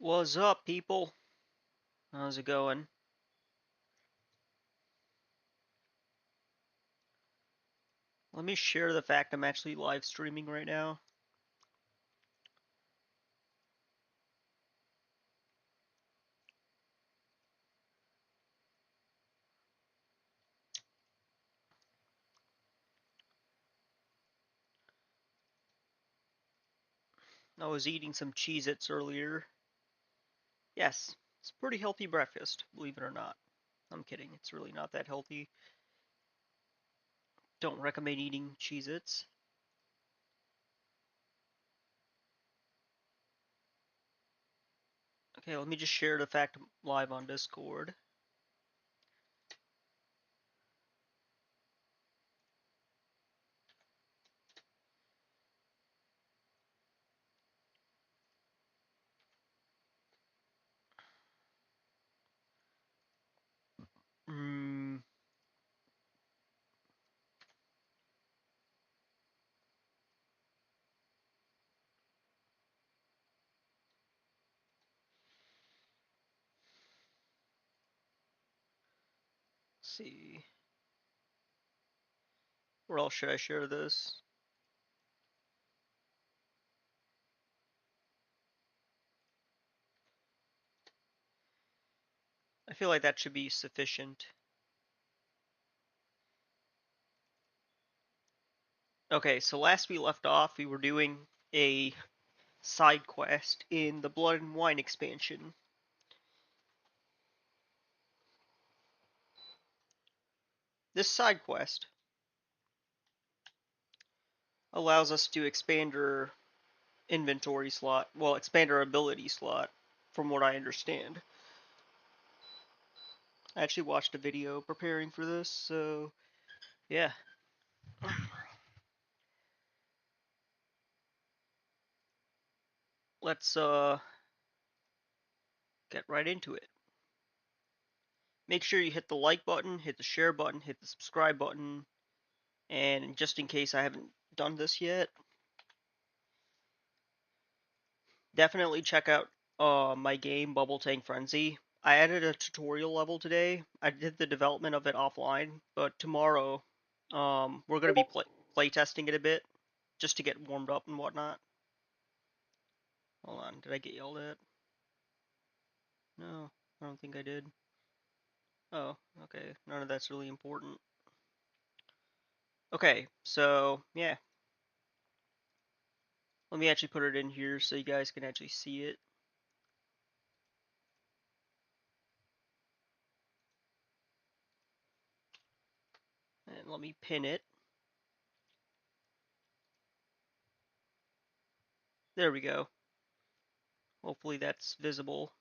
What's up, people? How's it going? Let me share the fact I'm actually live streaming right now. I was eating some Cheez-Its earlier. Yes, it's a pretty healthy breakfast, believe it or not. I'm kidding, it's really not that healthy. Don't recommend eating Cheez-Its. Okay, let me just share the fact live on Discord. Hmm. Let's see. Where else should I share this? I feel like that should be sufficient. Okay, so last we left off, we were doing a side quest in the Blood and Wine expansion. This side quest allows us to expand our inventory slot. Well, expand our ability slot, from what I understand. I actually watched a video preparing for this, so yeah. Let's get right into it. Make sure you hit the like button, hit the share button, hit the subscribe button, and just in case I haven't done this yet, definitely check out my game Bubble Tank Frenzy. I added a tutorial level today. I did the development of it offline, but tomorrow we're gonna be play testing it a bit just to get warmed up and whatnot. Hold on, did I get yelled at? No, I don't think I did. Oh, okay, none of that's really important. Okay, so yeah, let me actually put it in here so you guys can actually see it. And let me pin it. There we go. Hopefully that's visible.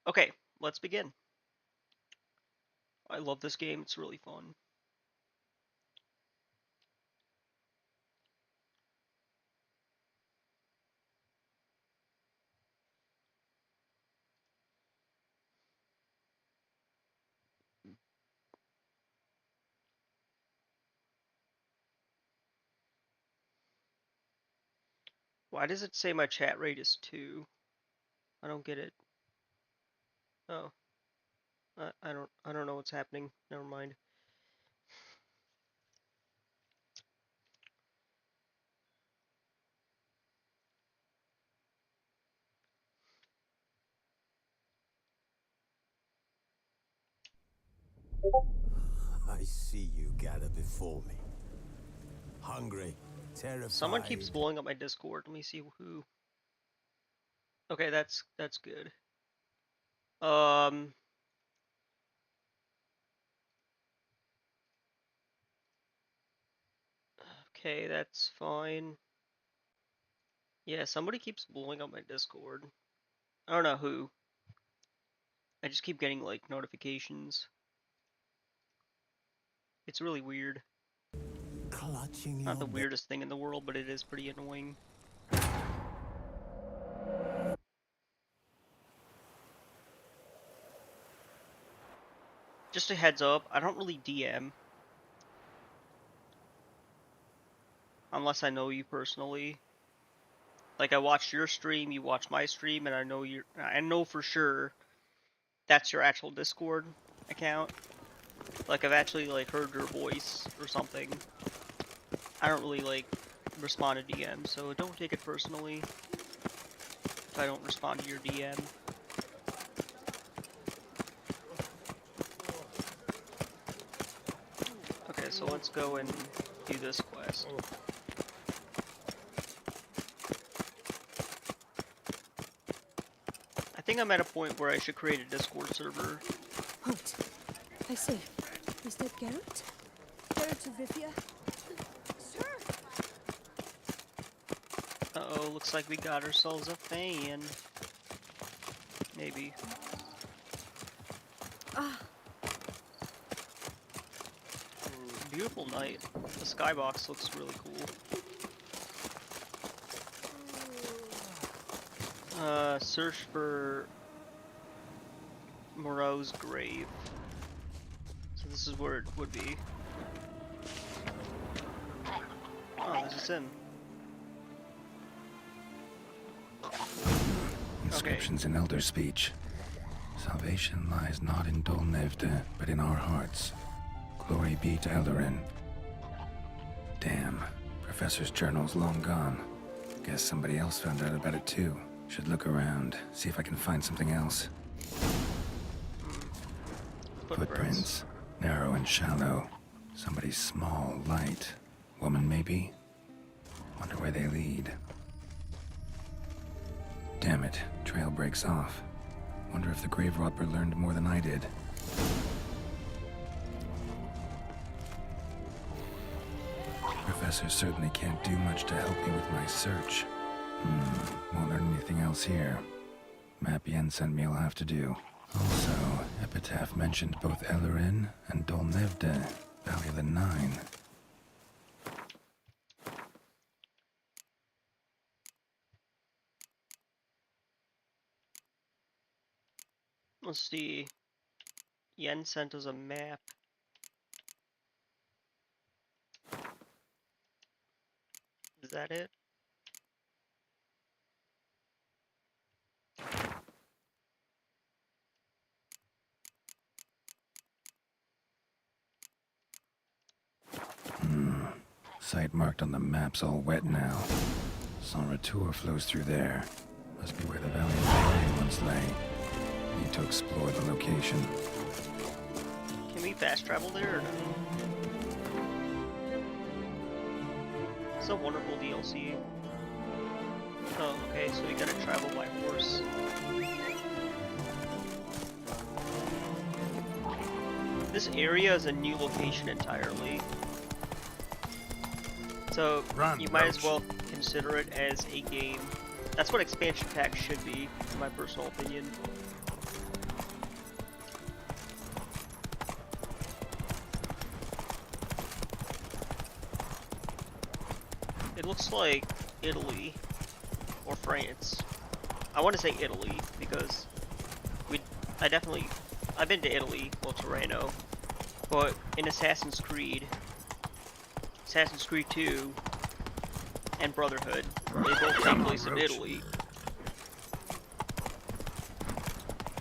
Okay, let's begin. I love this game, it's really fun. Why does it say my chat rate is 2? I don't get it. Oh, I don't know what's happening. Never mind. I see you gather before me. Hungry, Someone keeps terrified. blowing up my Discord. Let me see who. Okay, that's good. Um, okay, that's fine. Yeah, somebody keeps blowing up my Discord. I don't know who. I just keep getting like notifications. It's really weird. Clutching Not the your bed. weirdest thing in the world, but it is pretty annoying. Just a heads up, I don't really DM unless I know you personally. Like I watched your stream, you watched my stream, and I know for sure that's your actual Discord account. Like I've actually like heard your voice or something. I don't really like respond to DM, so don't take it personally if I don't respond to your DM. Okay, so let's go and do this quest. I think I'm at a point where I should create a Discord server. Halt. I say, is that Garrett? Garrett of Rivia? Sir! Uh-oh, looks like we got ourselves a fan. Maybe. Ah. Beautiful night. The skybox looks really cool. Search for Moreau's grave. So this is where it would be. Oh, this is him. Inscriptions in Elder speech. Salvation lies not in Dol Nevde, but in our hearts. Glory be to Eldarin. Damn, Professor's journal's long gone. Guess somebody else found out about it too. Should look around, see if I can find something else. Footprints. Narrow and shallow. Somebody's small, light. Woman, maybe? Wonder where they lead. Damn it, trail breaks off. Wonder if the grave robber learned more than I did. Professor certainly can't do much to help me with my search. Won't learn anything else here. Map Yen sent me will have to do. Also, Epitaph mentioned both Eldarin and Dol Nevde, Valley of the Nine. Let's see. Yen sent us a map. Is that it? Site marked on the map's all wet now. San Retour flows through there. Must be where the Valley of the Nine once lay. Need to explore the location. Can we fast travel there or no? It's a wonderful DLC. Oh, okay, so we gotta travel by horse. This area is a new location entirely. So you might as well consider it as a game. That's what expansion packs should be, in my personal opinion. It looks like Italy or France. I want to say Italy because I've been to Italy, well, Tirreno, but in Assassin's Creed 2, and Brotherhood, they both take place in Italy.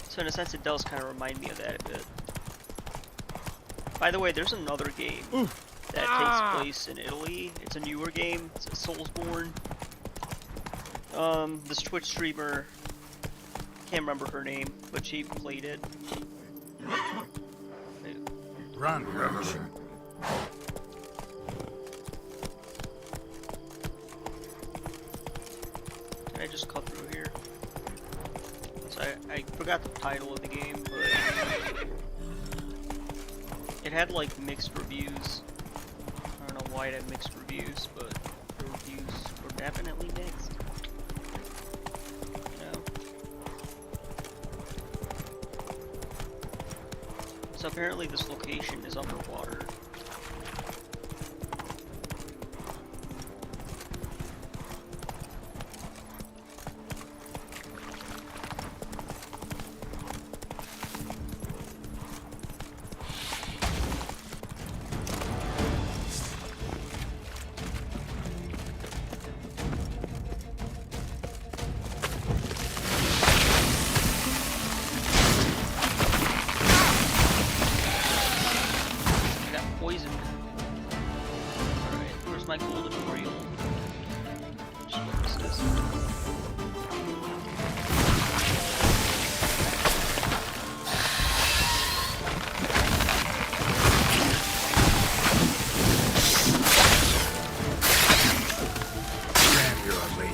So in a sense, it does kind of remind me of that a bit. By the way, there's another game that takes place in Italy. It's a newer game. It's Soulsborne. This Twitch streamer, can't remember her name, but she played it. Run, Roach. Can I just cut through here? So I forgot the title of the game, but it had like mixed reviews. I don't know why it had mixed reviews, but the reviews were definitely mixed. You know? So apparently this location is underwater. Damn, you're ugly.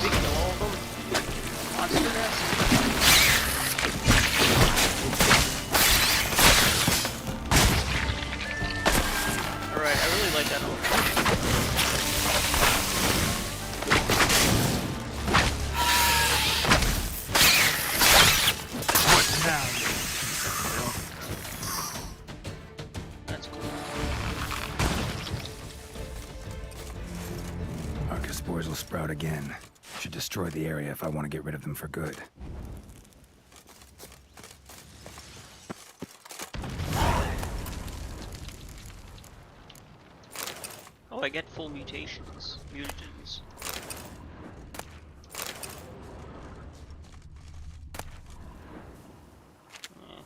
Did we kill all of them? Monster nest? Alright, I really like that one. What now? That's cool. Arcus spores will sprout again. Should destroy the area if I want to get rid of them for good. Oh, I get full mutations. Mutagens. Uh,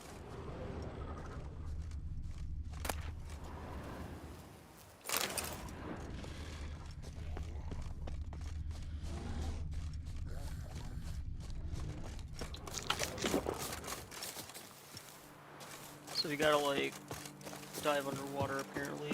So we gotta like dive underwater apparently.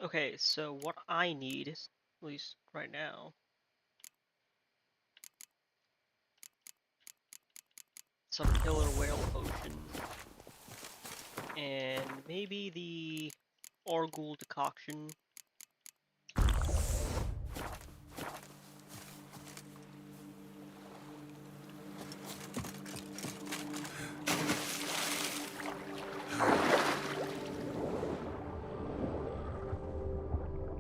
Okay, so what I need, at least right now, some killer whale potion, and maybe the Orgul decoction.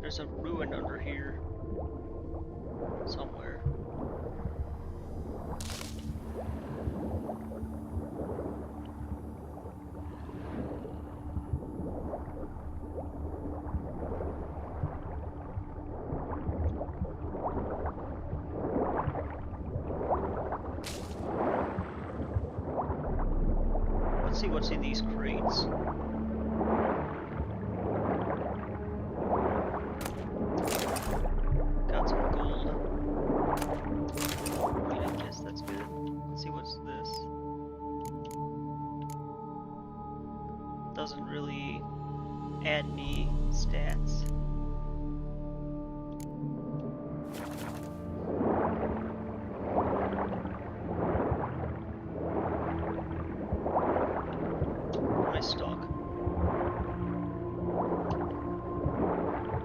There's a ruin under here somewhere. Let's see what's in these crates. Got some gold. I guess that's good. Let's see what's this. Doesn't really add any stats. Am I stuck?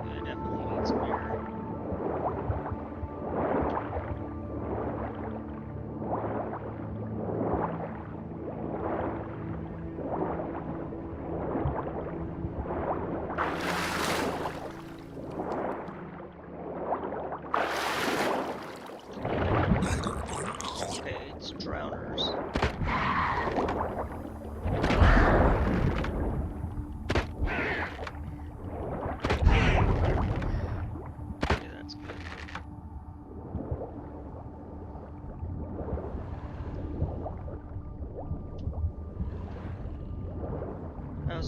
Yeah, I definitely need some air.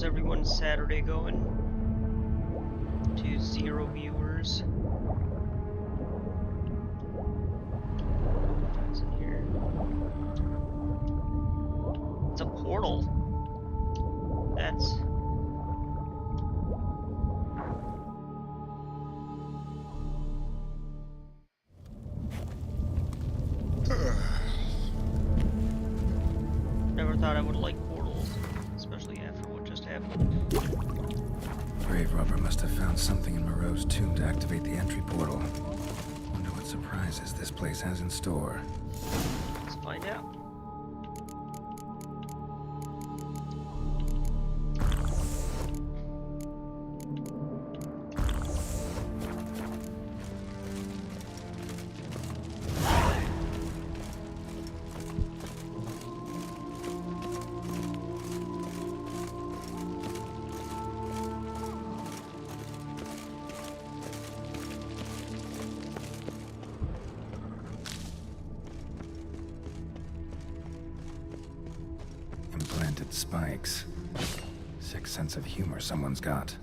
everyone's Saturday going? To 0 viewers. What's in here? It's a portal. That's... Never thought I would like portals, especially after what just happened. Grave robber must have found something in Moreau's tomb to activate the entry portal. Wonder what surprises this place has in store. Let's find out. Implanted spikes. Sick sense of humor someone's got.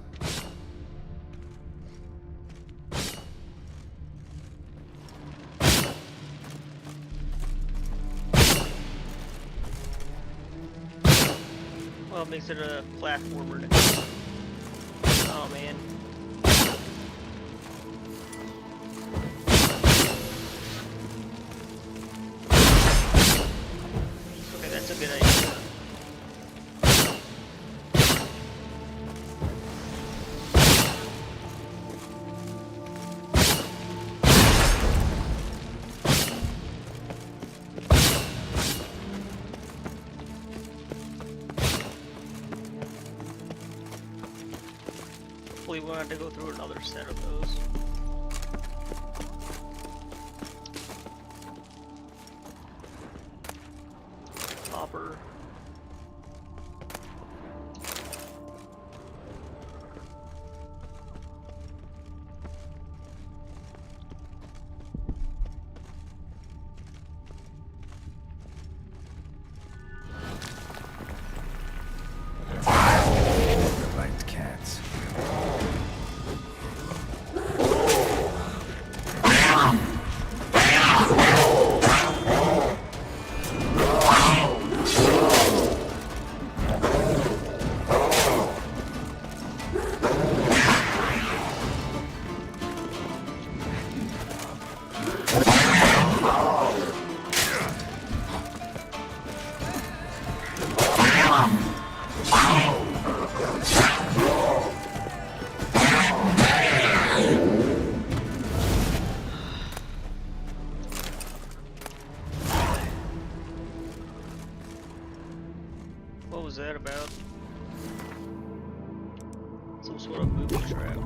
Well, it makes it a platformer. Oh man. Okay, that's a good idea. Hopefully we won't have to go through another set of those. Hopper. Revived cats. What was that about? Some sort of booby trap.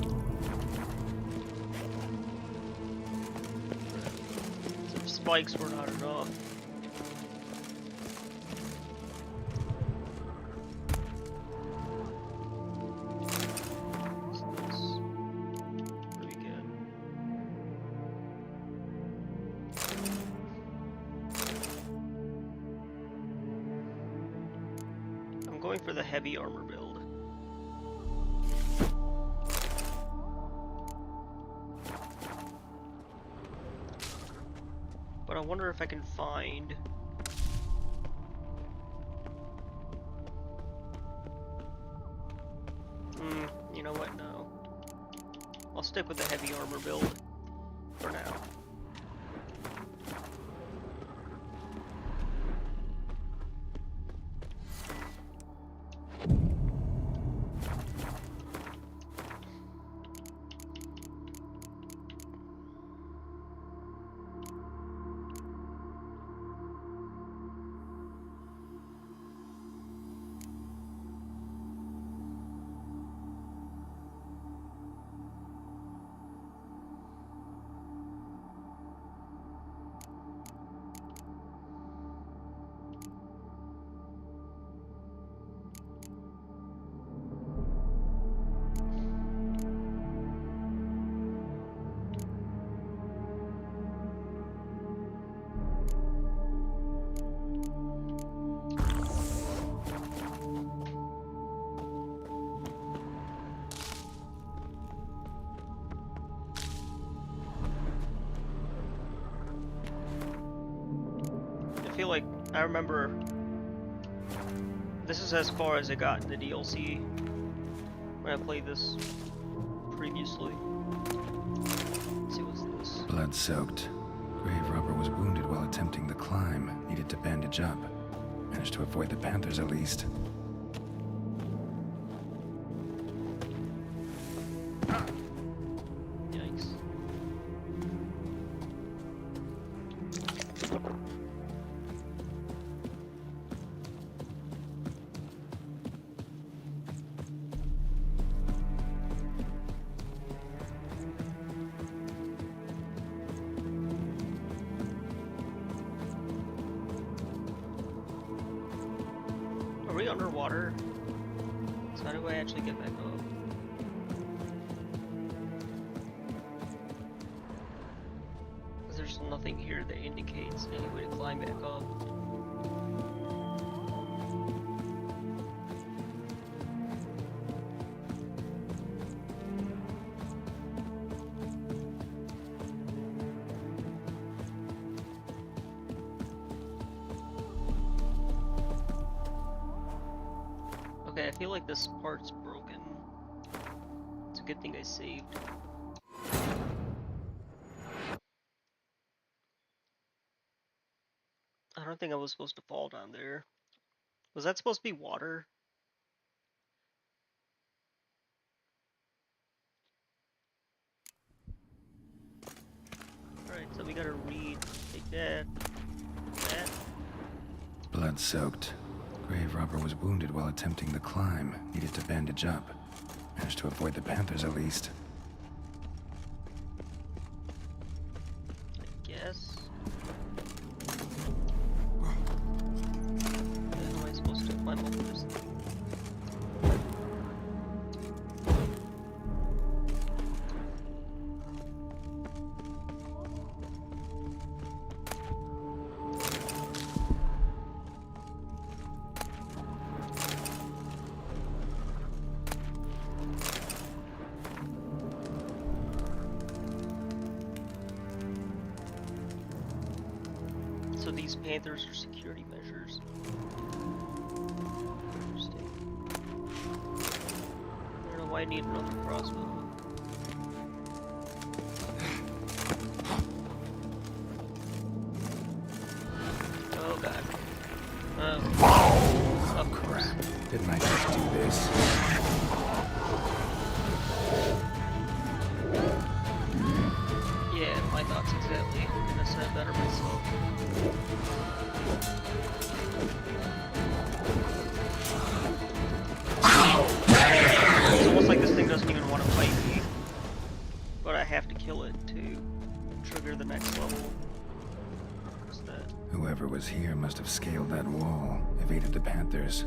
Some spikes were not enough. That's pretty good. I'm going for the heavy armor build. But I wonder if I can find... you know what, no. I'll stick with the heavy armor build for now. I remember this is as far as I got in the DLC when I played this previously. Let's see what's this. Blood-soaked. Grave robber was wounded while attempting the climb. Needed to bandage up. Managed to avoid the Panthers at least. Yikes. Are we underwater? So how do I actually get back up? Because there's nothing here that indicates any way to climb back up. Okay, I feel like this part's broken. It's a good thing I saved. I don't think I was supposed to fall down there. Was that supposed to be water? Alright, so we gotta read. Take that. That. Blood-soaked. Grave robber was wounded while attempting the climb. Needed to bandage up. Managed to avoid the Panthers at least. I guess. How am I supposed to climb up this thing? So these Panthers are security measures. Interesting. I don't know why I need another crossbow. Oh god. Oh crap. Didn't I just do this? Yeah, my thoughts exactly. Couldn't have said better myself. It's almost like this thing doesn't even want to fight me. But I have to kill it to trigger the next level. What's that? Whoever was here must have scaled that wall, evaded the Panthers.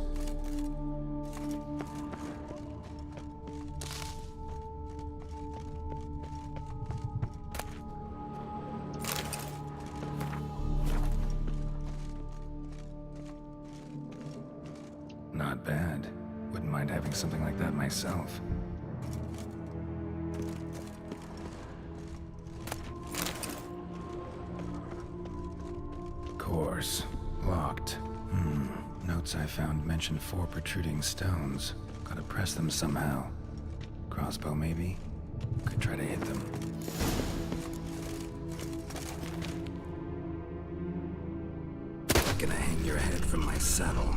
Not bad. Wouldn't mind having something like that myself. Course. Locked. Notes I found mention 4 protruding stones. Gotta press them somehow. Crossbow, maybe? Could try to hit them. Gonna hang your head from my saddle.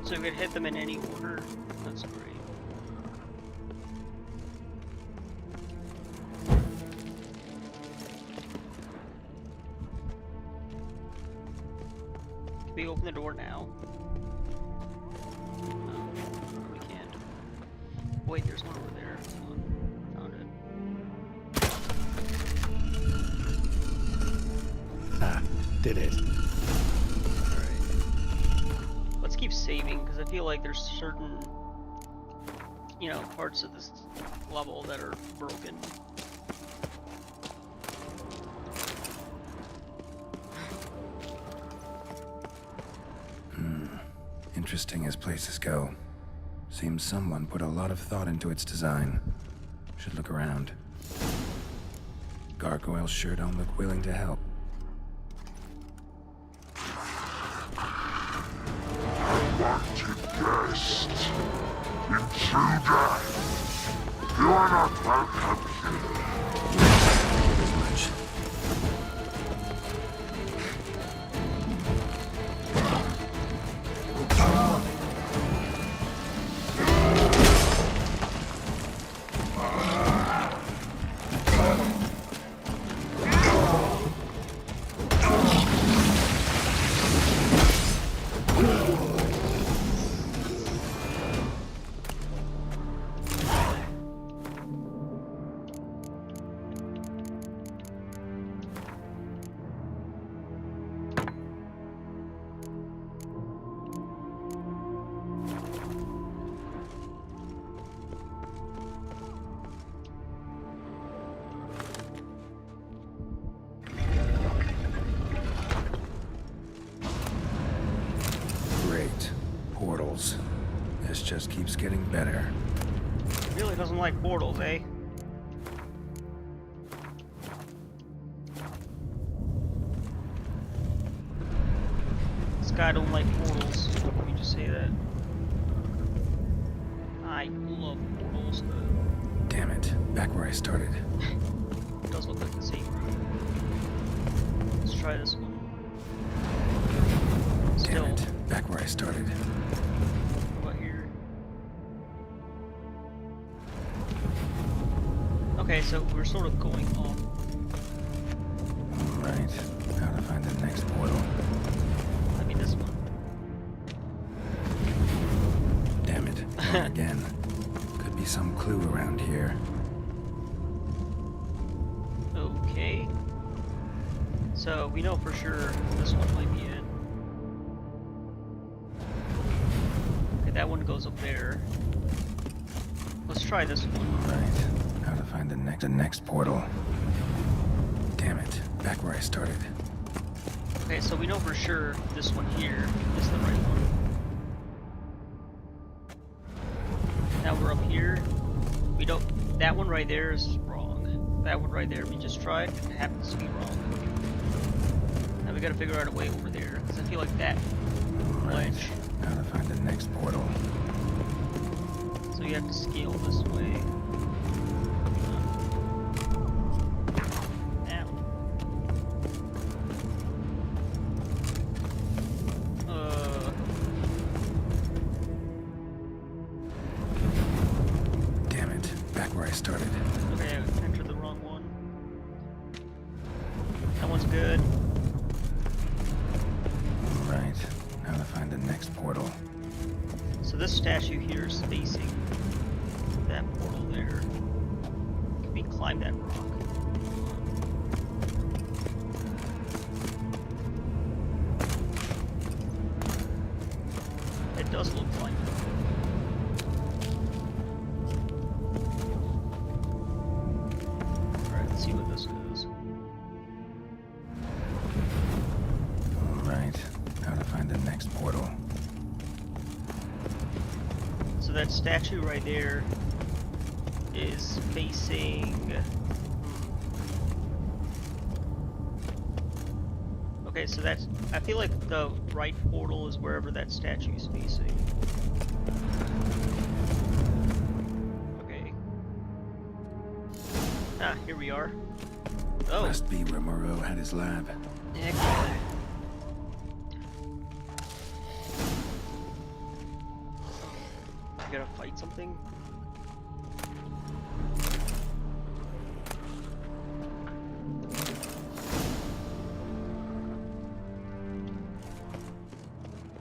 So we could hit them in any order. That's great. Can we open the door now? No, we can't. Wait, there's one over there. Found it. Ah, did it. Let's keep saving, because I feel like there's certain, you know, parts of this level that are broken. interesting as places go. Seems someone put a lot of thought into its design. Should look around. Gargoyles sure don't look willing to help. Wanted guest. Intruder. You are not welcome here. As much. Great. Portals. This just keeps getting better. Really doesn't like portals, eh? This guy don't like portals. Let me just say that. I love portals. Damn it. Back where I started. It does look like the same room. Let's try this one. Still. Damn it. Back where I started. What about here? Okay, so we're sort of going off. Alright. How to find the next portal. I mean this one. Damn it. Wrong again. Could be some clue around here. Okay. So we know for sure this one might be it. Okay, that one goes up there. Let's try this one. Right. How to find the next portal. Damn it. Back where I started. Okay, so we know for sure this one here is the right one. Now we're up here. We don't. That one right there is wrong. That one right there we just tried. It happens to be wrong. Now we gotta figure out a way over there because I feel like that Right. ledge. How to find the next portal. So you have to scale this way. Damn it. Back where I started. Okay, I entered the wrong one. That one's good. Right. How to find the next portal. So this statue here is facing that portal there. Can we climb that rock? It does look like it. Alright, let's see what this is. Alright. How to find the next portal. So that statue right there is facing... Okay, so that's... I feel like the right portal is wherever that statue is facing. Okay. Ah, here we are. Oh, Must be where Moreau had his lab. heck. I gotta fight something?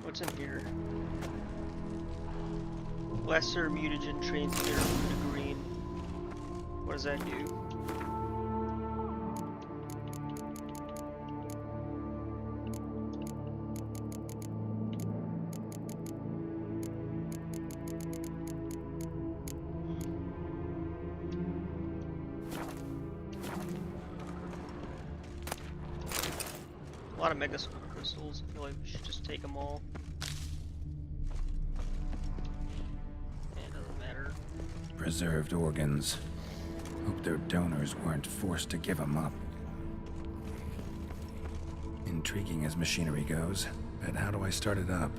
What's in here? Lesser mutagen transmitter to green. What does that do? A lot of megascope crystals. I feel like we should just take them all. preserved organs. Hope their donors weren't forced to give them up. Intriguing as machinery goes, but how do I start it up?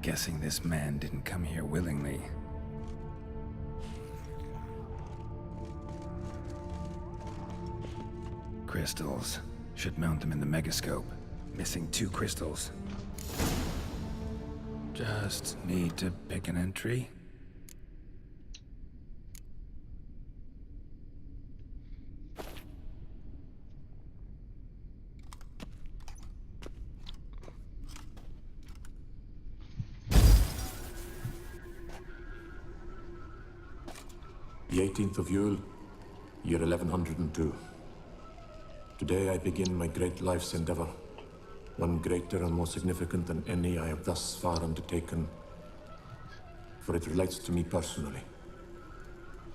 Guessing this man didn't come here willingly. Crystals. Should mount them in the megascope. Missing 2 crystals. Just need to pick an entry. The 18th of Yule, year 1102. Today I begin my great life's endeavor, one greater and more significant than any I have thus far undertaken, for it relates to me personally,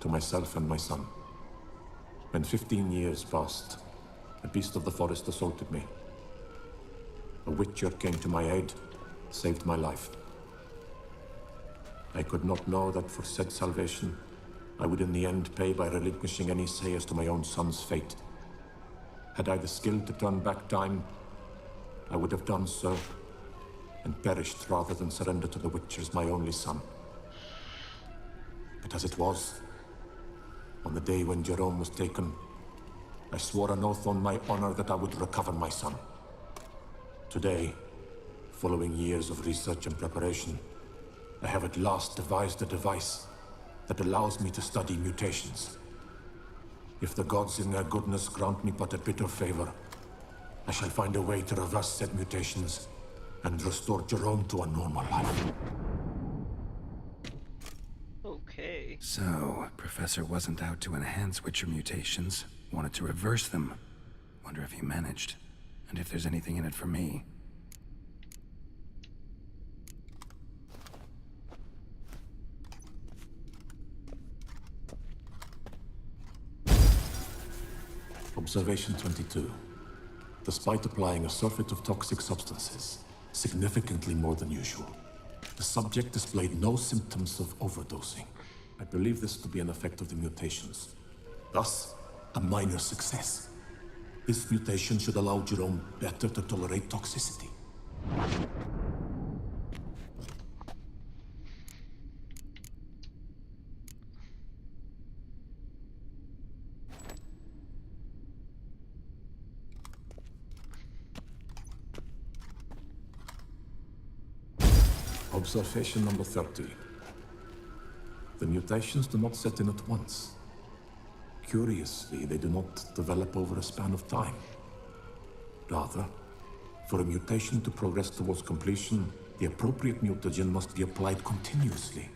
to myself and my son. When 15 years passed, a beast of the forest assaulted me. A witcher came to my aid, saved my life. I could not know that for said salvation, I would in the end pay by relinquishing any say as to my own son's fate. Had I the skill to turn back time, I would have done so, and perished rather than surrender to the Witchers my only son. But as it was, on the day when Jerome was taken, I swore an oath on my honor that I would recover my son. Today, following years of research and preparation, I have at last devised a device that allows me to study mutations. If the gods in their goodness grant me but a bit of favor, I shall find a way to reverse said mutations and restore Jerome to a normal life. Okay. So, Professor wasn't out to enhance Witcher mutations, wanted to reverse them. Wonder if he managed, and if there's anything in it for me. Observation 22. Despite applying a surfeit of toxic substances, significantly more than usual, the subject displayed no symptoms of overdosing. I believe this to be an effect of the mutations. Thus, a minor success. This mutation should allow Jerome better to tolerate toxicity. Observation number 30. The mutations do not set in at once. Curiously, they do not develop over a span of time. Rather, for a mutation to progress towards completion, the appropriate mutagen must be applied continuously.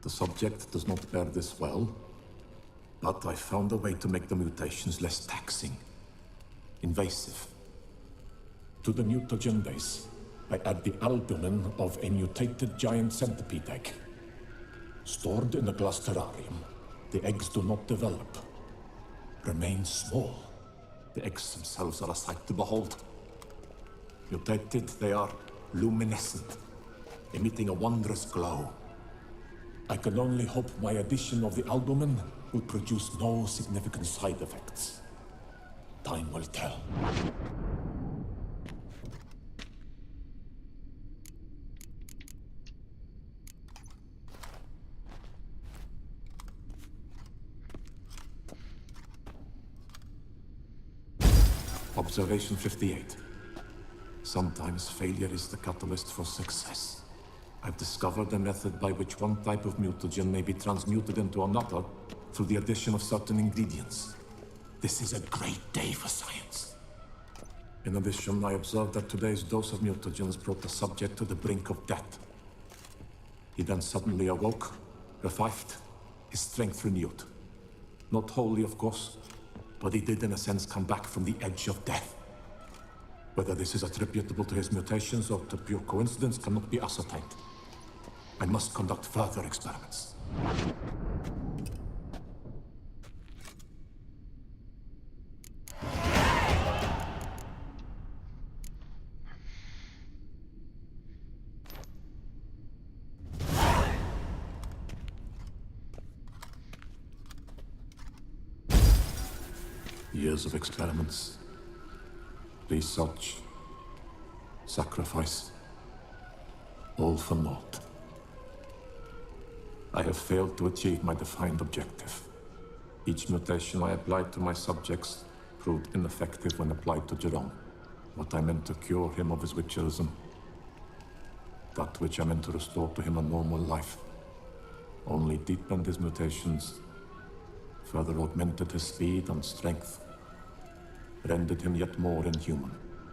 The subject does not bear this well, but I found a way to make the mutations less taxing, invasive. To the mutagen base, I add the albumin of a mutated giant centipede egg. Stored in a glass terrarium, the eggs do not develop, remain small. The eggs themselves are a sight to behold. Mutated, they are luminescent, emitting a wondrous glow. I can only hope my addition of the albumin will produce no significant side effects. Time will tell. Observation 58. Sometimes failure is the catalyst for success. I've discovered a method by which one type of mutagen may be transmuted into another through the addition of certain ingredients. This is a great day for science. In addition, I observed that today's dose of mutagens brought the subject to the brink of death. He then suddenly awoke, revived, his strength renewed. Not wholly, of course, but he did in a sense come back from the edge of death. Whether this is attributable to his mutations or to pure coincidence cannot be ascertained. I must conduct further experiments. Years of experiments, research, sacrifice, all for naught. I have failed to achieve my defined objective. Each mutation I applied to my subjects proved ineffective when applied to Jerome. What I meant to cure him of his witcherism, that which I meant to restore to him a normal life, only deepened his mutations, further augmented his speed and strength, rendered him yet more inhuman.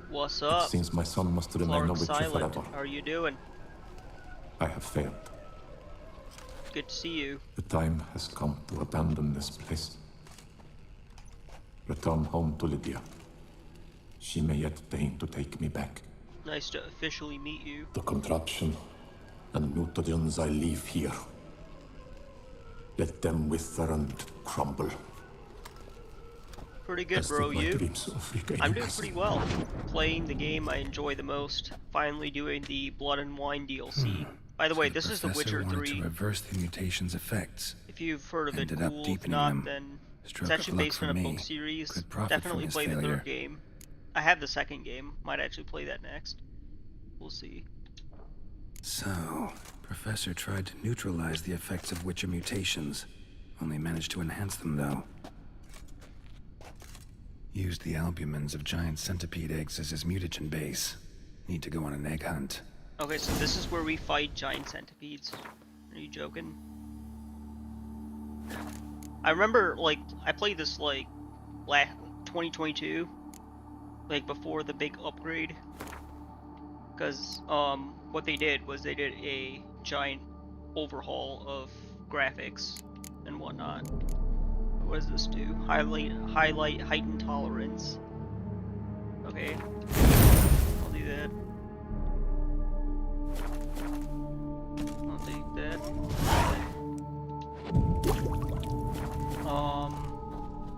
What's It up? seems my son must remain a Clark witcher Silent. forever. How are you doing? I have failed. Good to see you. The time has come to abandon this place. Return home to Lydia. She may yet deign to take me back. Nice to officially meet you. The contraption and mutagens I leave here. Let them wither and crumble. Pretty good, As bro. did my You? dreams of regaining I'm doing myself. pretty well. Playing the game I enjoy the most. Finally doing the Blood and Wine DLC. By the way, this is The Professor Witcher wanted 3. to reverse the mutation's effects. If you've heard of it, Ended up cool. If deepening not, them. then it's Stroke of actually luck based for on a me. book series. Could profit Definitely from his play the failure. third game. I have the second game. Might actually play that next. We'll see. So, Professor tried to neutralize the effects of Witcher mutations. Only managed to enhance them, though. Used the albumins of giant centipede eggs as his mutagen base. Need to go on an egg hunt. Okay, so this is where we fight giant centipedes. Are you joking? I remember, like, I played this, like, 2022. Like, before the big upgrade. Because, what they did was they did a giant overhaul of graphics and whatnot. What does this do? Highlight heightened tolerance. Okay. I'll do that. I'll take that.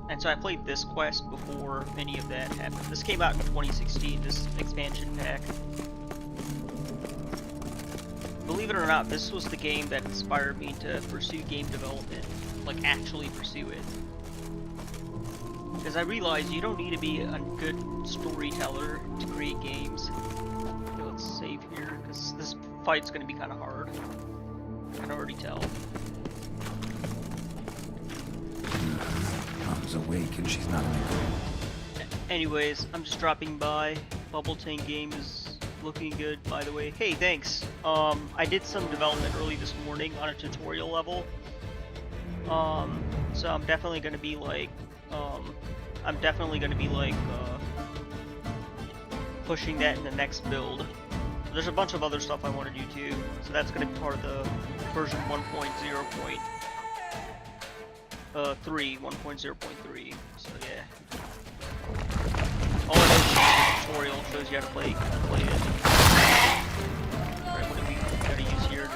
And so I played this quest before any of that happened. This came out in 2016, this expansion pack. Believe it or not, this was the game that inspired me to pursue game development. Like, actually pursue it. Because I realized you don't need to be a good storyteller to create games. Okay, let's save here, because this fight's going to be kind of hard. I can already tell. Mom's awake and she's not in the Anyways, I'm just dropping by. Bubble Tank game is looking good, by the way. Hey, thanks. I did some development early this morning on a tutorial level. So I'm definitely gonna be like, pushing that in the next build. There's a bunch of other stuff I want to do too, so that's gonna be part of the version 1.0.3, 1.0.3. So yeah. All it is a tutorial, shows you how to play it. Alright, what do we gotta use here?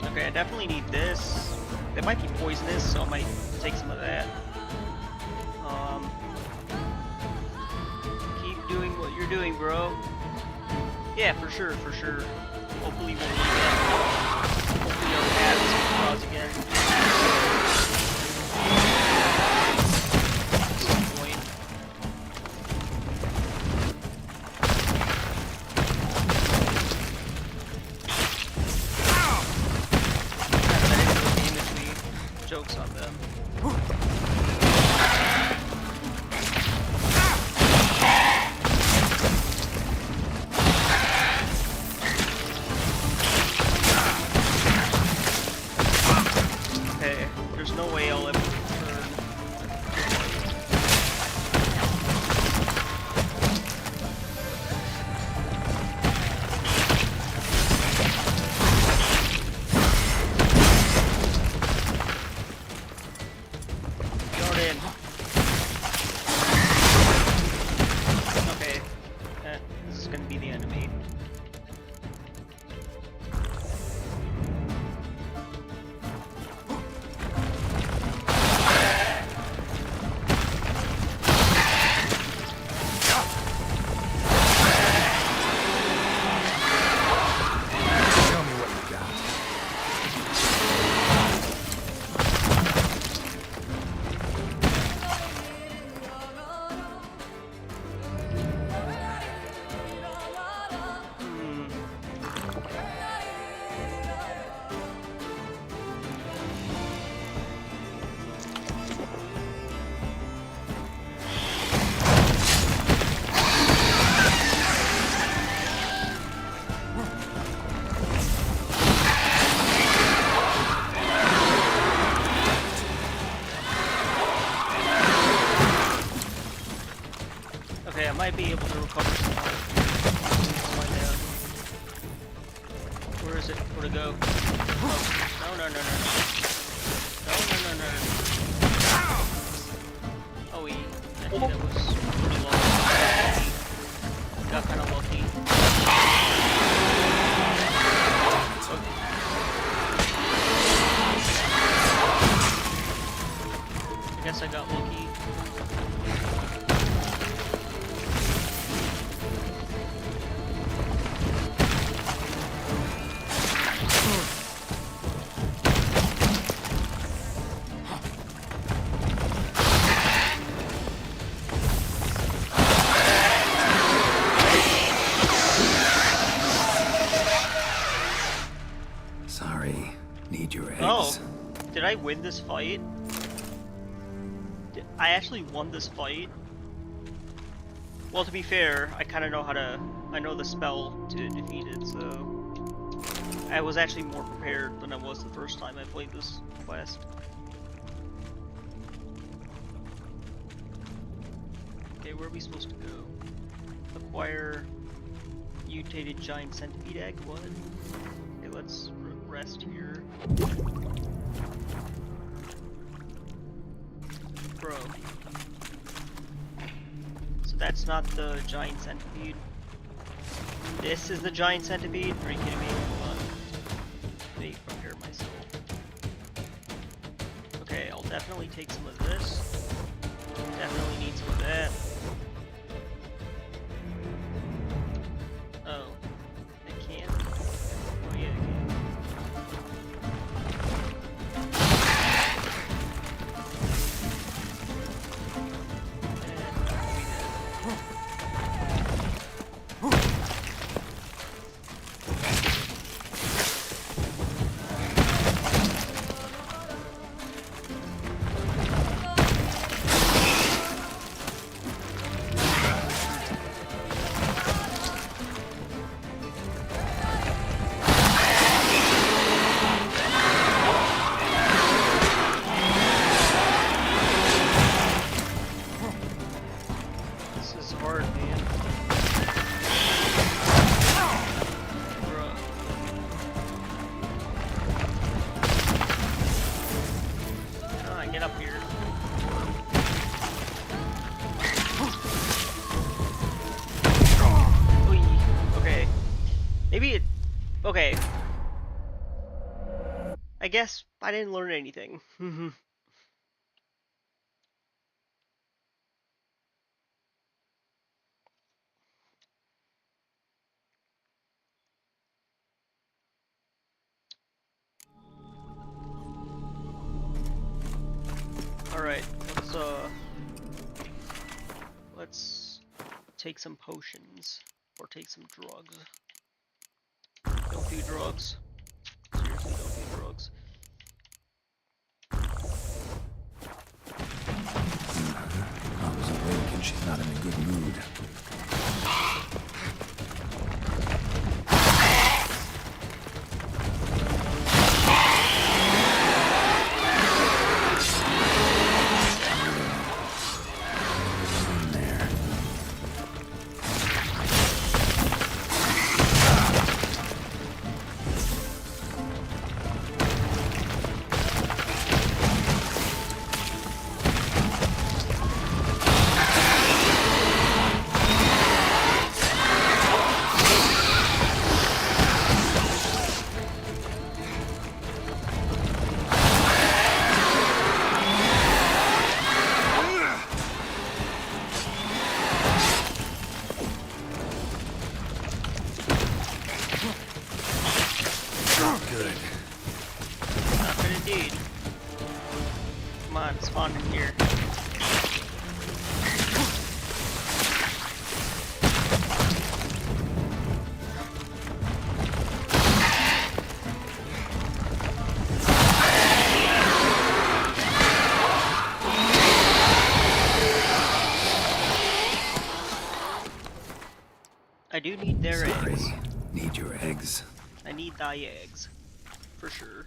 Okay, I definitely need this. They might be poisonous, so I might take some of that. Keep doing what you're doing, bro. Yeah, for sure, for sure. Hopefully we'll need that. Hopefully our paths will cross again. At some point. Jokes on them. Okay, there's no way I'll ever return. Jordan. Okay. This is gonna be the enemy. might be able to recover some life. Let's find out. Where is it? Where to go? Oh. No, no, no, no, no. No, no, no, no, no. Oh, actually that was pretty low. Got kind of lucky. Okay. I guess I got lucky. Sorry, need your eggs. Oh, did I win this fight? I actually won this fight. Well, to be fair, I kind of know how to. I know the spell to defeat it, so I was actually more prepared than I was the first time I played this quest. Okay, where are we supposed to go? Acquire mutated giant centipede egg. What? Okay, let's rest here. Bro. So that's not the giant centipede. This is the giant centipede? Are you kidding me? Hold on. Let me prepare myself. Okay, I'll definitely take some of this. Definitely need some of that. Oh. I can't. Oh yeah, I can. This is hard, man. Bruh. Ah, get up here. Oy. Okay. Maybe it... Okay. I guess I didn't learn anything. Alright, let's take some potions. Or take some drugs. Don't do drugs. Seriously, don't do drugs. Mama's awake and she's not in a good mood. In there. Good. Not good indeed. Come on, spawn in here. I do need their Sorry, eggs. need your eggs. I need thy eggs. For sure.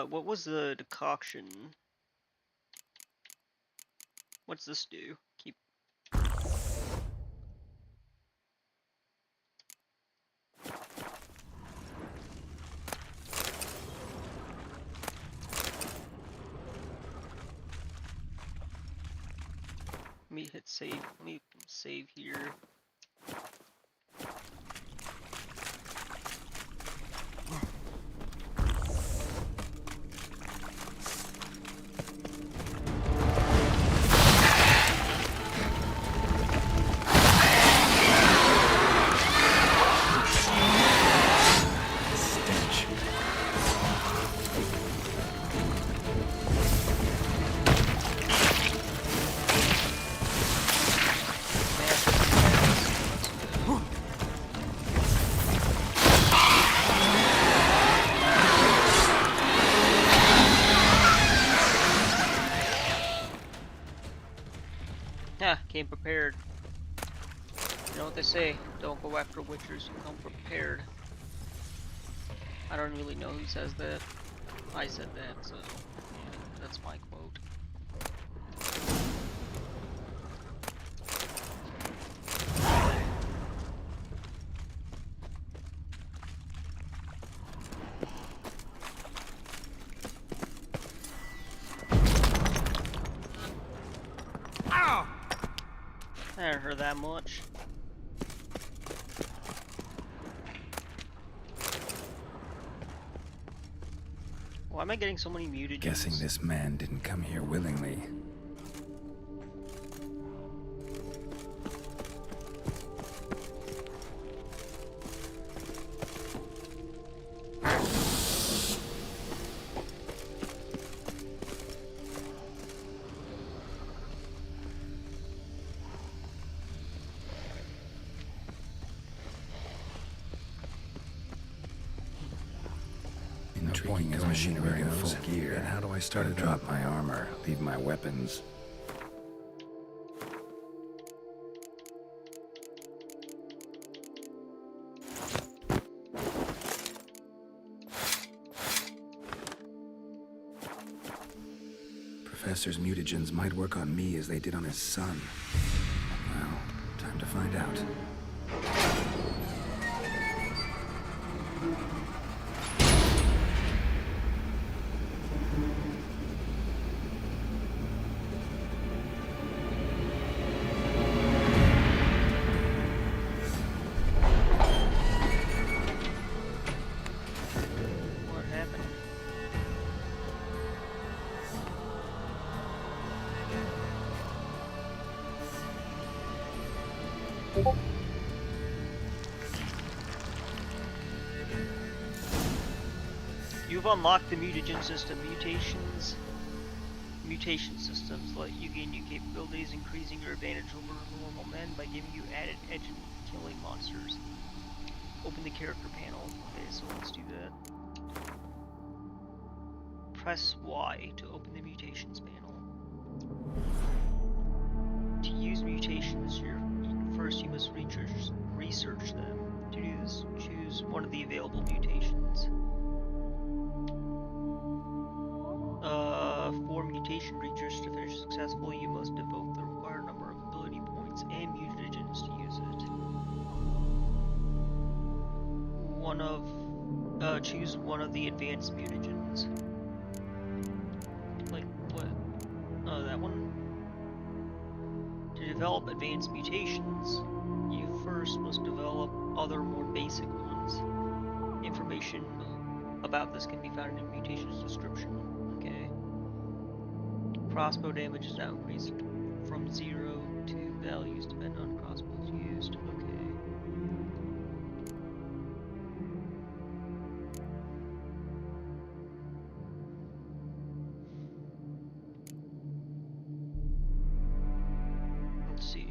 What was the decoction? What's this do? Keep. Let me hit save. Let me save here. Stench. Yeah, came prepared. You know what they say, don't go after witchers who come prepared. I don't really know who says that. I said that, so yeah, that's my quote. I haven't heard that much. Why am I getting so many mutagens? Guessing this man didn't come here willingly. Intriguing as machinery goes. Gear. And how do I start to drop my armor, leave my weapons? Professor's mutagens might work on me as they did on his son. Well, time to find out. What happened? You've unlocked the mutagen system. Mutation systems let you gain new capabilities, increasing your advantage over normal men by giving you added edge in killing monsters. Open the character panel. Okay, so let's do that. Press Y to open the mutations panel. To use mutations, first you must research them. To do this, choose one of the available mutations. For mutation research to finish successfully, you must devote the required number of ability points and mutagens to use it. Choose one of the advanced mutagens. Like what? Oh, that one? To develop advanced mutations, you first must develop other more basic ones. Information about this can be found in the mutations description. Okay. Crossbow damage is now increased from 0 to values depending on crossbows used. Okay. Let's see.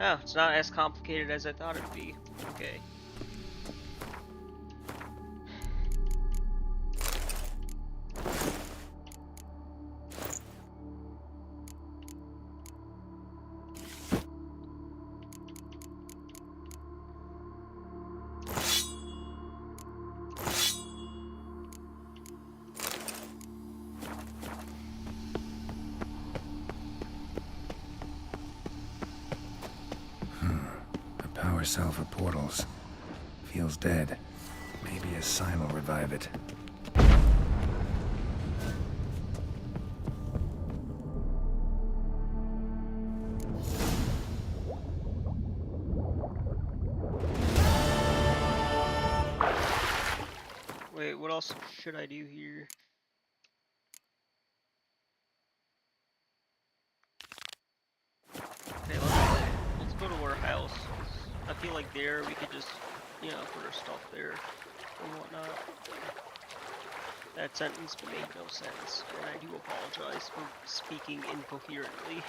Oh, it's not as complicated as I thought it'd be. Okay. The power cell for portals. Feels dead. Maybe a sign will revive it. Wait, what else should I do here? Okay, let's go to our house. I feel like there we could just, you know, put our stuff there and whatnot. That sentence made no sense, and I do apologize for speaking incoherently.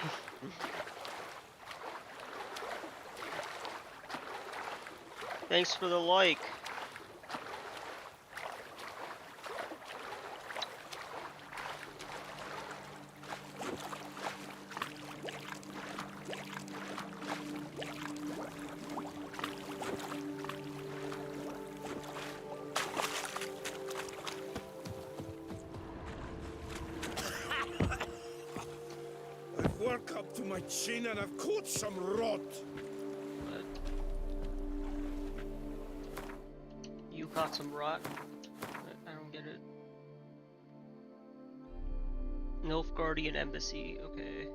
Thanks for the like. I've worked up to my chin and I've caught some rot. But you caught some rot? I don't get it. Nilfgaardian Embassy, okay.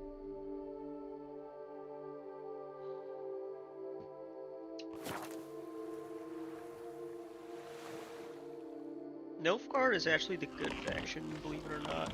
Nilfgaard is actually the good faction, believe it or not.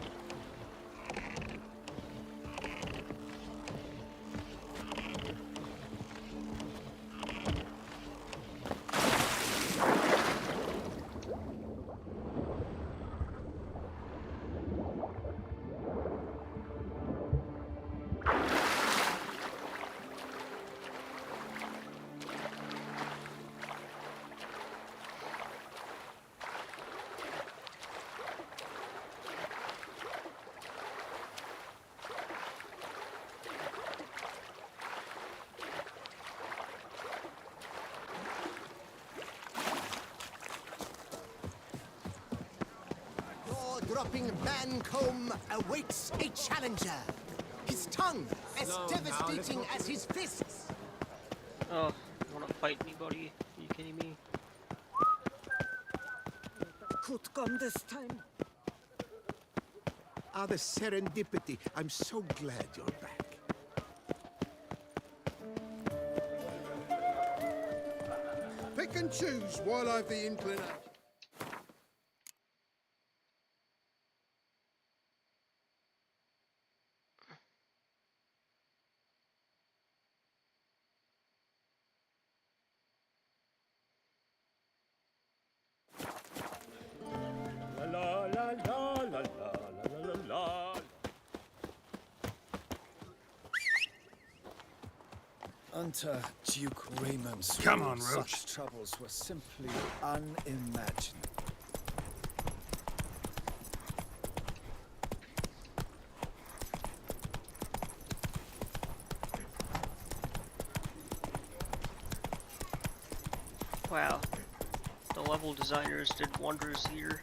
Jaw-dropping Mancomb awaits a challenger. His tongue as devastating as his fists. Oh, you wanna fight me, buddy? Are you kidding me? Could come this time. Ah, the serendipity. I'm so glad you're back. Pick and choose while I've the inclination. La la la la la la la la. Under Duke Raymond's Come rule, on, Roach. such troubles were simply unimaginable. Wow. The level designers did wonders here.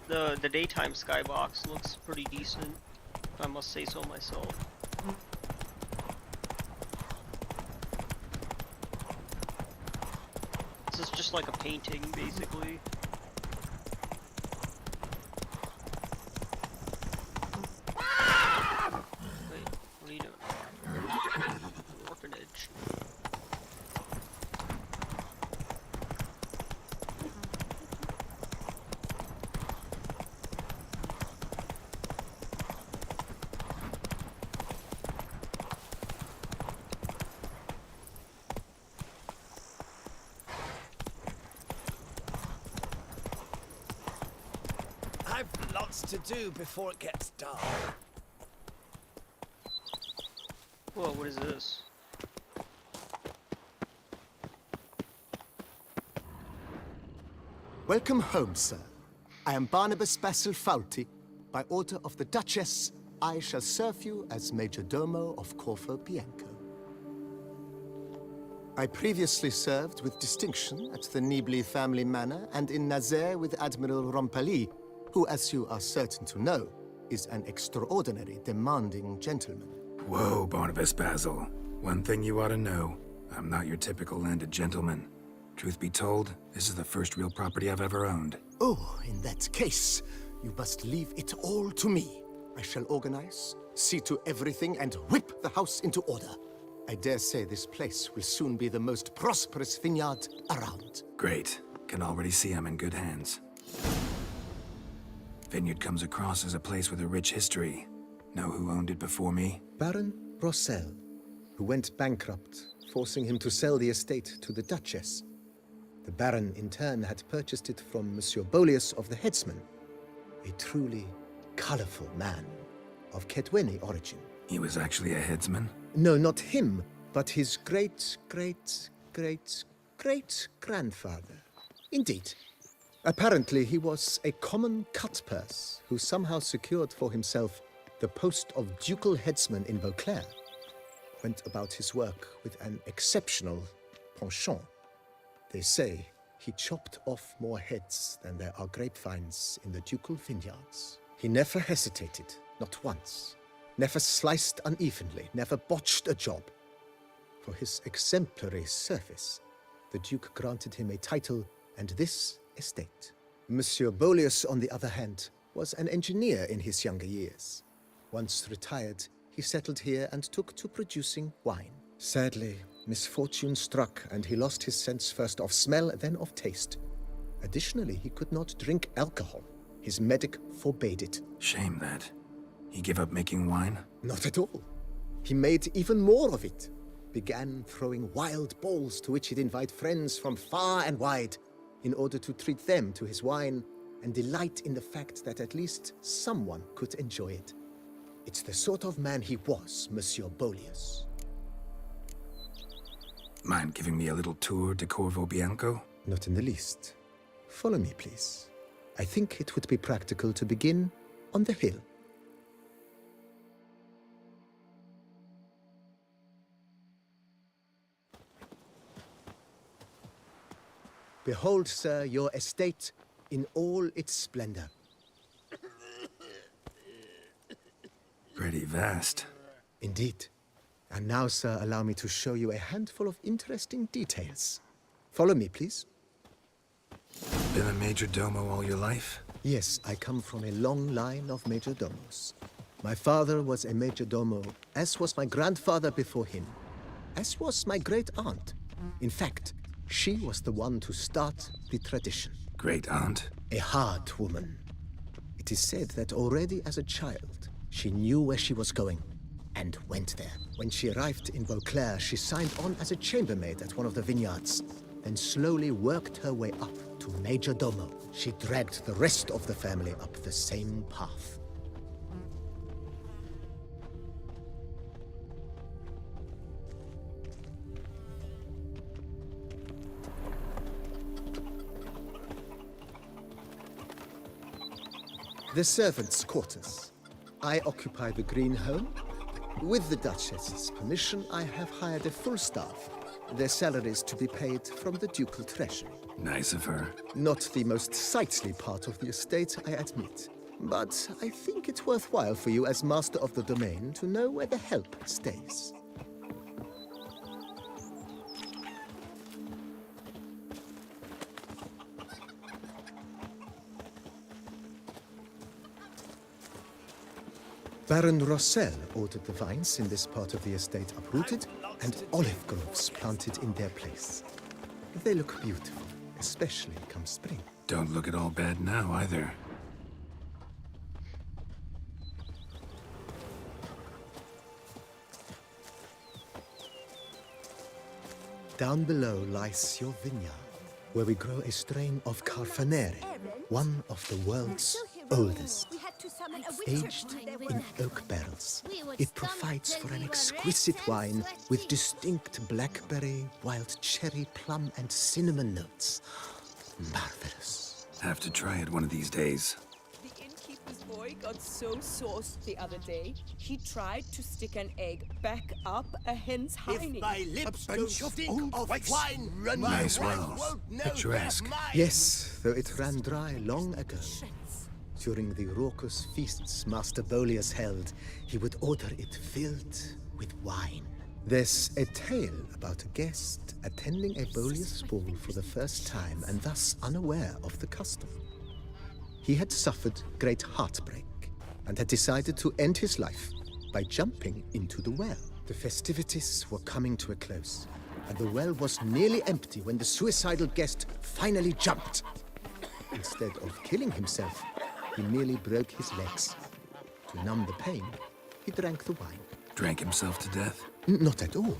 The daytime skybox looks pretty decent, if I must say so myself. This is just like a painting, basically. Wait, what are you doing? Orphanage. to do before it gets dark. Whoa, what is this? Welcome home, sir. I am Barnabas Basil Fawlty. By order of the Duchess, I shall serve you as Major Domo of Corvo Bianco. I previously served with distinction at the Nibli family manor and in Nazaire with Admiral Rompali, who, as you are certain to know, is an extraordinary demanding gentleman. Whoa, Barnabas Basil. One thing you ought to know. I'm not your typical landed gentleman. Truth be told, this is the first real property I've ever owned. Oh, in that case, you must leave it all to me. I shall organize, see to everything, and whip the house into order. I dare say this place will soon be the most prosperous vineyard around. Great. Can already see I'm in good hands. Vineyard comes across as a place with a rich history. Know who owned it before me? Baron Rossel, who went bankrupt, forcing him to sell the estate to the Duchess. The Baron, in turn, had purchased it from Monsieur Bolius of the Headsman, a truly colorful man of Kedweni origin. He was actually a headsman? No, not him, but his great-great-great-great-grandfather. Indeed. Apparently, he was a common cutpurse who somehow secured for himself the post of ducal headsman in Beauclair. Went about his work with an exceptional penchant. They say he chopped off more heads than there are grapevines in the ducal vineyards. He never hesitated, not once. Never sliced unevenly, never botched a job. For his exemplary service, the Duke granted him a title and this estate. Monsieur Bolius, on the other hand, was an engineer in his younger years. Once retired, he settled here and took to producing wine. Sadly, misfortune struck and he lost his sense first of smell, then of taste. Additionally, he could not drink alcohol. His medic forbade it. Shame that. He gave up making wine? Not at all. He made even more of it. Began throwing wild balls to which he'd invite friends from far and wide in order to treat them to his wine and delight in the fact that at least someone could enjoy it. It's the sort of man he was, Monsieur Bolius. Mind giving me a little tour de Corvo Bianco? Not in the least. Follow me, please. I think it would be practical to begin on the hill. Behold, sir, your estate in all its splendor. Pretty vast. Indeed. And now, sir, allow me to show you a handful of interesting details. Follow me, please. Been a major domo all your life? Yes, I come from a long line of major domos. My father was a major domo, as was my grandfather before him, as was my great-aunt. In fact, she was the one to start the tradition. Great-aunt? A hard woman. It is said that already as a child, she knew where she was going and went there. When she arrived in Beauclair, she signed on as a chambermaid at one of the vineyards, then slowly worked her way up to Major Domo. She dragged the rest of the family up the same path. The servants' quarters. I occupy the green home. With the Duchess's permission, I have hired a full staff. Their salaries to be paid from the ducal treasury. Nice of her. Not the most sightly part of the estate, I admit. But I think it's worthwhile for you as master of the domain to know where the help stays. Baron Rossel ordered the vines in this part of the estate uprooted and olive groves planted in their place. They look beautiful, especially come spring. Don't look at all bad now, either. Down below lies your vineyard, where we grow a strain of Carfanere, one of the world's oldest. We had to summon a witcher. Aged There were in oak barrels, it provides for an exquisite wine with distinct blackberry, wild cherry, plum, and cinnamon notes. Marvelous. Have to try it one of these days. The innkeeper's boy got so sauced the other day, he tried to stick an egg back up a hen's hiney. If my lips don't stink of wine, run Nice my wife wells. won't know Picturesque. they're mine. Yes, though it ran dry long ago. During the raucous feasts Master Bolius held, he would order it filled with wine. There's a tale about a guest attending a Bolius ball for the first time and thus unaware of the custom. He had suffered great heartbreak and had decided to end his life by jumping into the well. The festivities were coming to a close, and the well was nearly empty when the suicidal guest finally jumped. Instead of killing himself, he merely broke his legs. To numb the pain, he drank the wine. Drank himself to death? Not at all.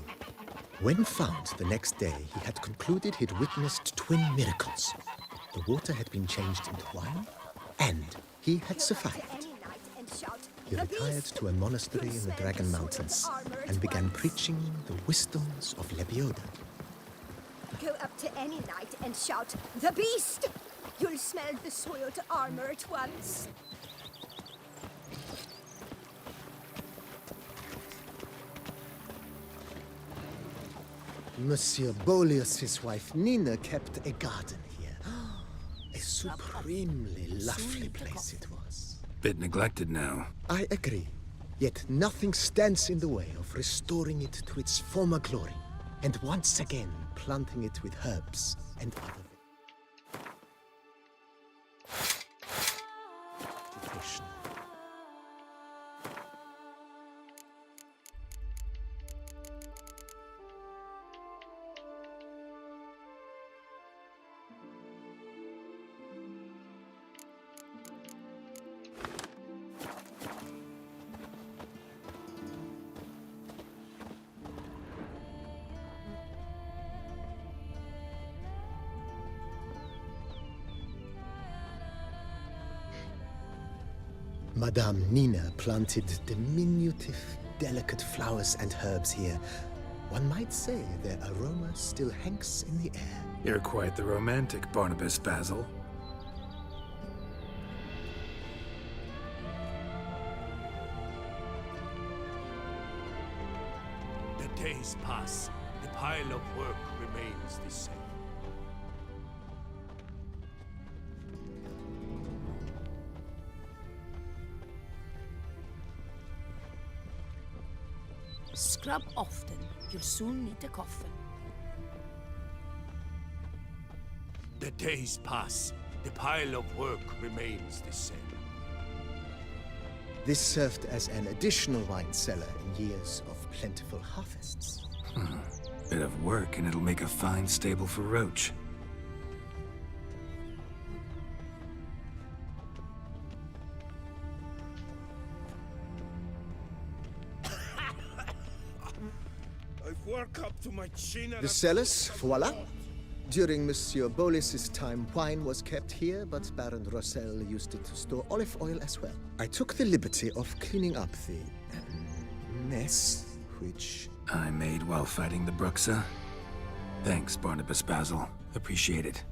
When found the next day, he had concluded he'd witnessed twin miracles. The water had been changed into wine, and he had survived. He retired to a monastery in the Dragon Mountains and began preaching the wisdoms of Lebioda. Go up to any knight and shout, "The beast!" You'll smell the soiled armor at once. Monsieur Bolius's wife Nina kept a garden here. A supremely lovely place it was. Bit neglected now. I agree. Yet nothing stands in the way of restoring it to its former glory, and once again planting it with herbs and other vegetation. Madame Nina planted diminutive, delicate flowers and herbs here. One might say their aroma still hangs in the air. You're quite the romantic, Barnabas Basil. The days pass. The pile of work remains the same. Scrub often. You'll soon need a coffin. The days pass. The pile of work remains the same. This served as an additional wine cellar in years of plentiful harvests. Bit of work and it'll make a fine stable for Roach. I've worked up to my chin and The cellars, voila. During Monsieur Bolis's time, wine was kept here, but Baron Rossel used it to store olive oil as well. I took the liberty of cleaning up the mess, which... I made while fighting the Bruxa. Thanks, Barnabas Basil. Appreciate it.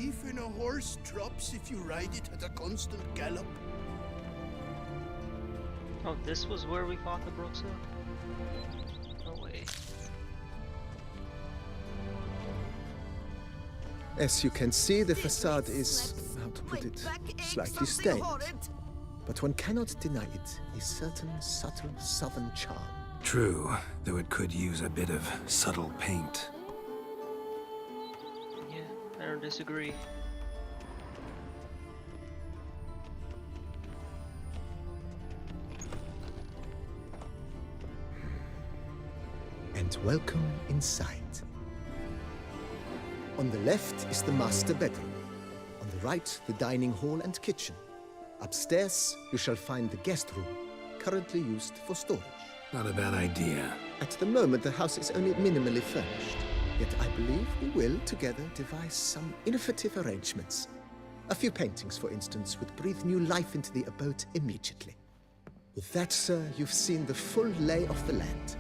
even a horse drops if you ride it at a constant gallop. Oh, this was where we fought the Bruxa? No way. As you can see, the facade is, how to put it, slightly stained. But one cannot deny it a certain subtle southern charm. True, though it could use a bit of subtle paint. Yeah, I don't disagree. And welcome inside. On the left is the master bedroom. On the right, the dining hall and kitchen. Upstairs, you shall find the guest room, currently used for storage. Not a bad idea. At the moment, the house is only minimally furnished. Yet I believe we will, together, devise some innovative arrangements. A few paintings, for instance, would breathe new life into the abode immediately. With that, sir, you've seen the full lay of the land.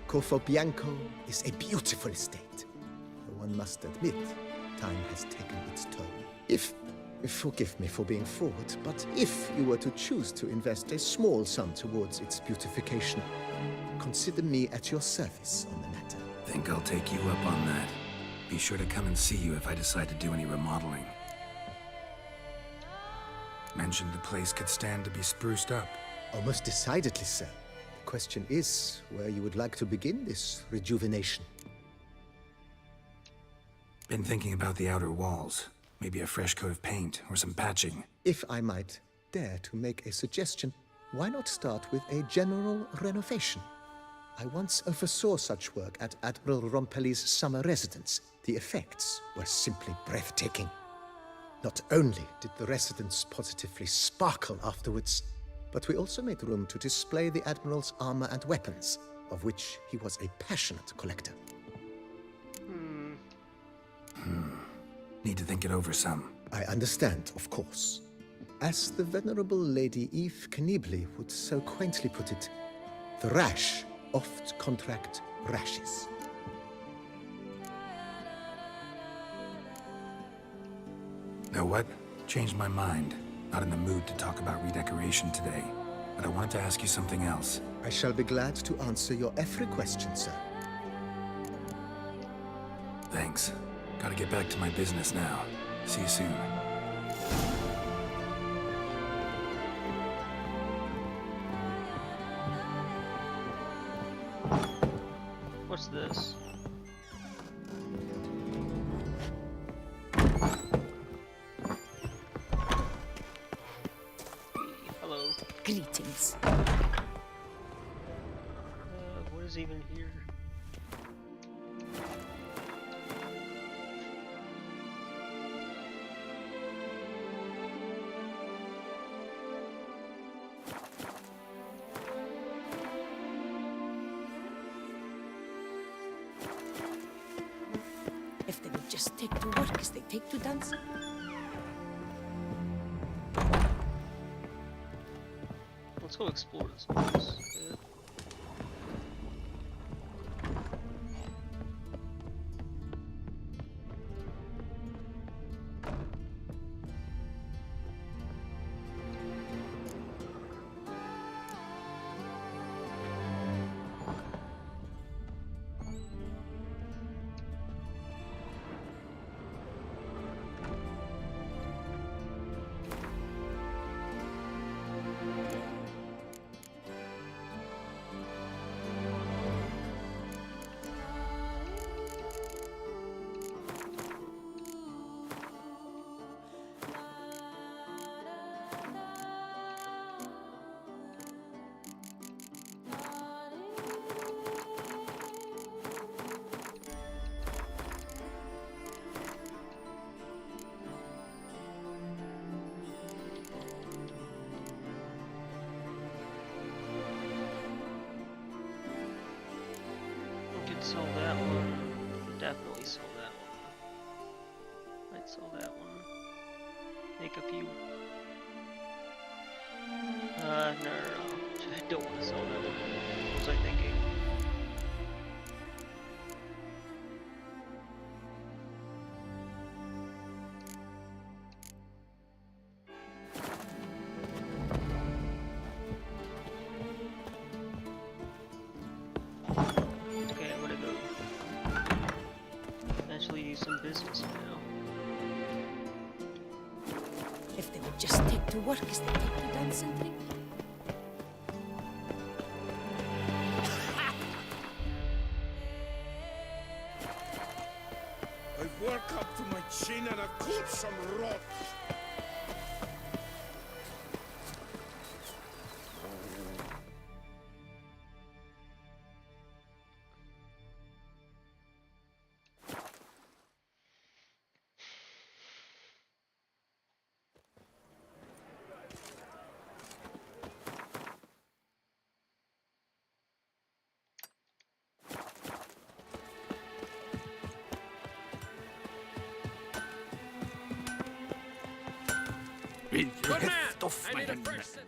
Corvo Bianco is a beautiful estate. Though one must admit, time has taken its toll. If forgive me for being forward, but if you were to choose to invest a small sum towards its beautification, consider me at your service on the matter. Think I'll take you up on that. Be sure to come and see you if I decide to do any remodeling. Mentioned the place could stand to be spruced up. Oh, most decidedly, sir. The question is where you would like to begin this rejuvenation. Been thinking about the outer walls. Maybe a fresh coat of paint or some patching. If I might dare to make a suggestion, why not start with a general renovation? I once oversaw such work at Admiral Rompelli's summer residence. The effects were simply breathtaking. Not only did the residence positively sparkle afterwards, but we also made room to display the Admiral's armor and weapons, of which he was a passionate collector. Need to think it over some. I understand, of course. As the venerable Lady Eve Knibley would so quaintly put it, the rash oft contract rashes. Know what? Changed my mind. Not in the mood to talk about redecoration today. But I wanted to ask you something else. I shall be glad to answer your every question, sir. Thanks. Gotta get back to my business now. See you soon. What's this? Hello. Greetings. What is even here? If they would just take to work as they take to dancing. Let's go explore this place. Sell that one. Definitely sell that one. Might sell that one. Make a few. No. I don't want to sell that one. What was I thinking? Some business now. If they would just take to work as they take to dance and drink. I've worked up to my chin and I've caught some rot. Good man! I need a fresh set.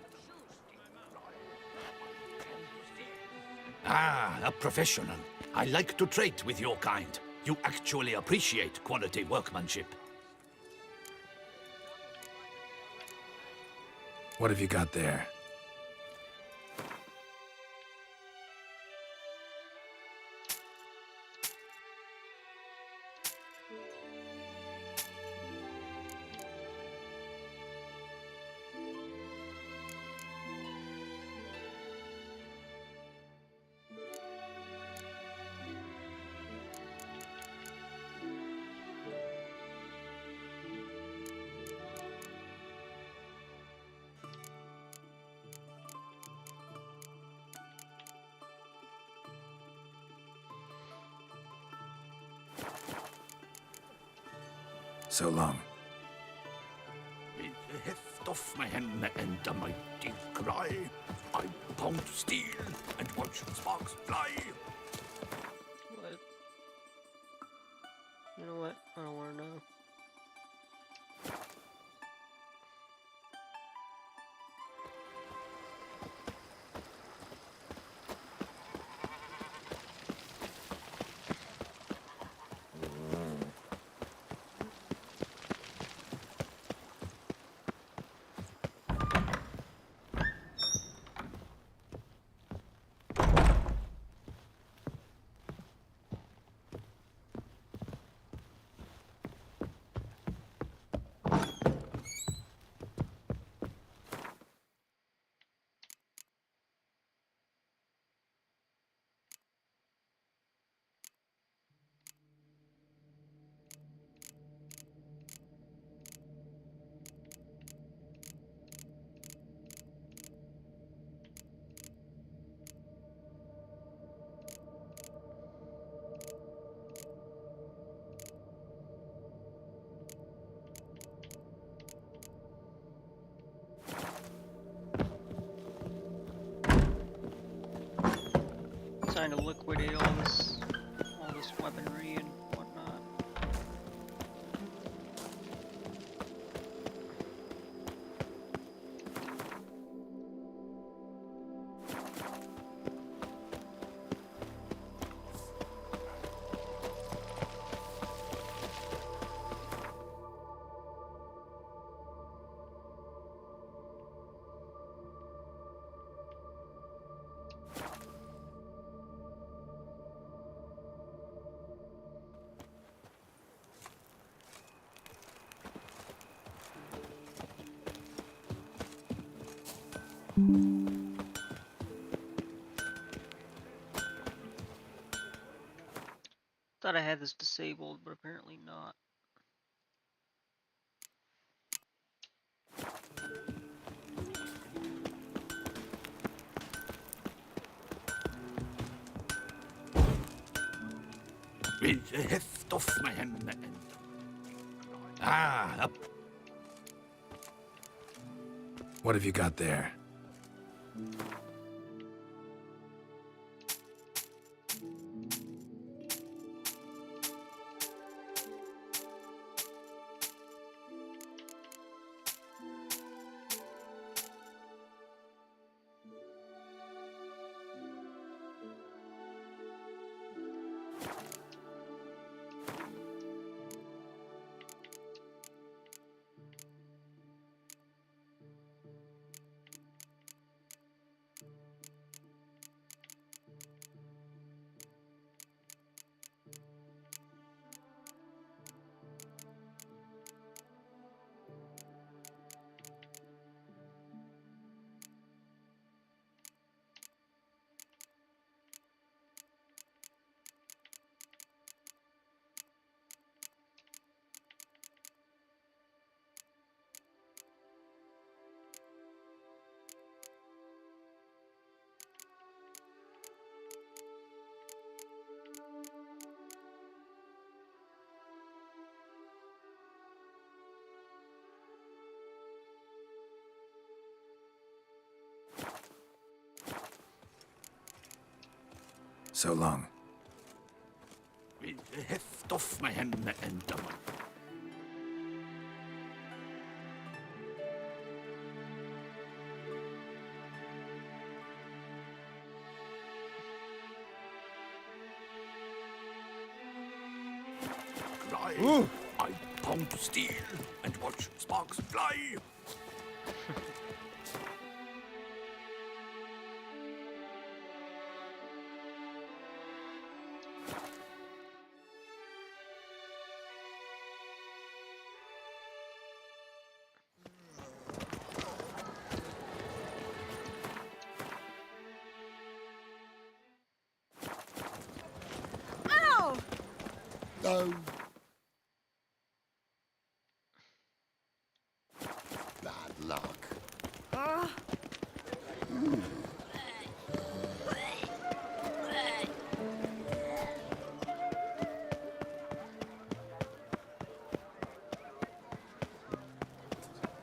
Ah, a professional. I like to trade with your kind. You actually appreciate quality workmanship. What have you got there? So long. With the heft of my hand and a mighty cry, I pound steel and watch sparks fly. What? You know what? I don't want to know. Trying to liquidate all this weaponry and whatnot. Thought I had this disabled, but apparently not. With the heft of my hand and... Ah, a... What have you got there? So long. With the heft of my hand and a cry. I pound steel and watch sparks fly. Ow! Oh. Bad luck.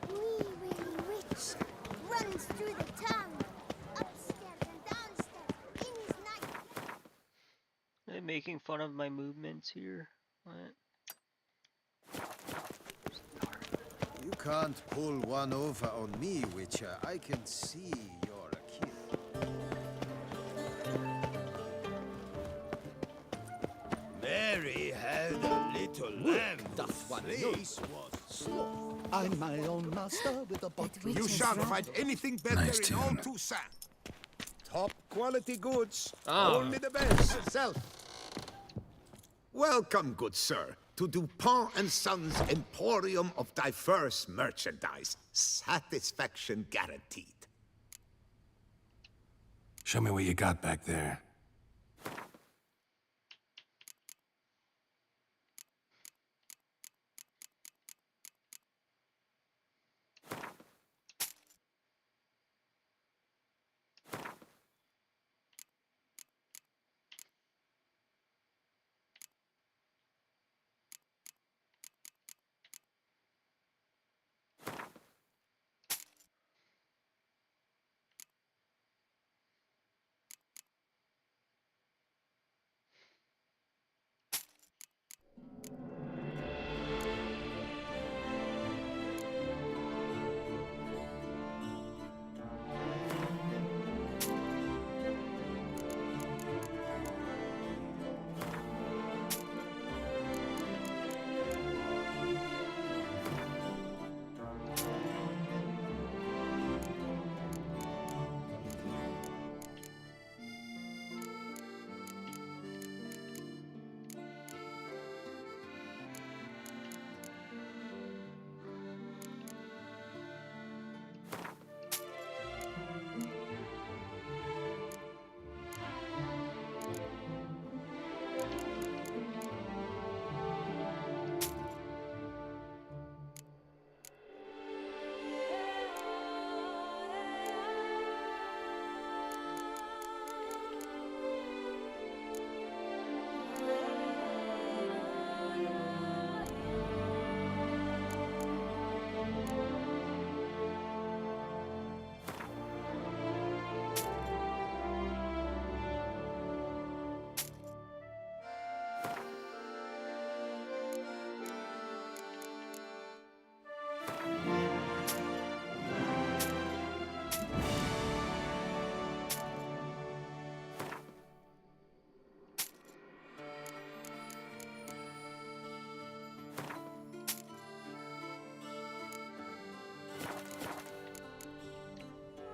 Wee Willie Witch runs through the town, upstairs and downstairs in his night. They're making fun of my movements here. What? You can't pull one over on me, Witcher. I can see you're a kid. Mary had a little lamb. That one face was slow. I'm my own master with a bottle. You shan't find anything better Nice in all tune. Toussaint. Top quality goods. Ah. Only the best. Self. Welcome, good sir, to Dupont and Sons Emporium of Diverse Merchandise. Satisfaction guaranteed. Show me what you got back there.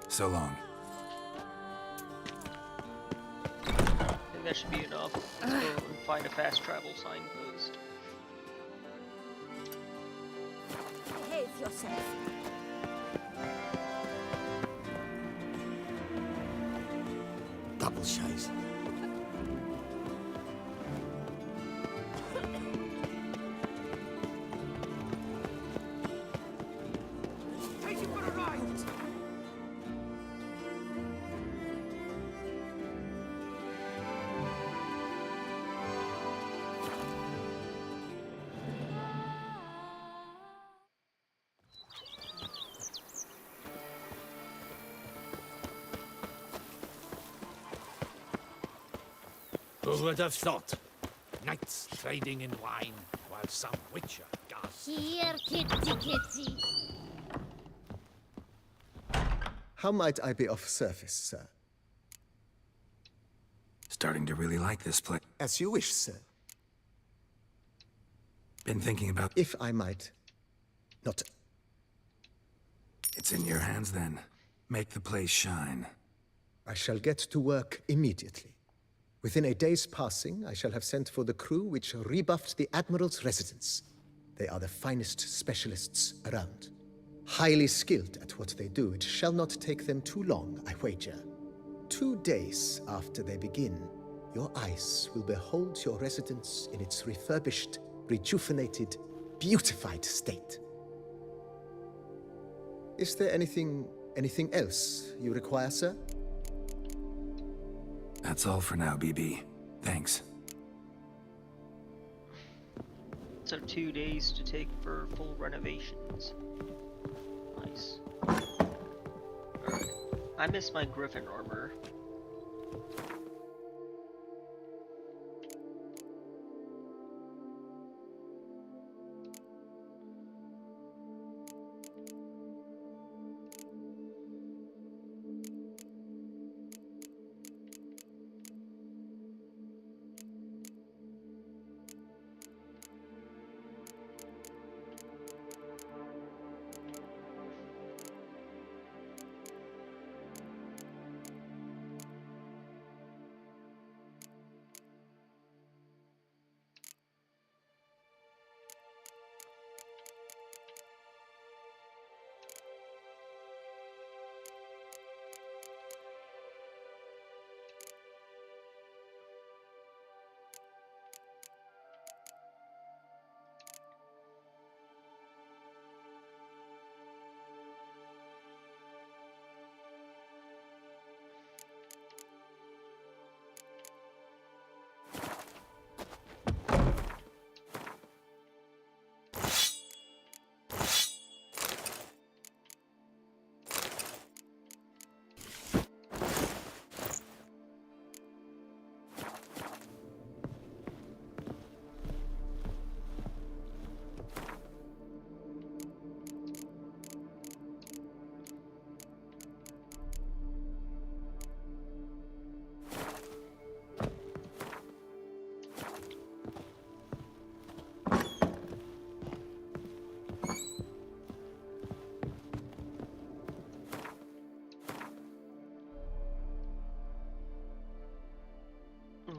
So long. I think that should be enough. Let's go and find a fast travel signpost. Behave yourself. Double shies. Take you for a ride. Who would have thought? Knights trading in wine while some witcher gasps. Here, kitty kitty. How might I be of service, sir? Starting to really like this place. As you wish, sir. Been thinking about... If I might not... It's in your hands then. Make the place shine. I shall get to work immediately. Within a day's passing, I shall have sent for the crew which rebuffed the Admiral's residence. They are the finest specialists around. Highly skilled at what they do, it shall not take them too long, I wager. 2 days after they begin, your eyes will behold your residence in its refurbished, rejuvenated, beautified state. Is there anything else you require, sir? That's all for now, BB. Thanks. So 2 days to take for full renovations. Nice. Alright. I miss my Griffin armor.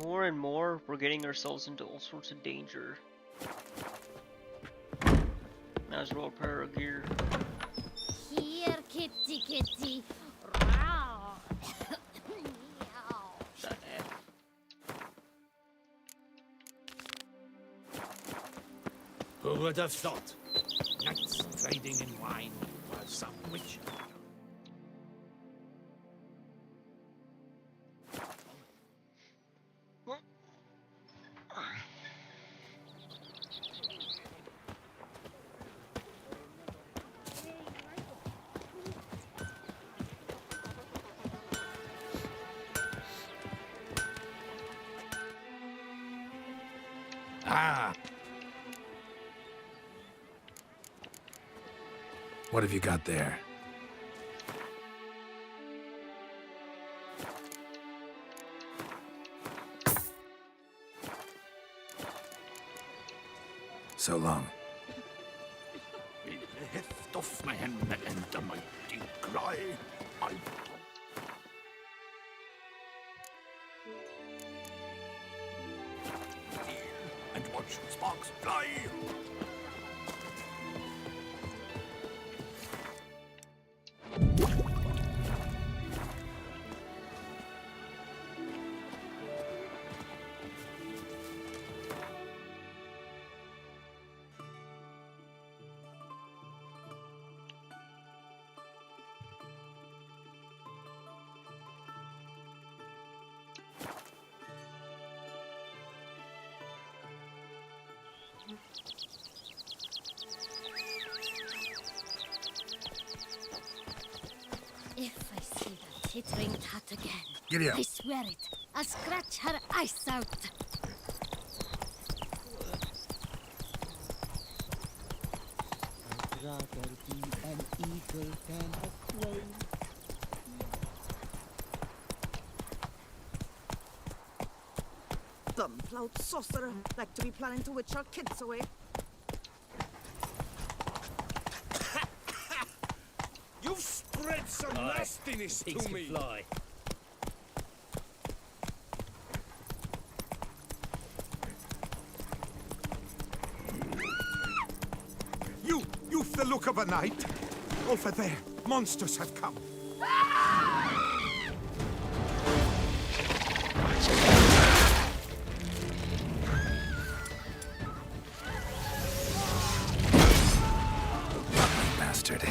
More and more, we're getting ourselves into all sorts of danger. Might as well repair our gear. Here, kitty, kitty. Row. Who would have thought? Knights trading in wine while some witch. Ah! What have you got there? So long. Med häft off med henne ända mighty cry. And watch sparks fly. If I see that tittering cat again, Giddy up. I swear it, I'll scratch her eyes out. I'd rather be an eagle than a quail. Bum-plout sorcerer, like to be planning to witch our kids away. nastiness to me. Fly. You've the look of a knight. Over there, monsters have come. Bastard.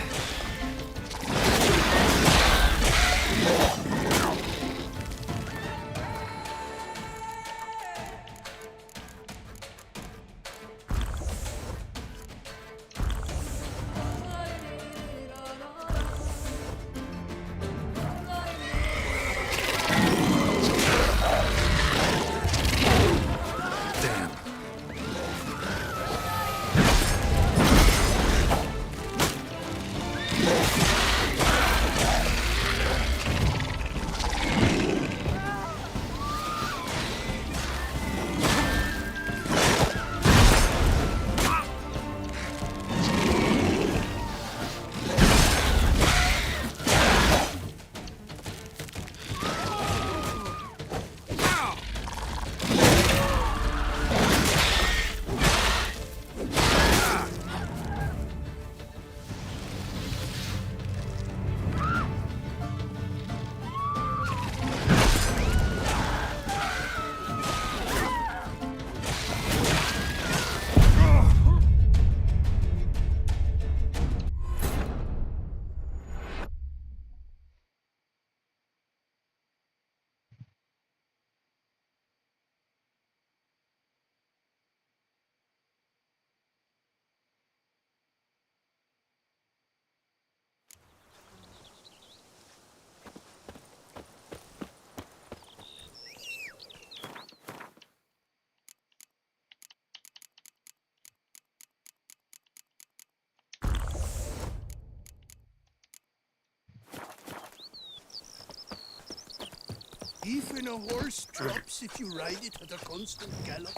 Even a horse drops if you ride it at a constant gallop.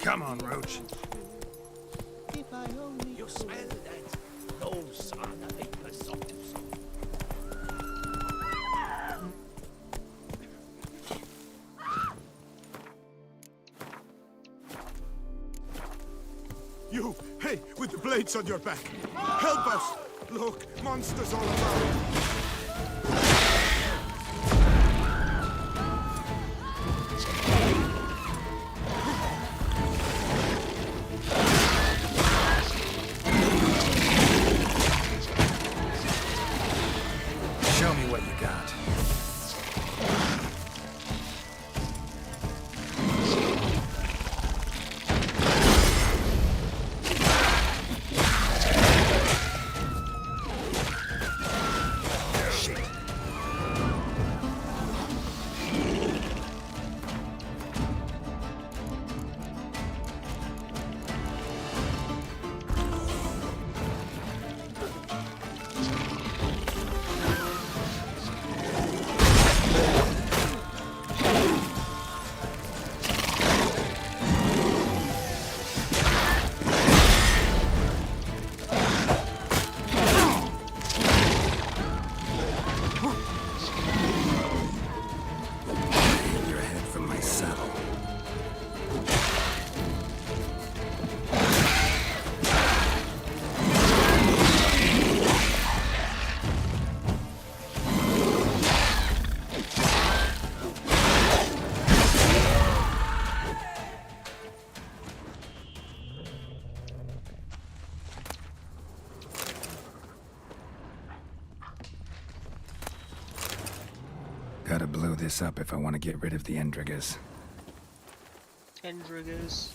Come on, Roach. If I only You smell that? No son of a persoptus. You, hey, with the blades on your back. Help us! Look, monsters all around. Show me what you got. Your head from my saddle. Gotta blow this up if I want to get rid of the Endrigas. Endrigas.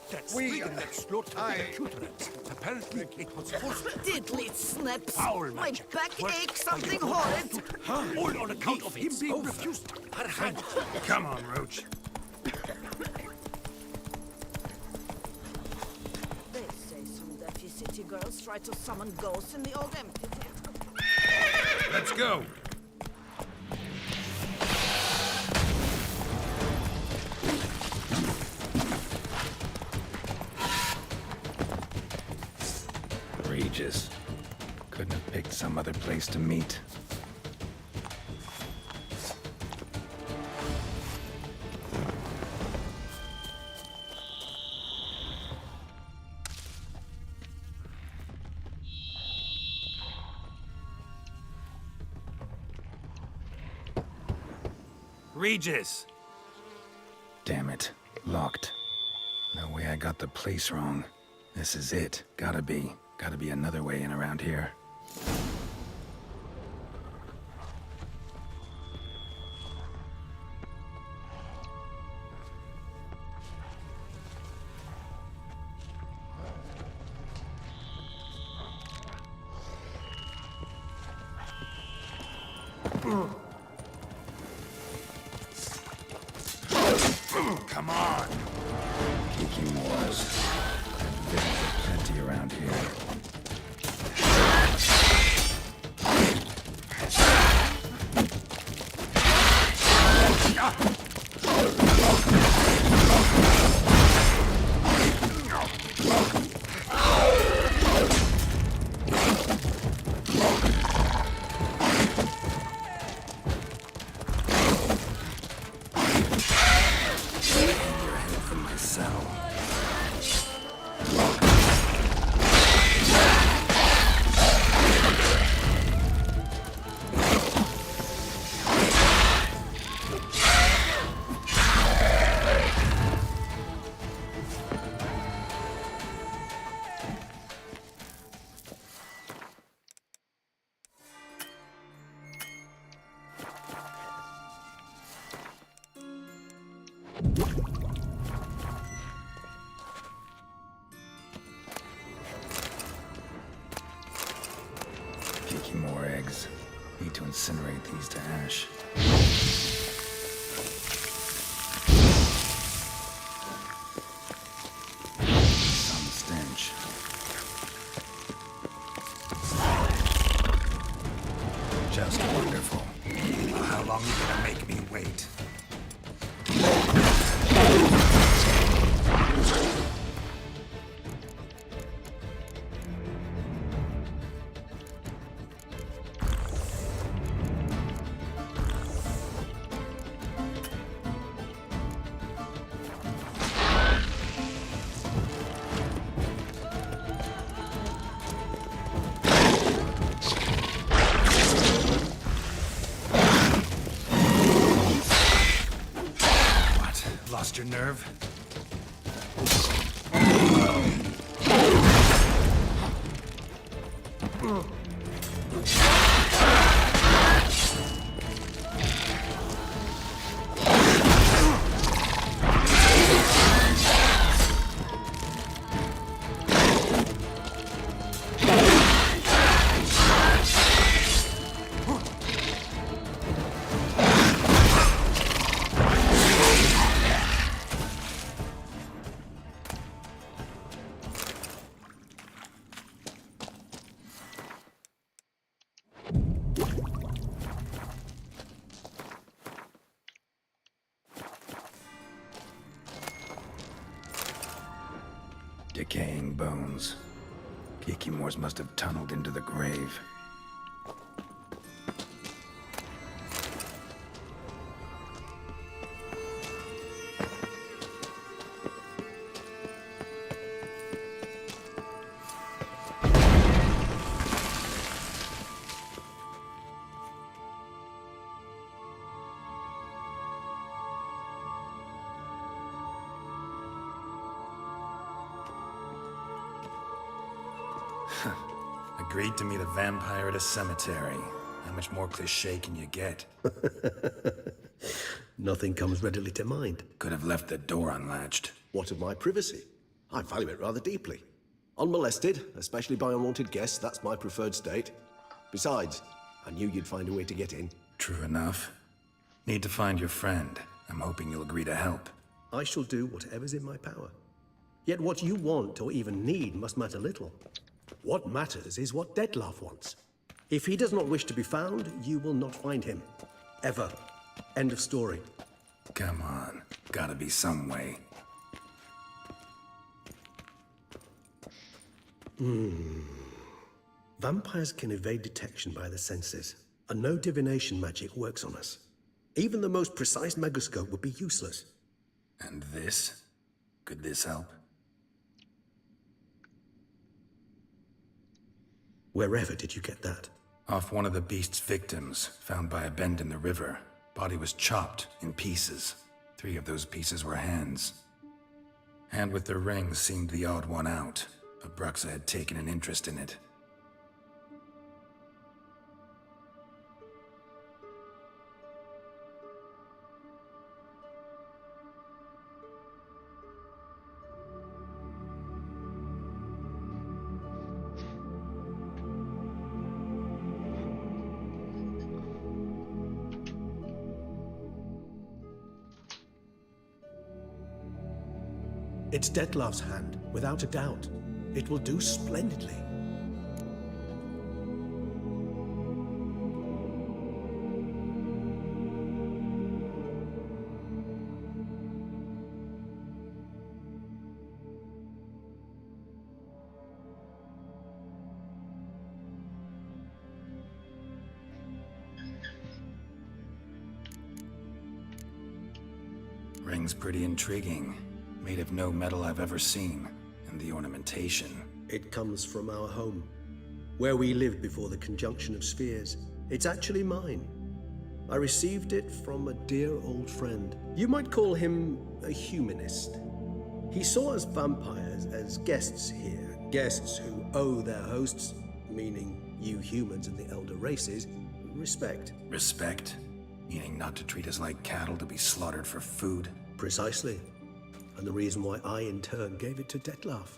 That Spriggan explored the accoutrements. Apparently, it was forced. Diddly snips! Foul My magic. back Worked aches by something your horrid! All on account of him being refused her hand. Come on, Roach. They say some dirty city girls try to summon ghosts in the old amphitheater. Let's go. Regis. Couldn't have picked some other place to meet. Regis! Damn it. Locked. No way I got the place wrong. This is it. Gotta be. Gotta be another way in around here. Come on! Kiki Moors. There's plenty around here. Kiki more eggs. Need to incinerate these to ash. Some stench. Just wonderful. Well, how long are you gonna make me wait? Lost your nerve? Decaying bones. Kiki Moors must have tunneled into the grave. Agreed to meet a vampire at a cemetery. How much more cliché can you get? Nothing comes readily to mind. Could have left the door unlatched. What of my privacy? I value it rather deeply. Unmolested, especially by unwanted guests, that's my preferred state. Besides, I knew you'd find a way to get in. True enough. Need to find your friend. I'm hoping you'll agree to help. I shall do whatever's in my power. Yet what you want or even need must matter little. What matters is what Dettlaff wants. If he does not wish to be found, you will not find him. Ever. End of story. Come on. Gotta be some way. Vampires can evade detection by the senses, and no divination magic works on us. Even the most precise megascope would be useless. And this? Could this help? Wherever did you get that? Off one of the beast's victims, found by a bend in the river. Body was chopped in pieces. 3 of those pieces were hands. Hand with the ring seemed the odd one out, but Bruxa had taken an interest in it. It's Dettlaff's hand, without a doubt. It will do splendidly. Ring's pretty intriguing. Made of no metal I've ever seen, and the ornamentation. It comes from our home, where we lived before the conjunction of spheres. It's actually mine. I received it from a dear old friend. You might call him a humanist. He saw us vampires as guests here, guests who owe their hosts, meaning you humans and the elder races, respect. Respect? Meaning not to treat us like cattle to be slaughtered for food? Precisely. And the reason why I, in turn, gave it to Dettlaff.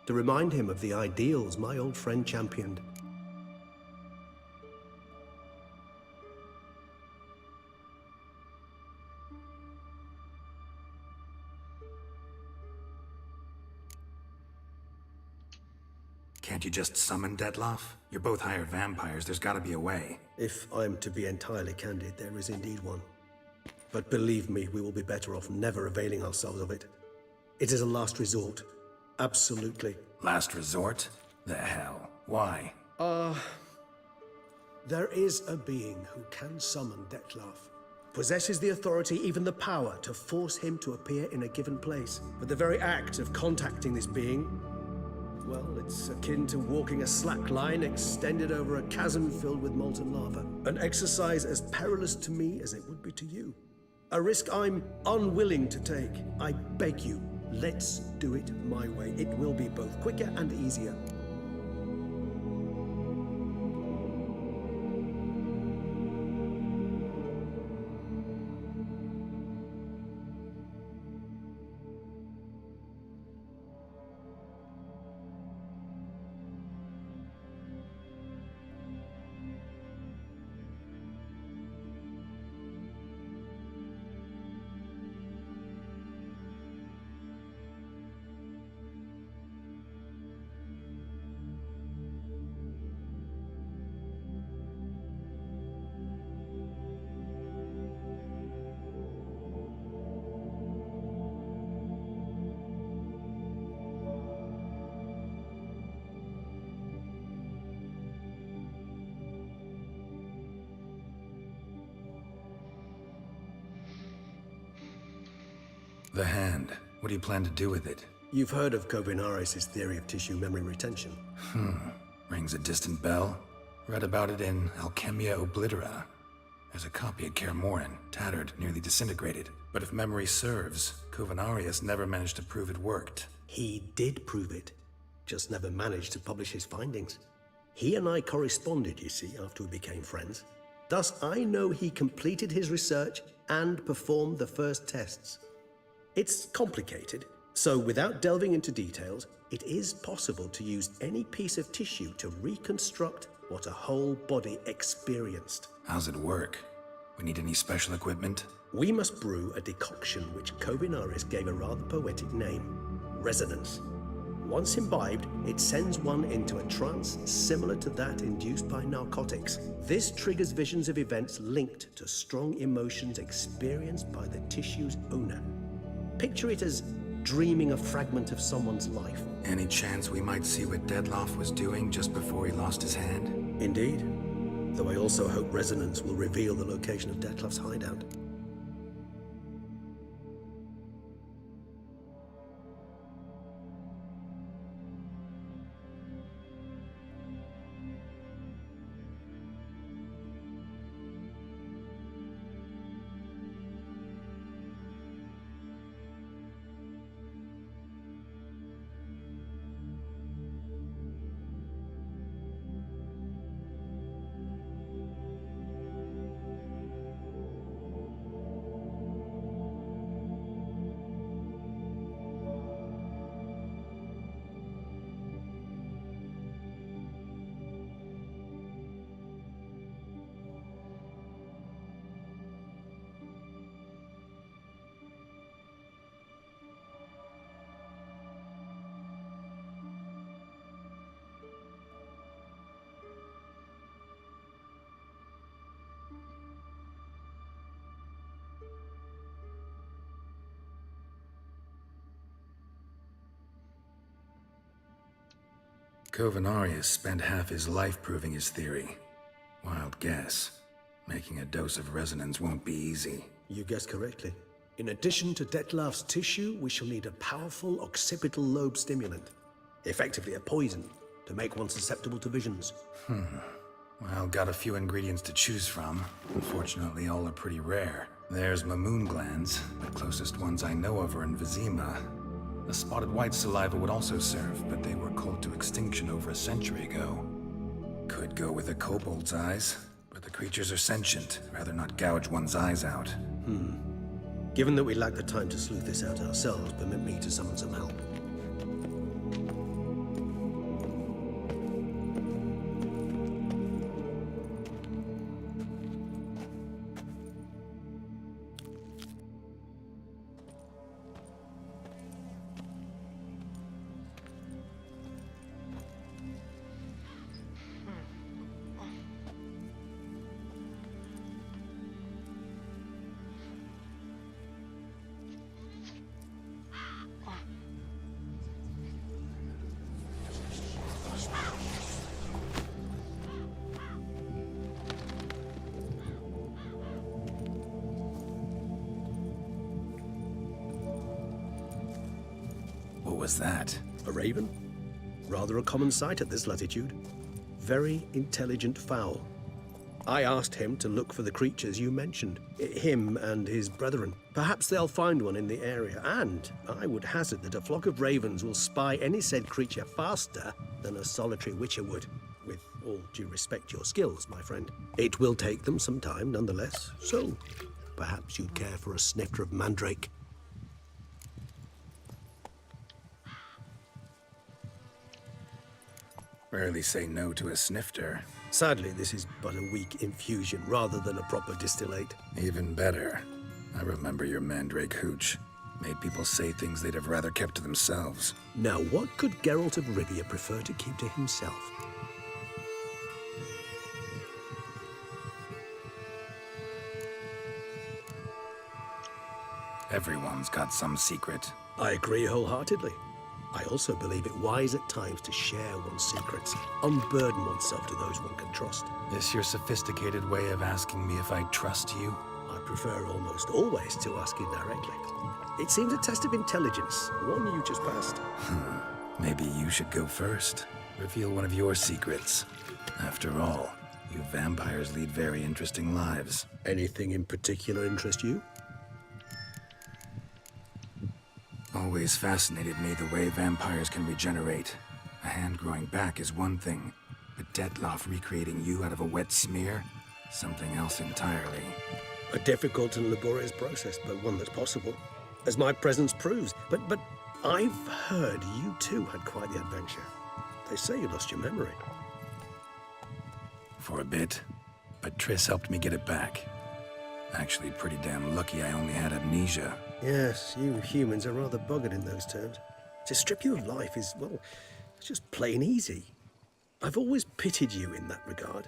To remind him of the ideals my old friend championed. Can't you just summon Dettlaff? You're both hired vampires, there's gotta be a way. If I'm to be entirely candid, there is indeed one. But believe me, we will be better off never availing ourselves of it. It is a last resort. Absolutely. Last resort? The hell? Why? There is a being who can summon Dettlaff. Possesses the authority, even the power, to force him to appear in a given place. But the very act of contacting this being, well, it's akin to walking a slack line extended over a chasm filled with molten lava. An exercise as perilous to me as it would be to you. A risk I'm unwilling to take. I beg you, let's do it my way. It will be both quicker and easier. The hand. What do you plan to do with it? You've heard of Kovinaris' theory of tissue memory retention. Rings a distant bell. Read about it in Alchemia Oblitera. There's a copy at Kaer Morhen, tattered, nearly disintegrated. But if memory serves, Kovinaris never managed to prove it worked. He did prove it, just never managed to publish his findings. He and I corresponded, you see, after we became friends. Thus, I know he completed his research and performed the first tests. It's complicated, So, without delving into details, it is possible to use any piece of tissue to reconstruct what a whole body experienced. How's it work? We need any special equipment? We must brew a decoction which Kovinaris gave a rather poetic name, resonance. Once imbibed, it sends one into a trance similar to that induced by narcotics. This triggers visions of events linked to strong emotions experienced by the tissue's owner. Picture it as dreaming a fragment of someone's life. Any chance we might see what Dettlaff was doing just before he lost his hand? Indeed. Though I also hope resonance will reveal the location of Dettlaff's hideout. Kovinaris spent half his life proving his theory. Wild guess. Making a dose of resonance won't be easy. You guessed correctly. In addition to Dettlaff's tissue, we shall need a powerful occipital lobe stimulant. Effectively a poison, to make one susceptible to visions. Well, got a few ingredients to choose from. Unfortunately, all are pretty rare. There's Mamoon glands. The closest ones I know of are in Vizima. The spotted white saliva would also serve, but they were cold to extinction over a century ago. Could go with a kobold's eyes, but the creatures are sentient. Rather not gouge one's eyes out. Given that we lack the time to sleuth this out ourselves, permit me to summon some help. What was that? A raven? Rather a common sight at this latitude. Very intelligent fowl. I asked him to look for the creatures you mentioned. Him and his brethren. Perhaps they'll find one in the area, and I would hazard that a flock of ravens will spy any said creature faster than a solitary witcher would. With all due respect to your skills, my friend. It will take them some time, nonetheless. So, perhaps you'd care for a snifter of mandrake. Rarely say no to a snifter. Sadly, this is but a weak infusion rather than a proper distillate. Even better. I remember your mandrake hooch. Made people say things they'd have rather kept to themselves. Now, what could Geralt of Rivia prefer to keep to himself? Everyone's got some secret. I agree wholeheartedly. I also believe it wise at times to share one's secrets, unburden oneself to those one can trust. This your sophisticated way of asking me if I trust you? I prefer almost always to ask you directly. It seems a test of intelligence, one you just passed. Maybe you should go first. Reveal one of your secrets. After all, you vampires lead very interesting lives. Anything in particular interest you? Always fascinated me the way vampires can regenerate. A hand growing back is one thing, but Dettlaff recreating you out of a wet smear? Something else entirely. A difficult and laborious process, but one that's possible. As my presence proves. But I've heard you too had quite the adventure. They say you lost your memory. For a bit, but Triss helped me get it back. Actually, pretty damn lucky I only had amnesia. Yes, you humans are rather buggered in those terms. To strip you of life is, well, it's just plain easy. I've always pitied you in that regard.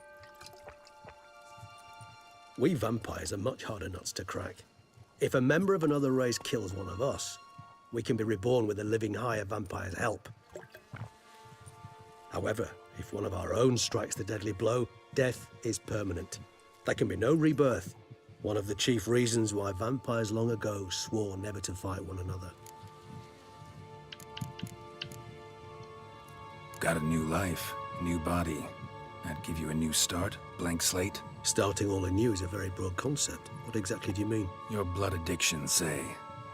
We vampires are much harder nuts to crack. If a member of another race kills one of us, we can be reborn with a living higher vampire's help. However, if one of our own strikes the deadly blow, death is permanent. There can be no rebirth. One of the chief reasons why vampires long ago swore never to fight one another. Got a new life, new body. That'd give you a new start, blank slate. Starting all anew is a very broad concept. What exactly do you mean? Your blood addiction, say.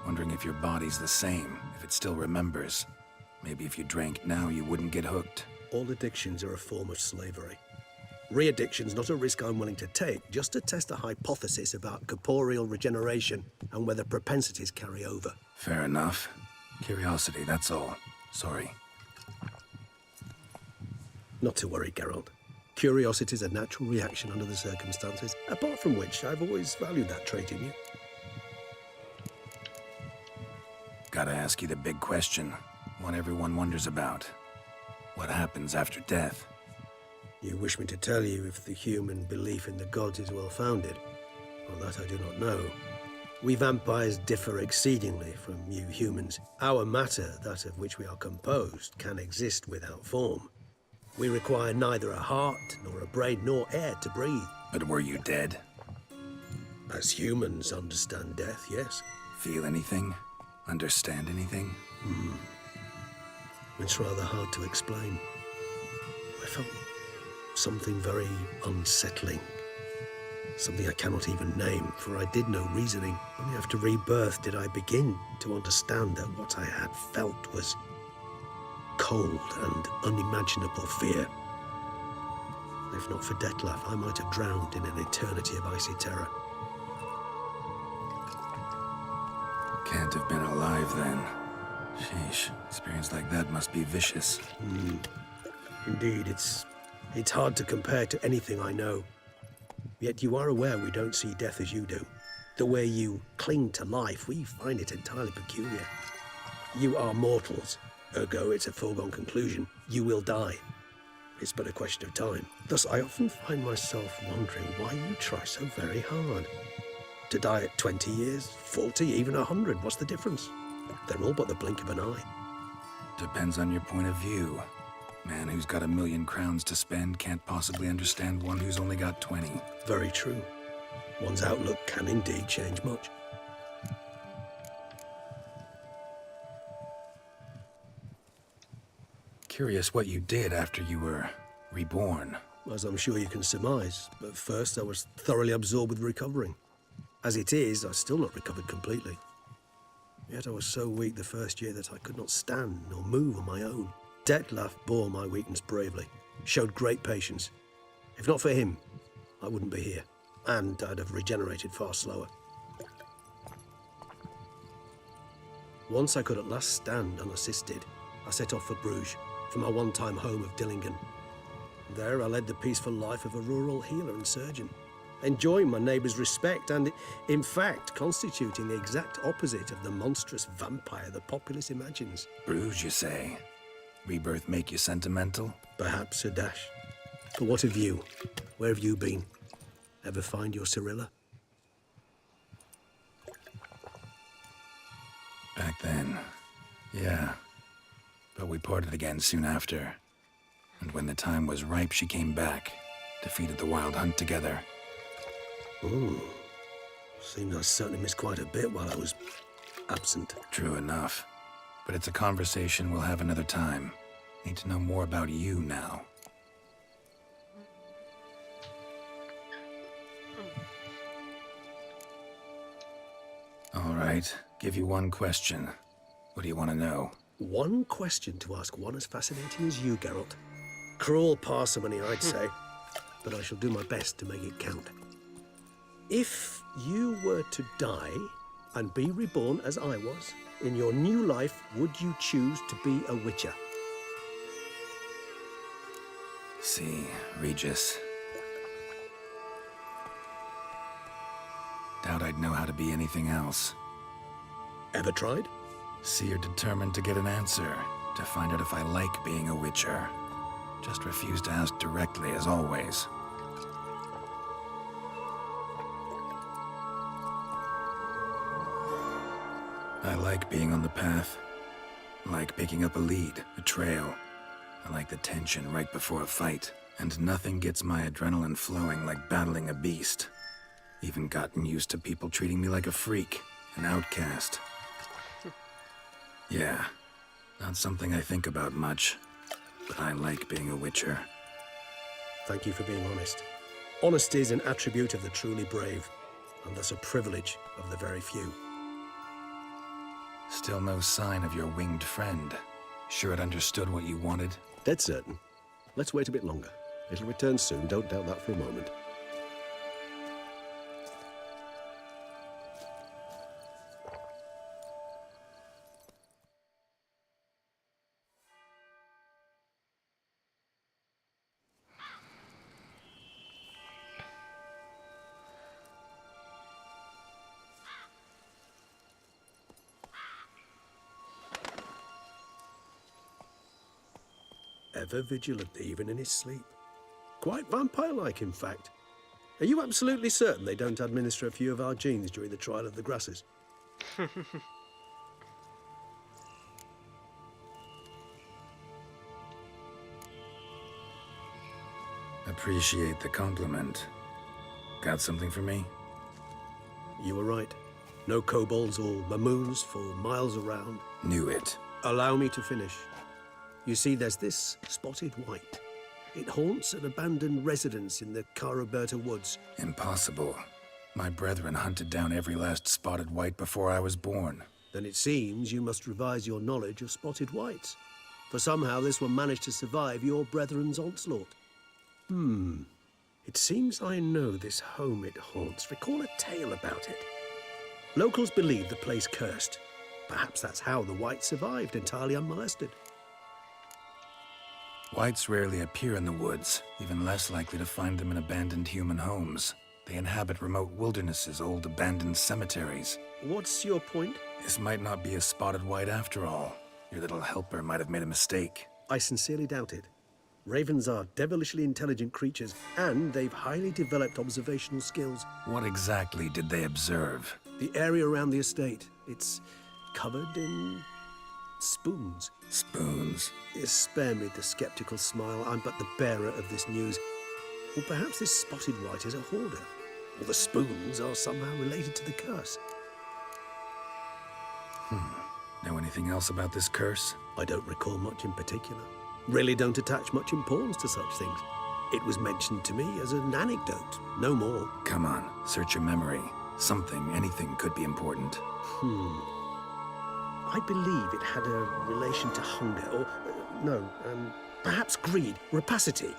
Wondering if your body's the same, if it still remembers. Maybe if you drank now, you wouldn't get hooked. All addictions are a form of slavery. Re-addiction's not a risk I'm willing to take, just to test a hypothesis about corporeal regeneration and whether propensities carry over. Fair enough. Curiosity, that's all. Sorry. Not to worry, Geralt. Curiosity's a natural reaction under the circumstances, apart from which I've always valued that trait in you. Gotta ask you the big question. One everyone wonders about. What happens after death? You wish me to tell you if the human belief in the gods is well-founded? Well, that I do not know. We vampires differ exceedingly from you humans. Our matter, that of which we are composed, can exist without form. We require neither a heart, nor a brain, nor air to breathe. But were you dead? As humans understand death, yes. Feel anything? Understand anything? It's rather hard to explain. I felt something very unsettling. Something I cannot even name, for I did no reasoning. Only after rebirth did I begin to understand that what I had felt was cold and unimaginable fear. If not for Detlef, I might have drowned in an eternity of icy terror. Can't have been alive then. Sheesh, experience like that must be vicious. Indeed, it's hard to compare to anything I know. Yet you are aware we don't see death as you do. The way you cling to life, we find it entirely peculiar. You are mortals, ergo it's a foregone conclusion. You will die. It's but a question of time. Thus, I often find myself wondering why you try so very hard. To die at 20 years, 40, even 100, what's the difference? They're all but the blink of an eye. Depends on your point of view. Man who's got 1,000,000 crowns to spend can't possibly understand one who's only got 20. Very true. One's outlook can indeed change much. Curious what you did after you were reborn. As I'm sure you can surmise, but first I was thoroughly absorbed with recovering. As it is, I've still not recovered completely. Yet I was so weak the first year that I could not stand nor move on my own. Detlef bore my weakness bravely, showed great patience. If not for him, I wouldn't be here, and I'd have regenerated far slower. Once I could at last stand unassisted, I set off for Bruges, from my one-time home of Dillingen. There I led the peaceful life of a rural healer and surgeon, enjoying my neighbours' respect and, in fact, constituting the exact opposite of the monstrous vampire the populace imagines. Bruges, you say? Rebirth make you sentimental? Perhaps a dash. But what of you? Where have you been? Ever find your Cyrilla? Back then, yeah. But we parted again soon after. And when the time was ripe, she came back, defeated the Wild Hunt together. Ooh. Seems I certainly missed quite a bit while I was absent. True enough. But it's a conversation we'll have another time. Need to know more about you now. All right, give you one question. What do you want to know? One question to ask one as fascinating as you, Geralt. Cruel parsimony, I'd say. But I shall do my best to make it count. If you were to die and be reborn as I was, in your new life would you choose to be a witcher? See, Regis. Doubt I'd know how to be anything else. Ever tried? See, you're determined to get an answer, to find out if I like being a witcher. Just refuse to ask directly, as always. I like being on the path. I like picking up a lead, a trail. I like the tension right before a fight. And nothing gets my adrenaline flowing like battling a beast. Even gotten used to people treating me like a freak, an outcast. Yeah, not something I think about much, but I like being a witcher. Thank you for being honest. Honesty is an attribute of the truly brave, and thus a privilege of the very few. Still no sign of your winged friend. Sure it understood what you wanted? Dead certain. Let's wait a bit longer. It'll return soon, don't doubt that for a moment. Ever vigilant, even in his sleep. Quite vampire-like, in fact. Are you absolutely certain they don't administer a few of our genes during the trial of the grasses? Appreciate the compliment. Got something for me? You were right. No kobolds or mamoons for miles around. Knew it. Allow me to finish. You see, there's this spotted white. It haunts an abandoned residence in the Caraberta woods. Impossible. My brethren hunted down every last spotted white before I was born. Then it seems you must revise your knowledge of spotted whites. For somehow this one managed to survive your brethren's onslaught. It seems I know this home it haunts. Recall a tale about it. Locals believe the place cursed. Perhaps that's how the whites survived entirely unmolested. Whites rarely appear in the woods, even less likely to find them in abandoned human homes. They inhabit remote wildernesses, old abandoned cemeteries. What's your point? This might not be a spotted white after all. Your little helper might have made a mistake. I sincerely doubt it. Ravens are devilishly intelligent creatures, and they've highly developed observational skills. What exactly did they observe? The area around the estate. It's covered in spoons. Spoons? Spare me the skeptical smile. I'm but the bearer of this news. Or perhaps this spotted white is a hoarder. Or the spoons are somehow related to the curse. Know anything else about this curse? I don't recall much in particular. Really don't attach much importance to such things. It was mentioned to me as an anecdote, no more. Come on, search your memory. Something, anything could be important. I believe it had a relation to hunger, or, perhaps greed, rapacity.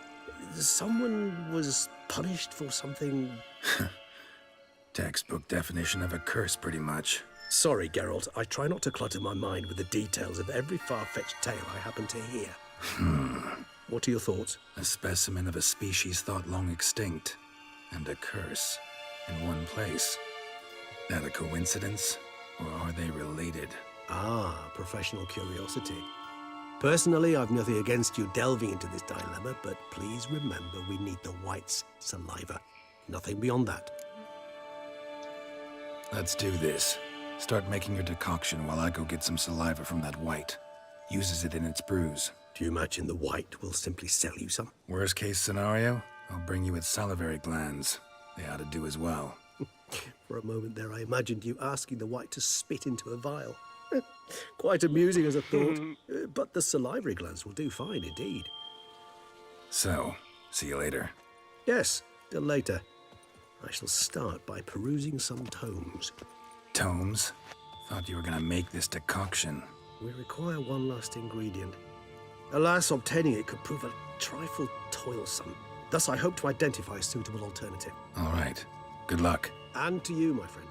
Someone was punished for something... Textbook definition of a curse, pretty much. Sorry, Geralt. I try not to clutter my mind with the details of every far-fetched tale I happen to hear. What are your thoughts? A specimen of a species thought long extinct, and a curse in one place. That a coincidence, or are they related? Ah, professional curiosity. Personally, I've nothing against you delving into this dilemma, but please remember we need the white's saliva. Nothing beyond that. Let's do this. Start making your decoction while I go get some saliva from that white. Uses it in its brews. Do you imagine the white will simply sell you some? Worst case scenario, I'll bring you its salivary glands. They ought to do as well. For a moment there, I imagined you asking the white to spit into a vial. Quite amusing as a thought, but the salivary glands will do fine indeed. So, see you later. Yes, till later. I shall start by perusing some tomes. Tomes? Thought you were gonna make this decoction. We require one last ingredient. Alas, obtaining it could prove a trifle toilsome. Thus, I hope to identify a suitable alternative. All right. Good luck. And to you, my friend.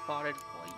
spotted whites.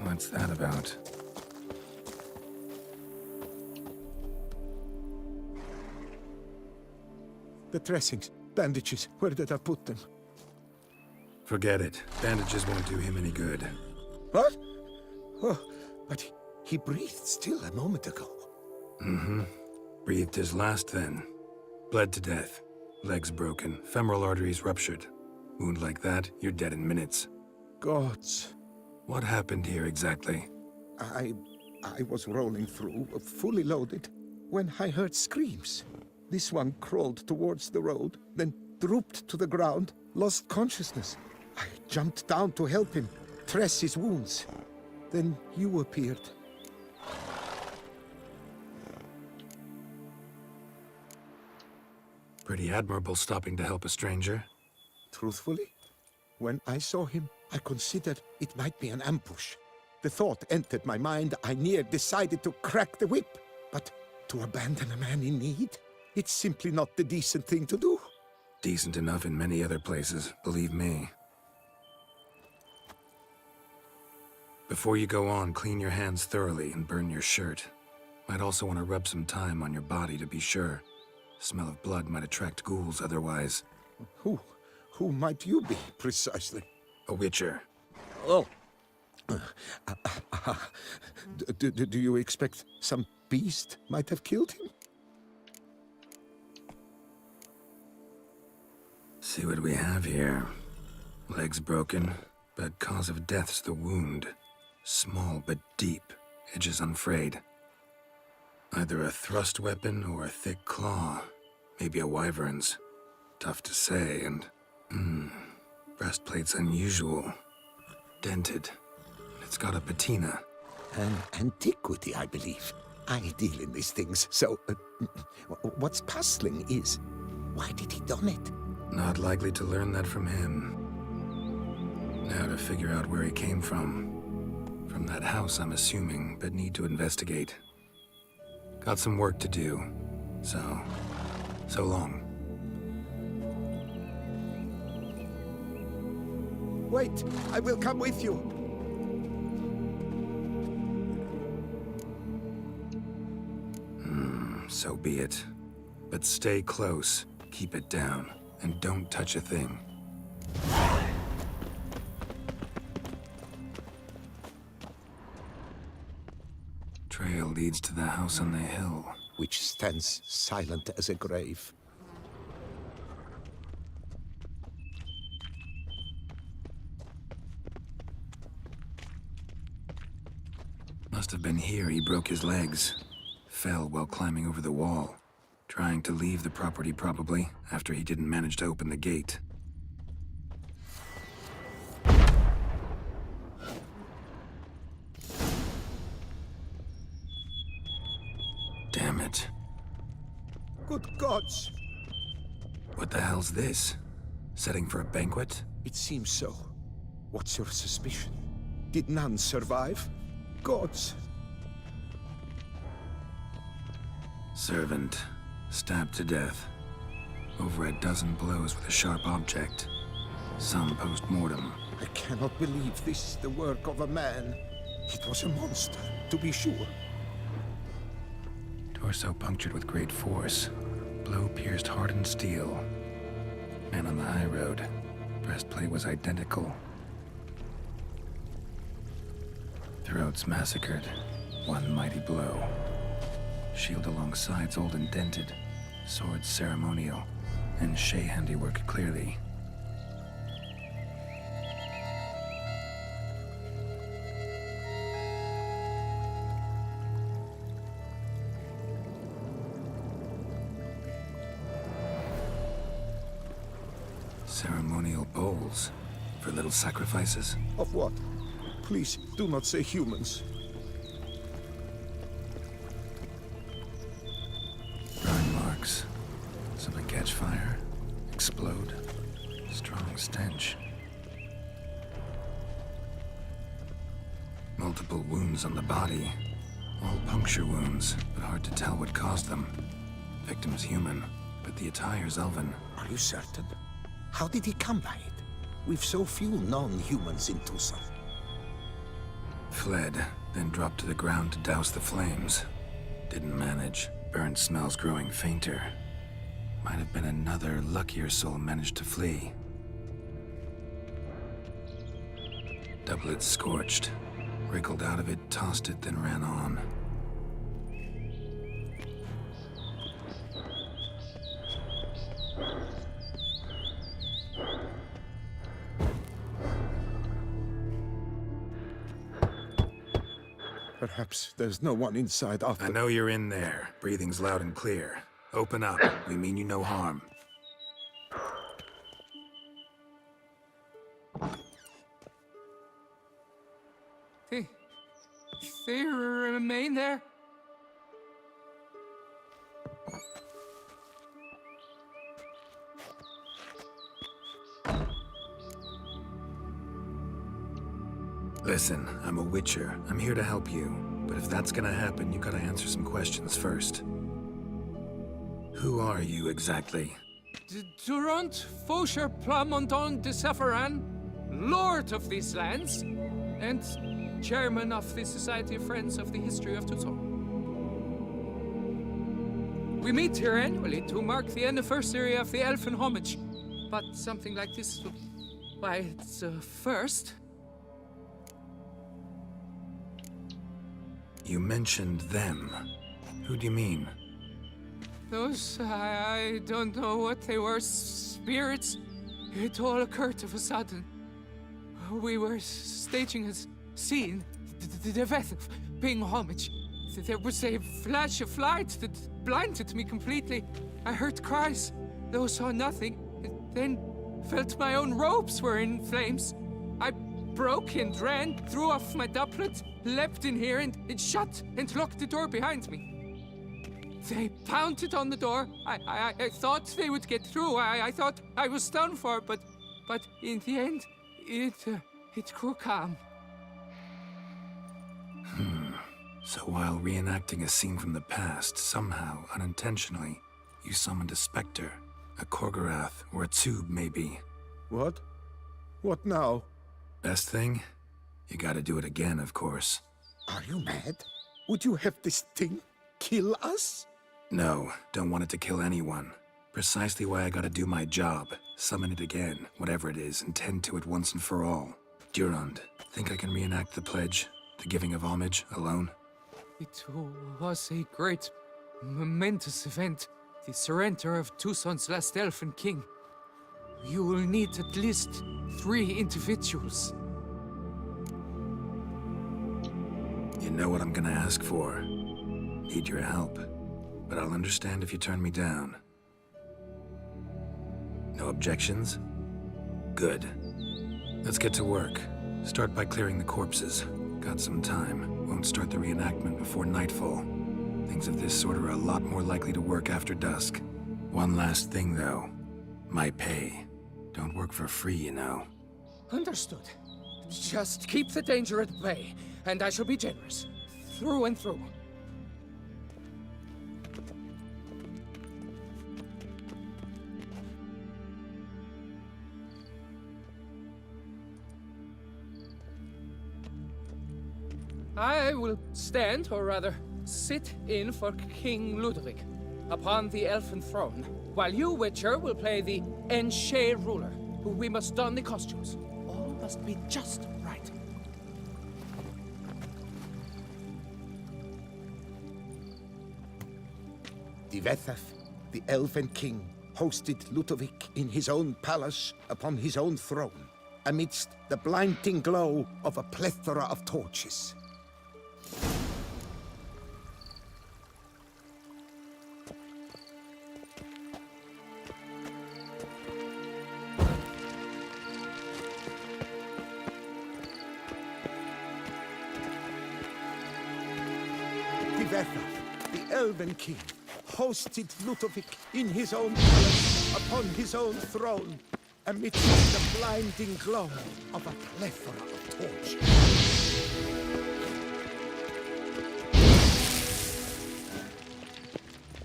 What's that about? The dressings, bandages, where did I put them? Forget it. Bandages won't do him any good. What? Oh, but he breathed still a moment ago. Mm-hmm. Breathed his last then. Bled to death. Legs broken, femoral arteries ruptured. Wound like that, you're dead in minutes. Gods. What happened here exactly? I was rolling through, fully loaded, when I heard screams. This one crawled towards the road, then drooped to the ground, lost consciousness. I jumped down to help him, dress his wounds. Then you appeared. Pretty admirable stopping to help a stranger. Truthfully, when I saw him, I considered it might be an ambush. The thought entered my mind, I near decided to crack the whip. But to abandon a man in need? It's simply not the decent thing to do. Decent enough in many other places, believe me. Before you go on, clean your hands thoroughly and burn your shirt. Might also want to rub some thyme on your body to be sure. Smell of blood might attract ghouls otherwise. Who might you be, precisely? A witcher. Oh. Do you expect some beast might have killed him? See what we have here. Legs broken, but cause of death's the wound. Small but deep, edges unfrayed. Either a thrust weapon or a thick claw. Maybe a wyvern's. Tough to say, and... breastplate's unusual. Dented. It's got a patina. An antiquity, I believe. I deal in these things, so... what's puzzling is, why did he don it? Not likely to learn that from him. Now to figure out where he came from. From that house, I'm assuming, but need to investigate. Got some work to do. So long. Wait, I will come with you. So be it. But stay close, keep it down, and don't touch a thing. Trail leads to the house on the hill, which stands silent as a grave. Must have been here he broke his legs. Fell while climbing over the wall. Trying to leave the property, probably, after he didn't manage to open the gate. Damn it. Good gods! What the hell's this? Setting for a banquet? It seems so. What's your suspicion? Did none survive? Gods! Servant. Stabbed to death. over a dozen blows with a sharp object. Some post-mortem. I cannot believe this is the work of a man. It was a monster, to be sure. Torso punctured with great force. Blow pierced hardened steel. Man on the high road. Breastplate was identical. Throats massacred. One mighty blow. Shield along sides old and dented. Swords ceremonial. And Shay handiwork clearly. Ceremonial bowls for little sacrifices? Of what? Please, do not say humans. Burn marks. Something catch fire, explode. Strong stench. Multiple wounds on the body. All puncture wounds, but hard to tell what caused them. Victim's human, but the attire's elven. Are you certain? How did he come by it? We've so few non-humans in Tucson. Fled, then dropped to the ground to douse the flames. Didn't manage. Burnt smells growing fainter. Might have been another luckier soul managed to flee. Doublet scorched. Wriggled out of it, tossed it, then ran on. Perhaps there's no one inside after... I know you're in there. Breathing's loud and clear. Open up. We mean you no harm. They remain there? Listen, I'm a Witcher. I'm here to help you. But if that's gonna happen, you gotta answer some questions first. Who are you exactly? Durant Faucher Plamondon de Safaran, Lord of these lands, and Chairman of the Society of Friends of the History of Tucson. We meet here annually to mark the anniversary of the Elfin Homage, but something like this, why, it's a first. You mentioned them. Who do you mean? Those, I don't know what they were, spirits. It all occurred of a sudden. We were staging a scene, the death of paying homage. There was a flash of light that blinded me completely. I heard cries, though saw nothing, then felt my own robes were in flames. I broke and ran, threw off my doublet, leapt in here and shut and locked the door behind me. They pounded on the door. I thought they would get through. I thought I was done for, but in the end, it grew calm. So while reenacting a scene from the past, somehow, unintentionally, you summoned a specter, a Korgorath, or a tube, maybe. What? What now? Best thing? You gotta do it again, of course. Are you mad? Would you have this thing kill us? No, don't want it to kill anyone. Precisely why I gotta do my job. Summon it again, whatever it is, and tend to it once and for all. Durand, think I can reenact the pledge, the giving of homage, alone? It was a great, momentous event. The surrender of Tucson's last elfin king. You will need at least 3 individuals. You know what I'm gonna ask for. Need your help. But I'll understand if you turn me down. No objections? Good. Let's get to work. Start by clearing the corpses. Got some time. Won't start the reenactment before nightfall. Things of this sort are a lot more likely to work after dusk. One last thing, though. My pay. Don't work for free, you know. Understood. Just keep the danger at bay, and I shall be generous. Through and through. I will stand, or rather, sit in for King Ludovic upon the elfin throne, while you, Witcher, will play the Enche ruler, who we must don the costumes. All must be just right. Divethaf, the Elven King, hosted Ludovic in his own palace upon his own throne, amidst the blinding glow of a plethora of torches. Divethaf, the Elven King, hosted Ludovic in his own palace upon his own throne, amidst the blinding glow of a plethora of torches.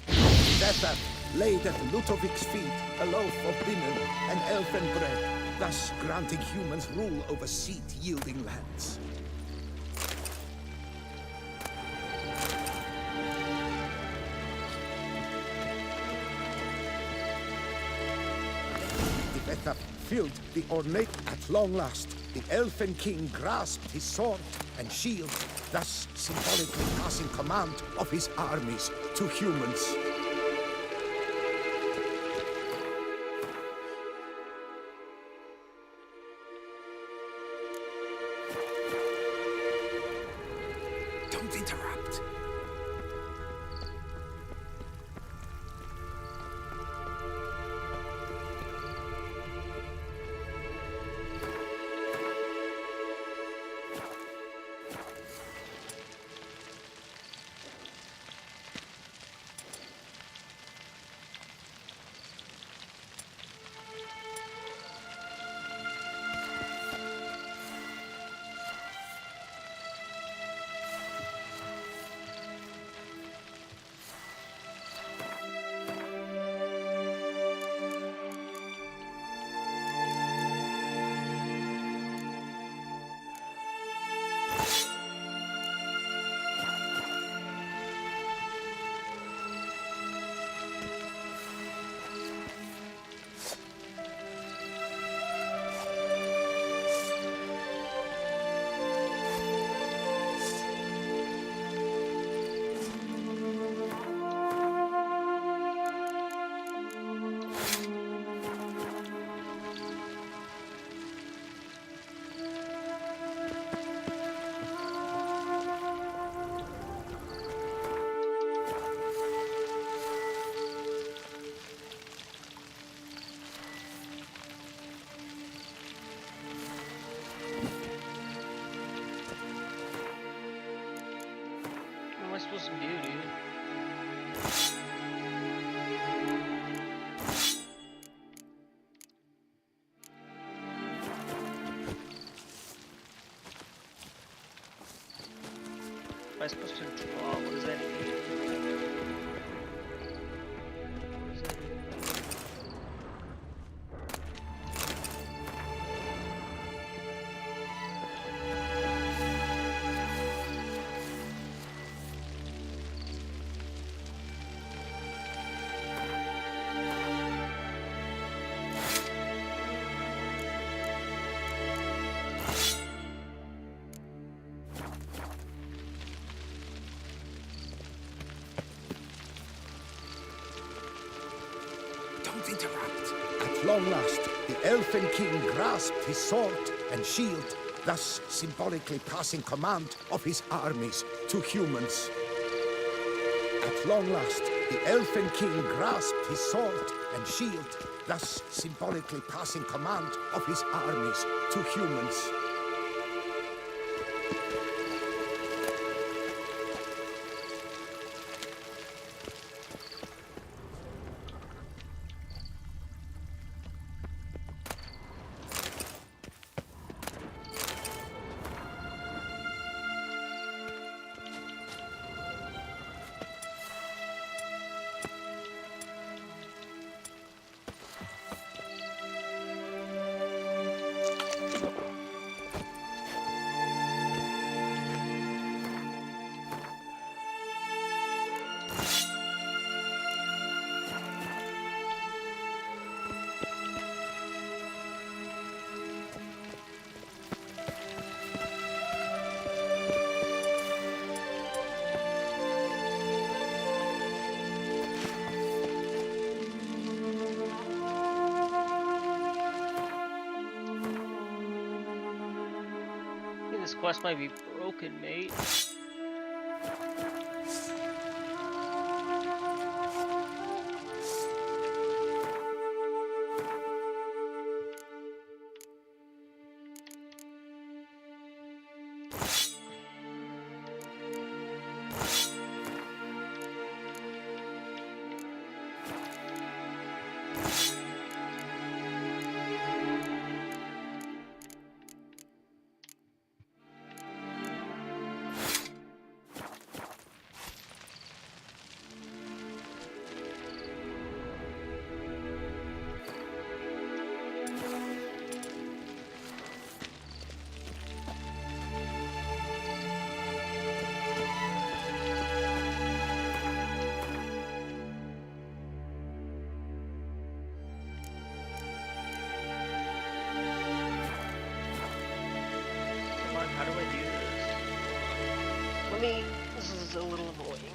Divethaf laid at Ludovic's feet a loaf of linen and elfin bread, thus granting humans rule over seed-yielding lands. Divethaf filled the ornate at long last. The Elfin King grasped his sword and shield, thus symbolically passing command of his armies to humans. Don't interrupt. What am I supposed to do, dude? Am I supposed to draw? What does that mean? Don't interrupt. At long last, the Elfin King grasped his sword and shield, thus symbolically passing command of his armies to humans. At long last, the Elfin King grasped his sword and shield, thus symbolically passing command of his armies to humans. This quest might be broken, mate. How do I do this? This is a little annoying.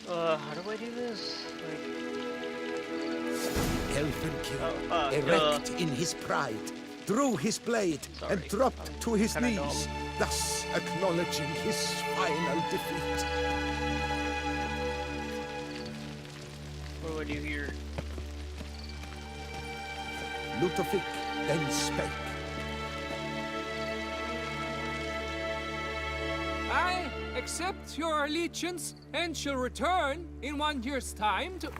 How do I do this? Elfenkind, erect in his pride, drew his blade and dropped to his knees, thus acknowledging his final defeat. What do I do here? Ludovic then spake. I accept your allegiance and shall return in 1 year's time to...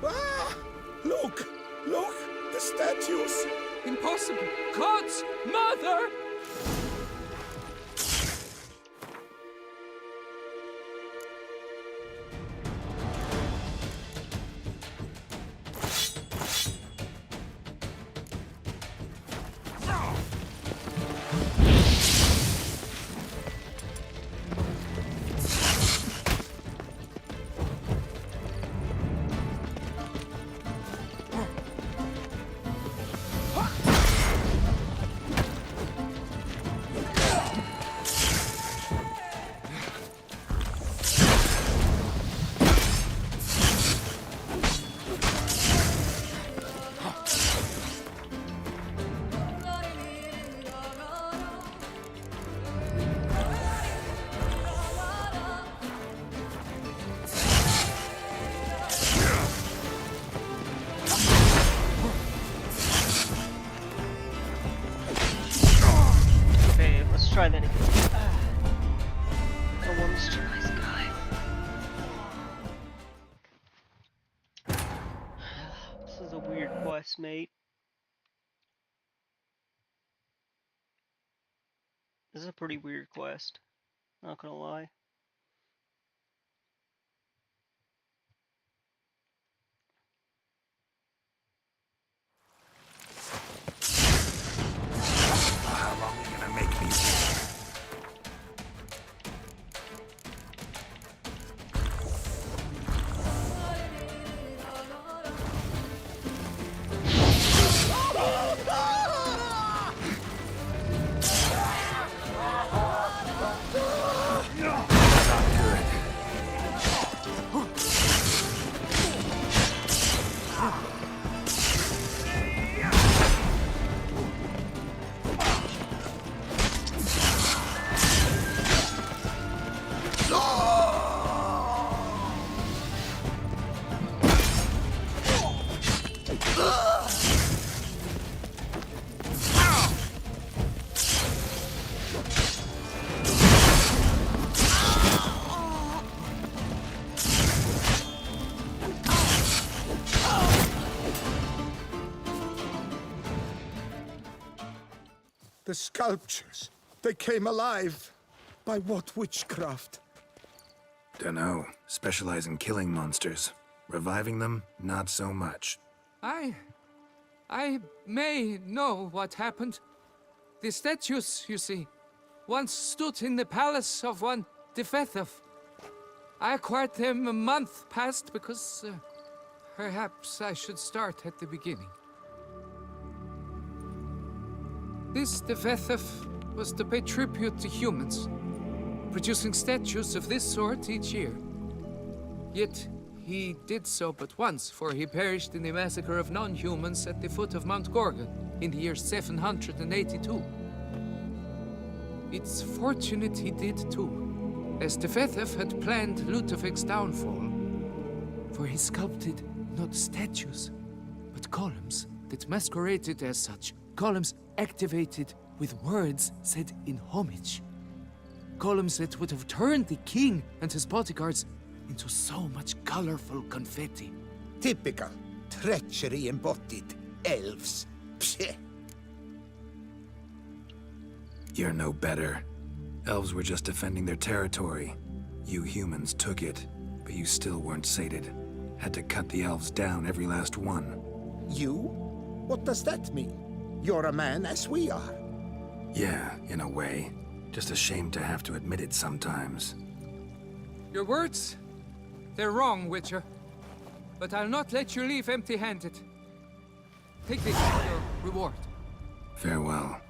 Ah! Look! Look! The statues! Impossible! God's mother! quest, mate. This is a pretty weird quest. Not gonna lie. How long are you gonna make me wait? The sculptures, they came alive. By what witchcraft? Dunno. Specialize in killing monsters. Reviving them, not so much. I may know what happened. The statues, you see, once stood in the palace of one Defethov. I acquired them a month past because perhaps I should start at the beginning. This Defethov was to pay tribute to humans, producing statues of this sort each year. Yet he did so but once, for he perished in the massacre of non-humans at the foot of Mount Gorgon in the year 782. It's fortunate he did too, as Defethov had planned Ludovic's downfall, for he sculpted not statues, but columns that masqueraded as such. Columns activated with words said in homage. Columns that would have turned the king and his bodyguards into so much colorful confetti. Typical. Treachery embodied. Elves. Psheh. You're no better. Elves were just defending their territory. You humans took it, but you still weren't sated. Had to cut the elves down, every last one. You? What does that mean? You're a man as we are. Yeah, in a way. Just ashamed to have to admit it sometimes. Your words? They're wrong, Witcher. But I'll not let you leave empty-handed. Take this as your reward. Farewell.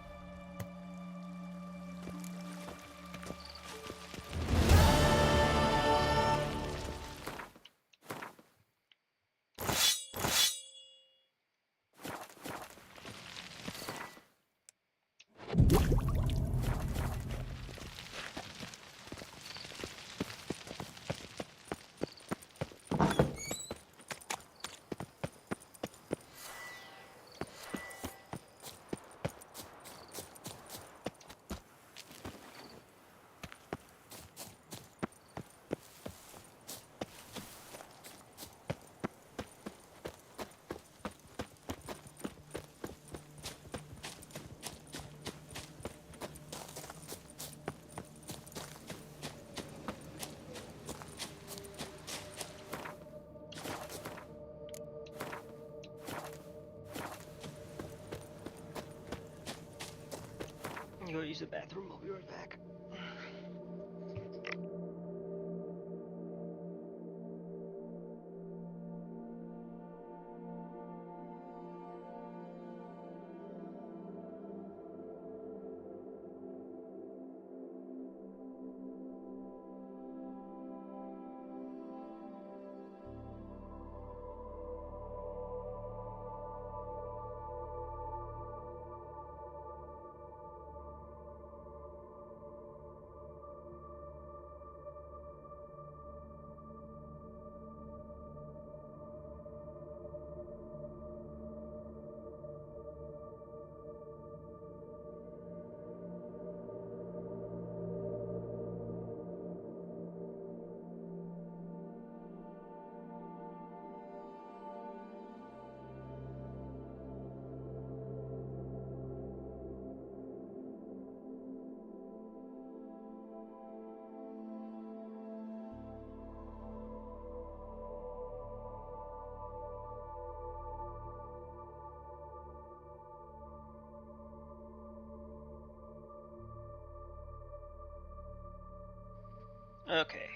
I'm gonna go use the bathroom. I'll be right back. Okay.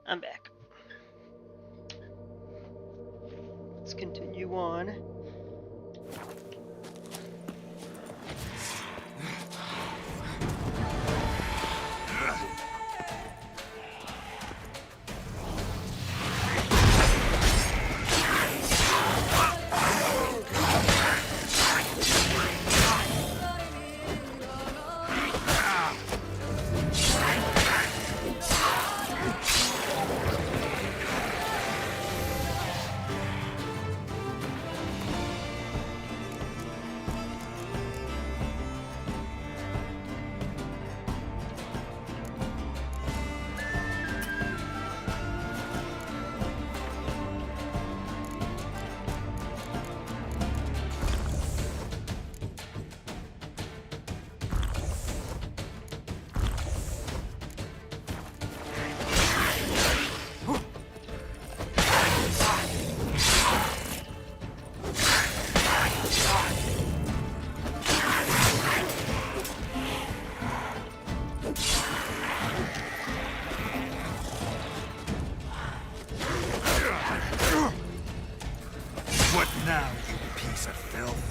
I'm back. Let's continue on. What now, you piece of filth?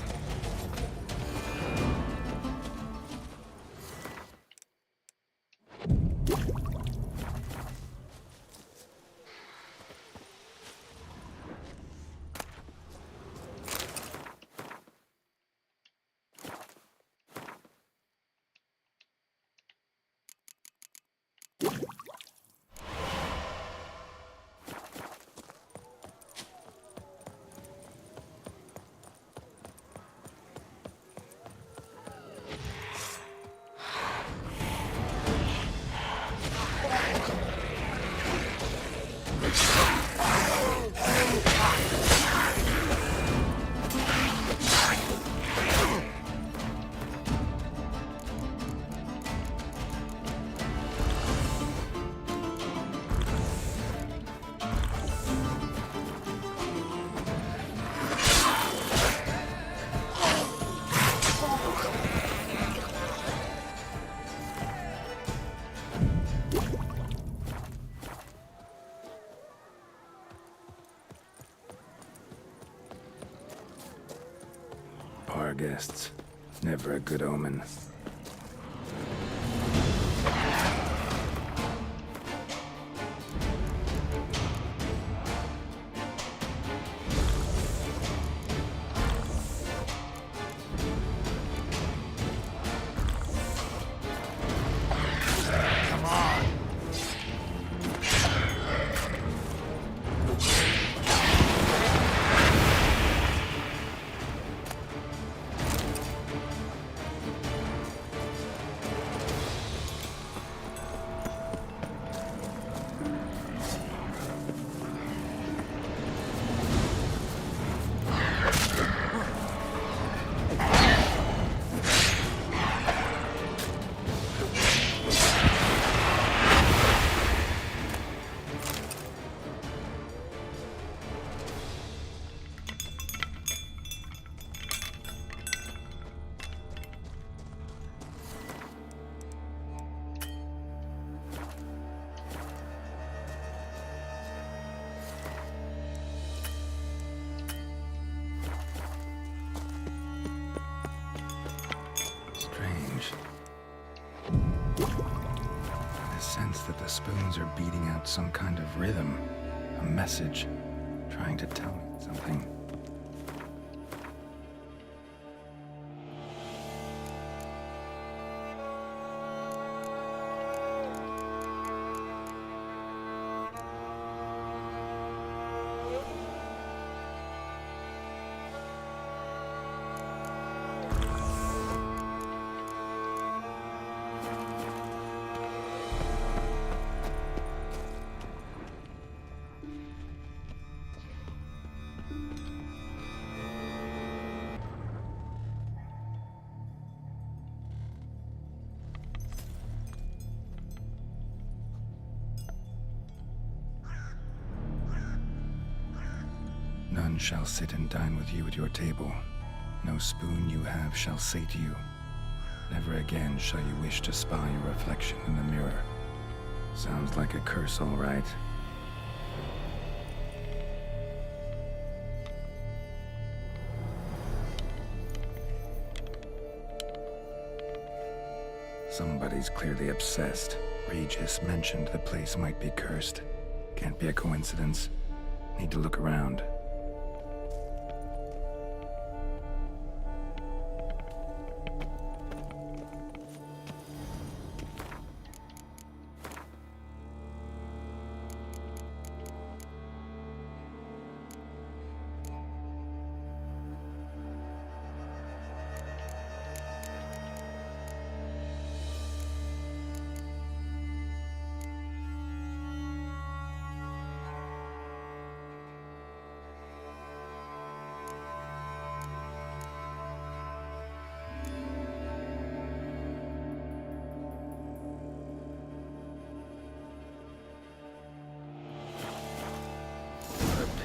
Bar guests. Never a good omen. Come on! Strange. I sense that the spoons are beating out some kind of rhythm, a message, trying to tell me something. None shall sit and dine with you at your table. No spoon you have shall say to you, never again shall you wish to spy your reflection in the mirror. Sounds like a curse, all right. Somebody's clearly obsessed. Regis mentioned the place might be cursed. Can't be a coincidence. Need to look around.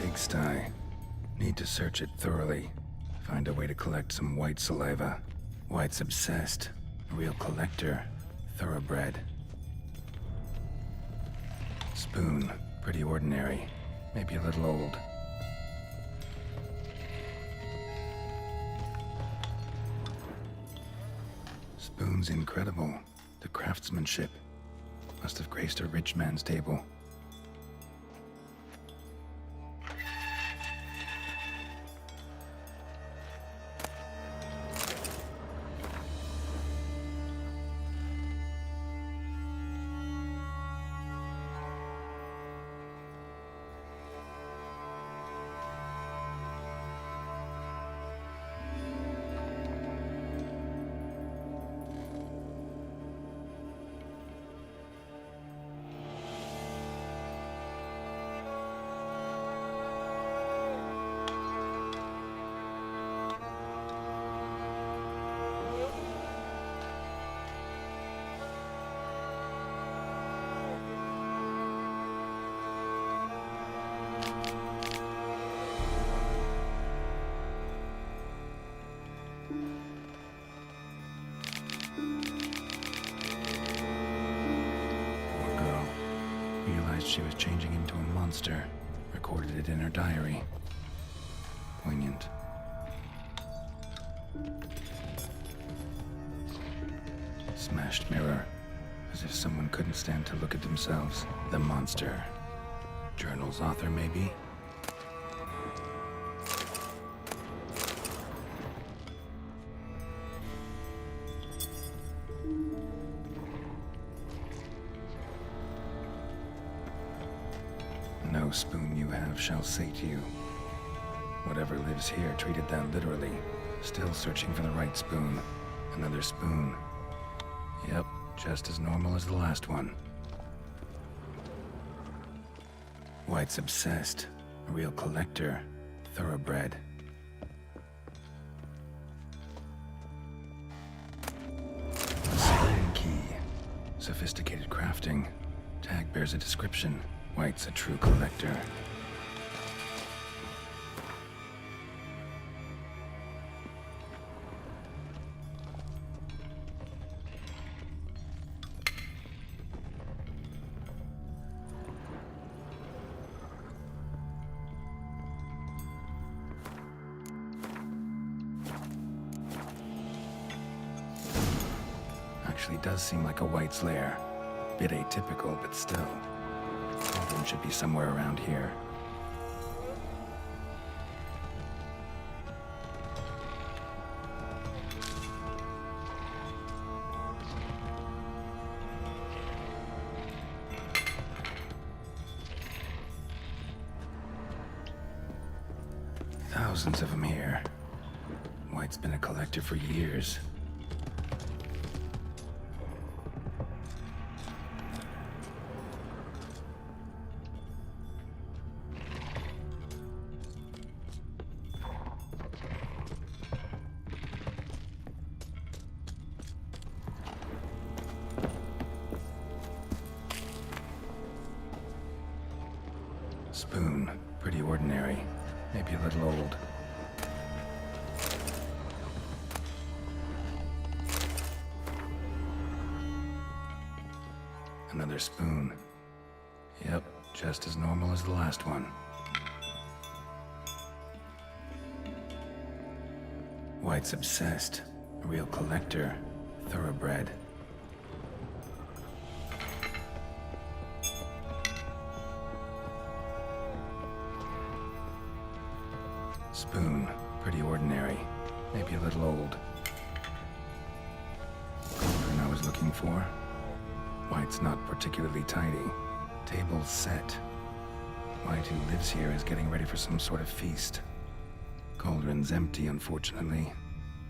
Pigsty. Need to search it thoroughly. Find a way to collect some white saliva. White's obsessed. A real collector. Thoroughbred. Spoon. Pretty ordinary. Maybe a little old. Spoon's incredible. The craftsmanship. Must have graced a rich man's table. She was changing into a monster. Recorded it in her diary. Poignant. Smashed mirror. As if someone couldn't stand to look at themselves. The monster. Journal's author, maybe? No spoon you have shall sate you. Whatever lives here treated that literally. Still searching for the right spoon. Another spoon. Yep, just as normal as the last one. White's obsessed. A real collector. Thoroughbred. A spoon key. Sophisticated crafting. Tag bears a description. White's a true collector. Actually does seem like a White's lair. Bit atypical, but still. One should be somewhere around here. Thousands of them here. White's been a collector for years. Spoon, pretty ordinary. Maybe a little old. Another spoon. Yep, just as normal as the last one. White's obsessed. A real collector. Thoroughbred. Spoon. Pretty ordinary. Maybe a little old. Cauldron I was looking for. White's not particularly tidy. Table's set. White, who lives here, is getting ready for some sort of feast. Cauldron's empty, unfortunately.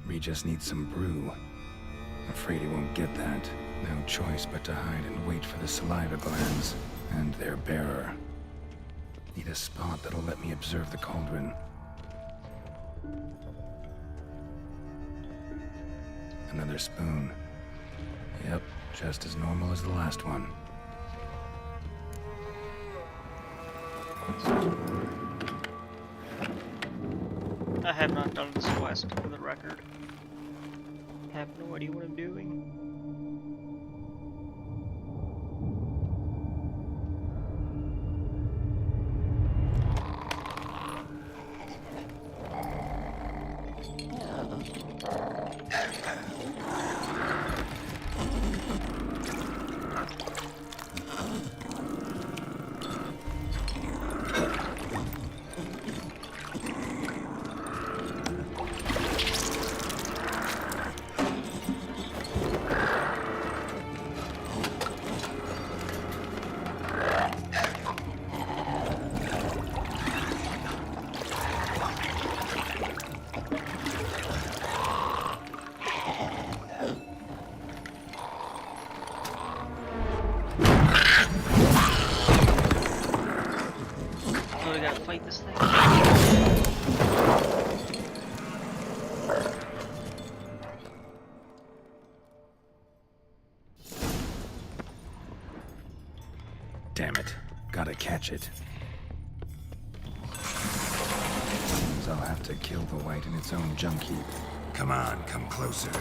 Regis needs some brew. Afraid he won't get that. No choice but to hide and wait for the saliva glands and their bearer. Need a spot that'll let me observe the cauldron. Another spoon. Yep, just as normal as the last one. I have not done this quest, for the record. I have no idea what I'm doing. Fight this thing. Damn it. Gotta catch it. Seems I'll have to kill the white in its own junk heap. Come on, come closer.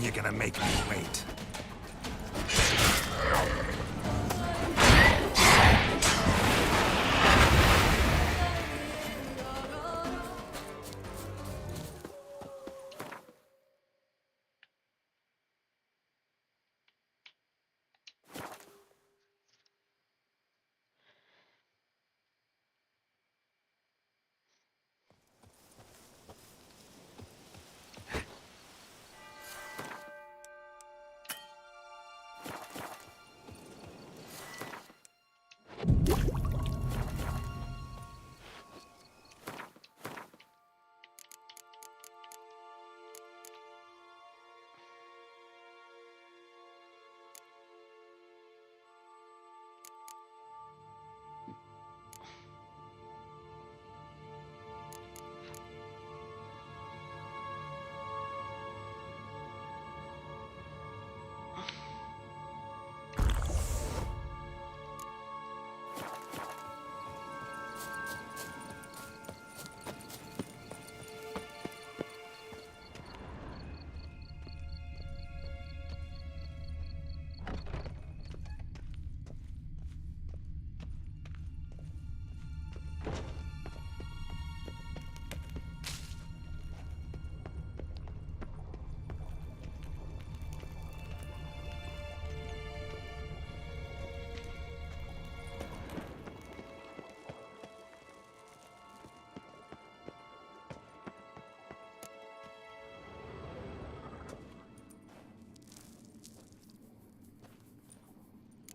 You're gonna make me wait.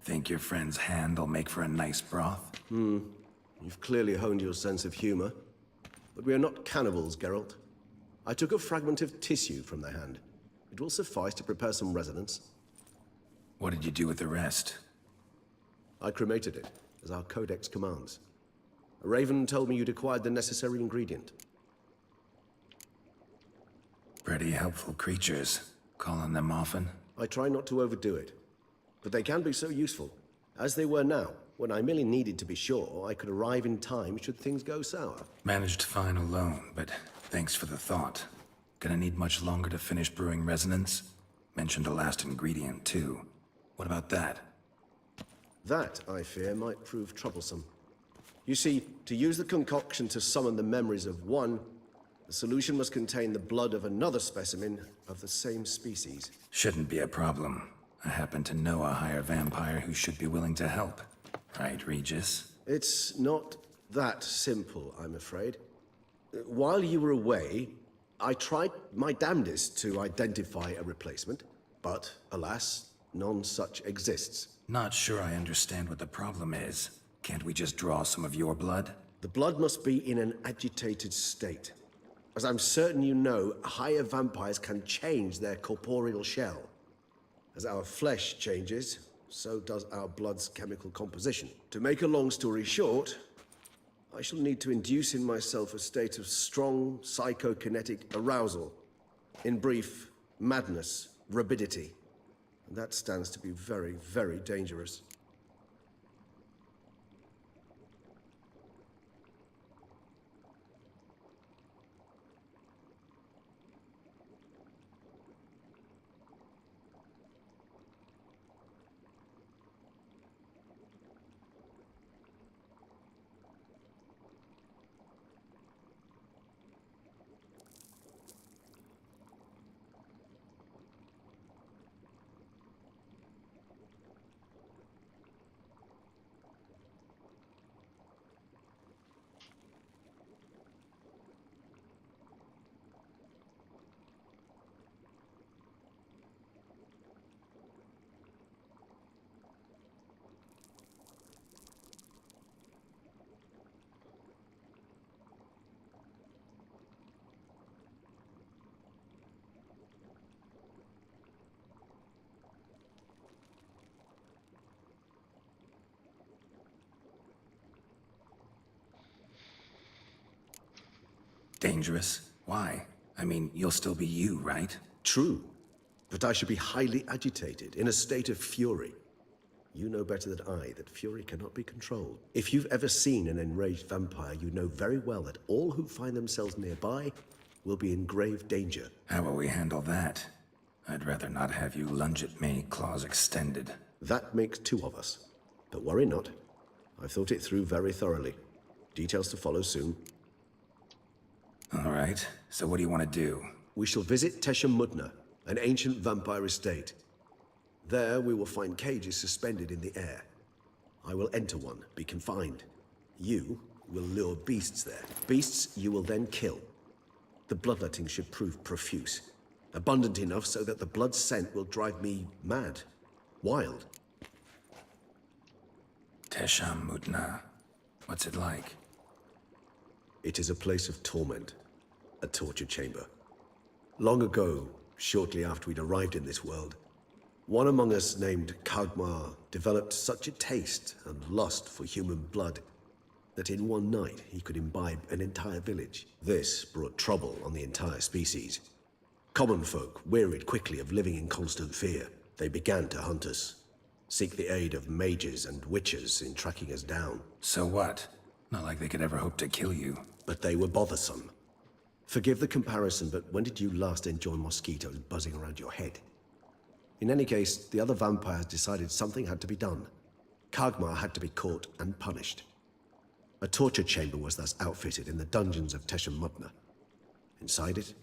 Think your friend's hand will make for a nice broth? You've clearly honed your sense of humor. But we are not cannibals, Geralt. I took a fragment of tissue from their hand. It will suffice to prepare some resonance. What did you do with the rest? I cremated it, as our codex commands. A raven told me you'd acquired the necessary ingredient. Pretty helpful creatures. Calling them often? I try not to overdo it. But they can be so useful, as they were now, when I merely needed to be sure I could arrive in time should things go sour. Managed fine alone, but thanks for the thought. Gonna need much longer to finish brewing resonance? Mentioned a last ingredient, too. What about that? That, I fear, might prove troublesome. You see, to use the concoction to summon the memories of one, the solution must contain the blood of another specimen of the same species. Shouldn't be a problem. I happen to know a higher vampire who should be willing to help. Right, Regis? It's not that simple, I'm afraid. While you were away, I tried my damnedest to identify a replacement, but alas, none such exists. Not sure I understand what the problem is. Can't we just draw some of your blood? The blood must be in an agitated state. As I'm certain you know, higher vampires can change their corporeal shell. As our flesh changes, so does our blood's chemical composition. To make a long story short, I shall need to induce in myself a state of strong psychokinetic arousal. In brief, madness, rabidity. And that stands to be very, very dangerous. Dangerous? Why? I mean, you'll still be you, right? True. But I should be highly agitated, in a state of fury. You know better than I that fury cannot be controlled. If you've ever seen an enraged vampire, you know very well that all who find themselves nearby will be in grave danger. How will we handle that? I'd rather not have you lunge at me, claws extended. That makes two of us. But worry not. I've thought it through very thoroughly. Details to follow soon. All right, so what do you want to do? We shall visit Teshem Mudna, an ancient vampire estate. There we will find cages suspended in the air. I will enter one, be confined. You will lure beasts there. Beasts you will then kill. The bloodletting should prove profuse. Abundant enough so that the blood scent will drive me mad. Wild. Teshem Mudna. What's it like? It is a place of torment. A torture chamber. Long ago, shortly after we'd arrived in this world, one among us named Kagmar developed such a taste and lust for human blood that in one night he could imbibe an entire village. This brought trouble on the entire species. Common folk wearied quickly of living in constant fear. They began to hunt us, seek the aid of mages and witches in tracking us down. So what? Not like they could ever hope to kill you. But they were bothersome. Forgive the comparison, but when did you last enjoy mosquitoes buzzing around your head? In any case, the other vampires decided something had to be done. Kagmar had to be caught and punished. A torture chamber was thus outfitted in the dungeons of Teshem Mudna. Inside it,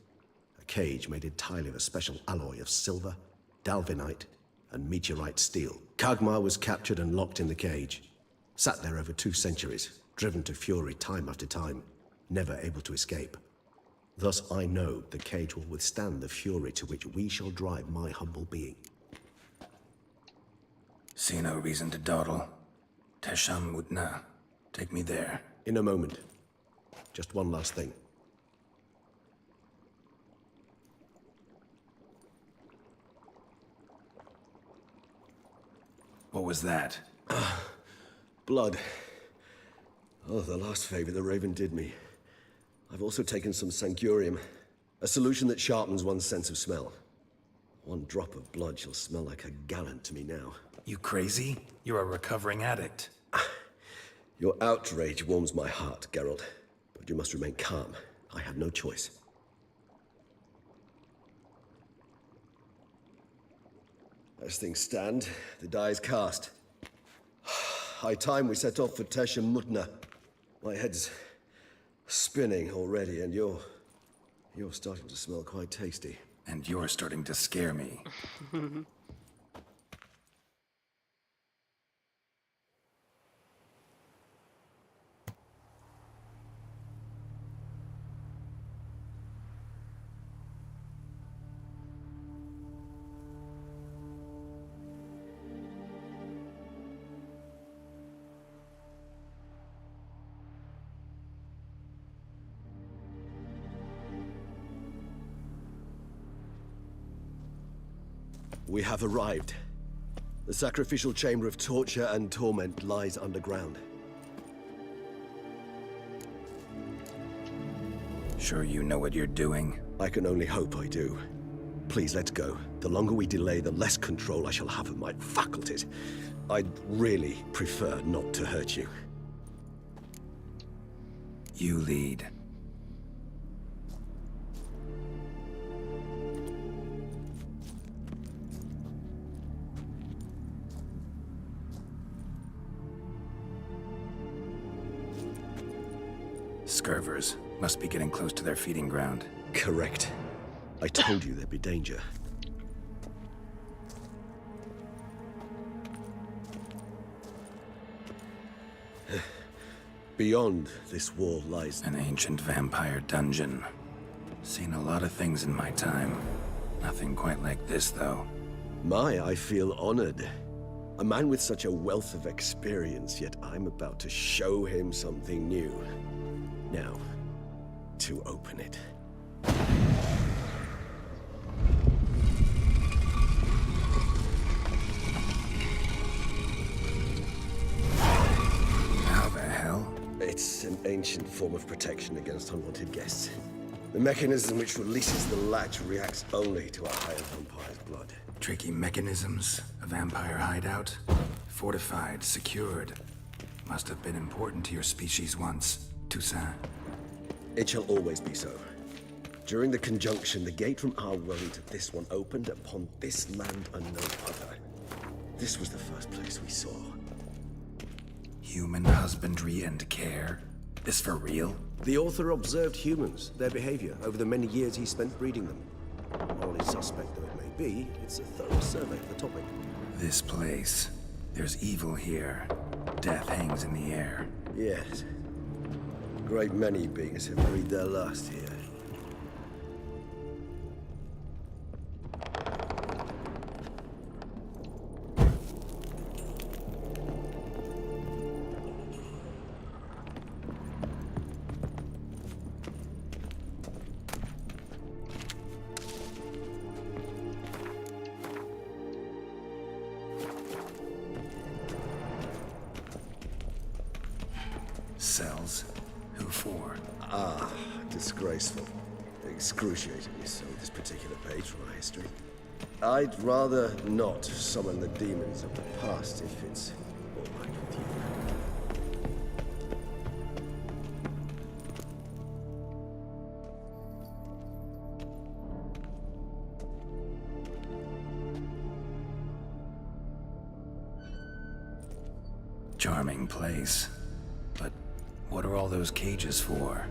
a cage made entirely of a special alloy of silver, dalvinite, and meteorite steel. Kagmar was captured and locked in the cage. Sat there over 2 centuries, driven to fury time after time, never able to escape. Thus I know the cage will withstand the fury to which we shall drive my humble being. See no reason to dawdle. Teshem Mudna. Take me there. In a moment. Just one last thing. What was that? Blood. Oh, the last favor the Raven did me. I've also taken some Sangurium, a solution that sharpens one's sense of smell. One drop of blood shall smell like a gallon to me now. You crazy? You're a recovering addict. Your outrage warms my heart, Geralt. But you must remain calm. I have no choice. As things stand, the die is cast. High time we set off for Teshem Mudna. My head's spinning already, and you're starting to smell quite tasty. And you're starting to scare me. We have arrived. The sacrificial chamber of torture and torment lies underground. Sure you know what you're doing? I can only hope I do. Please, let's go. The longer we delay, the less control I shall have of my faculties. I'd really prefer not to hurt you. You lead. Scurvers. Must be getting close to their feeding ground. Correct. I told you there'd be danger. Beyond this wall lies an ancient vampire dungeon. Seen a lot of things in my time. Nothing quite like this, though. I feel honored. A man with such a wealth of experience, yet I'm about to show him something new. Now, to open it. How the hell? It's an ancient form of protection against unwanted guests. The mechanism which releases the latch reacts only to a higher vampire's blood. Tricky mechanisms, a vampire hideout. Fortified, secured. Must have been important to your species once, Toussaint. It shall always be so. During the conjunction, the gate from our world to this one opened upon this land and no other. This was the first place we saw. Human husbandry and care? This for real? The author observed humans, their behavior, over the many years he spent breeding them. Morally suspect though it may be, it's a thorough survey of the topic. This place. There's evil here. Death hangs in the air. Yes. A great many beings have breathed their last here. Cells? Who for? Ah, disgraceful. Excruciatingly so, this particular page from our history. I'd rather not summon the demons of the past if it's all right with you. Charming place. But what are all those cages for?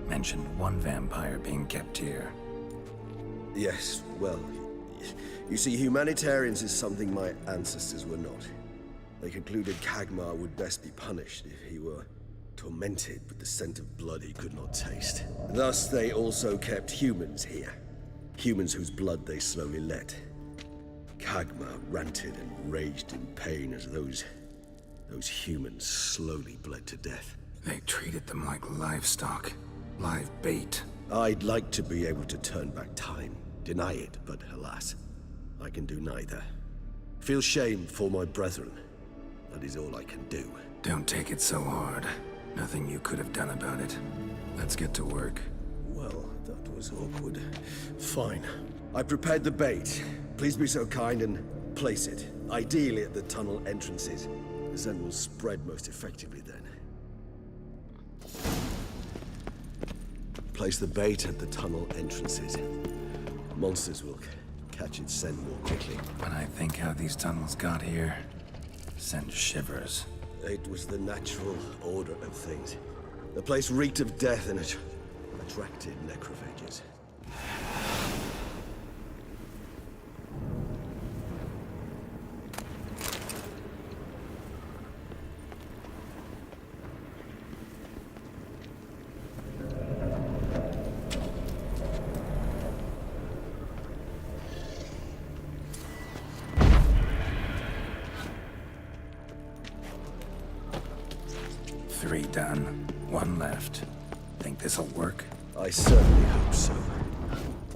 Mentioned one vampire being kept here. Yes, well, you see, humanitarians is something my ancestors were not. They concluded Kagmar would best be punished if he were tormented with the scent of blood he could not taste. Thus, they also kept humans here. Humans whose blood they slowly let. Kagmar ranted and raged in pain as those humans slowly bled to death. They treated them like livestock. Live bait. I'd like to be able to turn back time. Deny it, but alas, I can do neither. Feel shame for my brethren. That is all I can do. Don't take it so hard. Nothing you could have done about it. Let's get to work. Well, that was awkward. Fine. I prepared the bait. Please be so kind and place it. Ideally at the tunnel entrances. The scent will spread most effectively then. Place the bait at the tunnel entrances. Monsters will catch its scent more quickly. When I think how these tunnels got here, send shivers. It was the natural order of things. The place reeked of death and it attracted necrophages. Three done. One left. Think this'll work? I certainly hope so.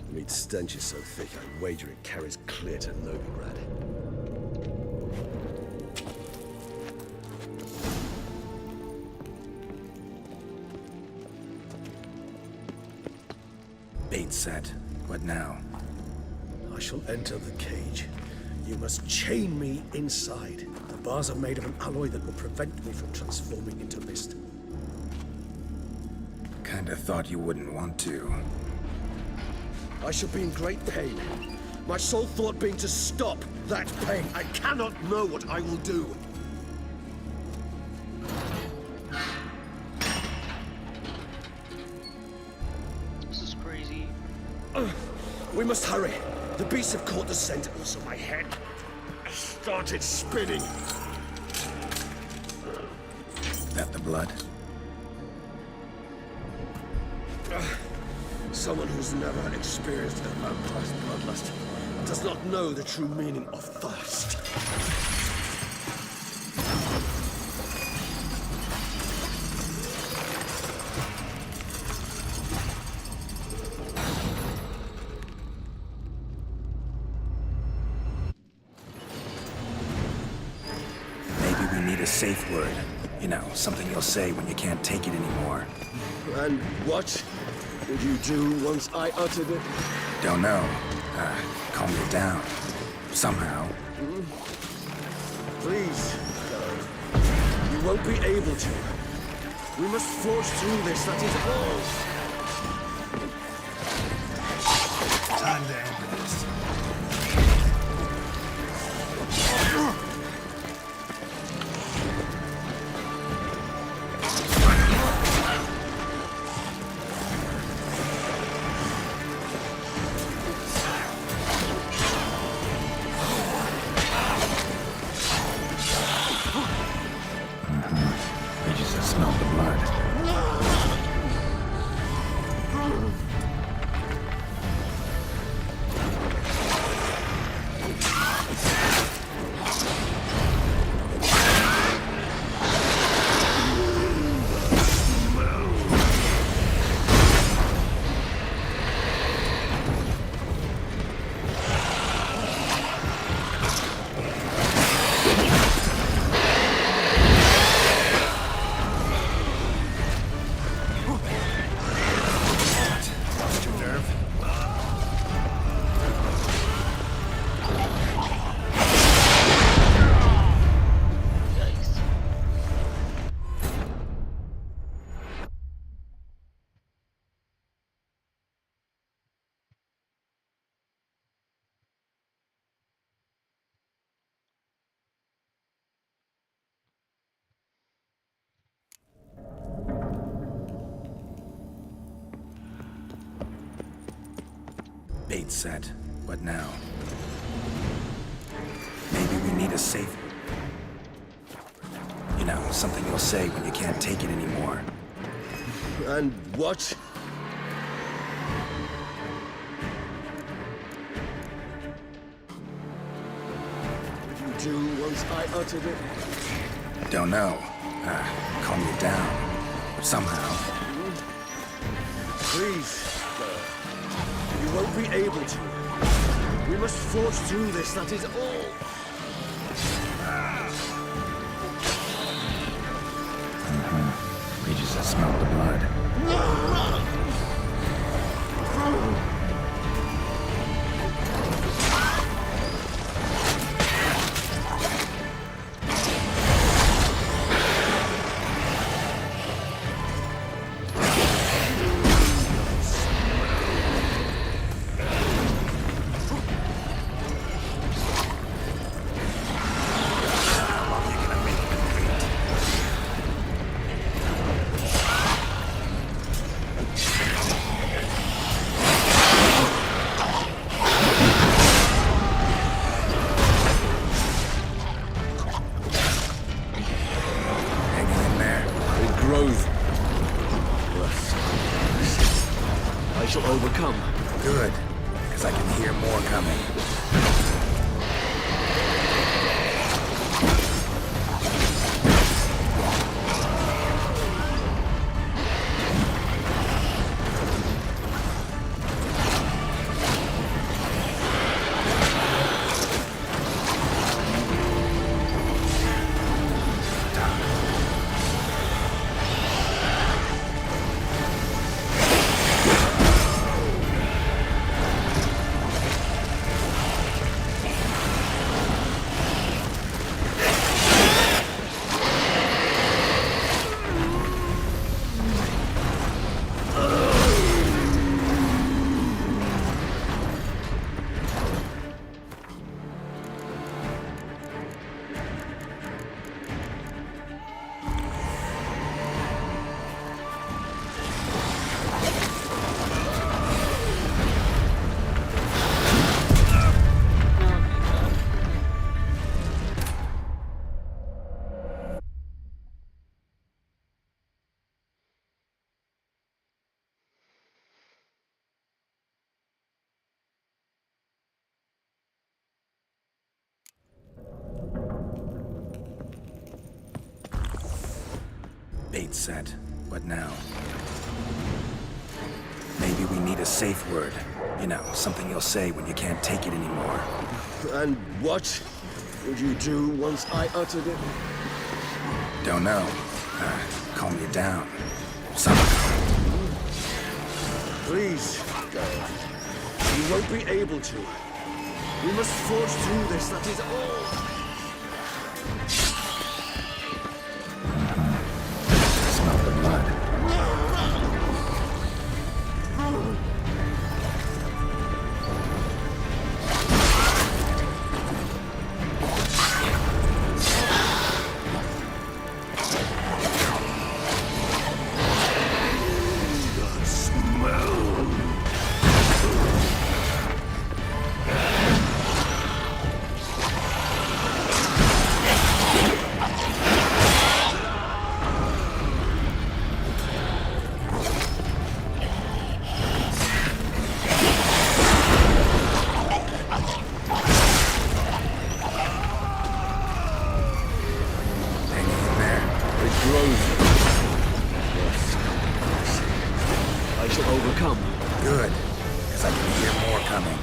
The meat stench is so thick, I wager it carries clear to Novigrad. Bait set. What now? I shall enter the cage. You must chain me inside. The bars are made of an alloy that will prevent me from transforming into mist. Kinda thought you wouldn't want to. I shall be in great pain. My sole thought being to stop that pain. I cannot know what I will do. This is crazy. We must hurry. The beasts have caught the scent. Also, my head started spinning. That the blood? Someone who's never experienced a vampire's bloodlust does not know the true meaning of thirst. Maybe we need a safe word. You know, something you'll say when you can't take it anymore. And what did you do once I uttered it? Don't know. Calm you down. Somehow. Please, go. You won't be able to. We must forge through this, that is all. Time to end this. You just smell the blood. Bait set. What now? Maybe we need a safe... You know, something you'll say when you can't take it anymore. And what? Did you do once I uttered it? Don't know. Calm you down. Somehow. Please. You won't be able to. We must forge through this, that is all. We just smelled the blood. I shall overcome. Good, because I can hear more coming. Bait set. What now? Maybe we need a safe word. You know, something you'll say when you can't take it anymore. And what would you do once I uttered it? Don't know. Calm you down. Somehow. Please, God. You won't be able to. We must forge through this, that is all. Smell the blood. erosion. I shall overcome. Good, because I can hear more coming.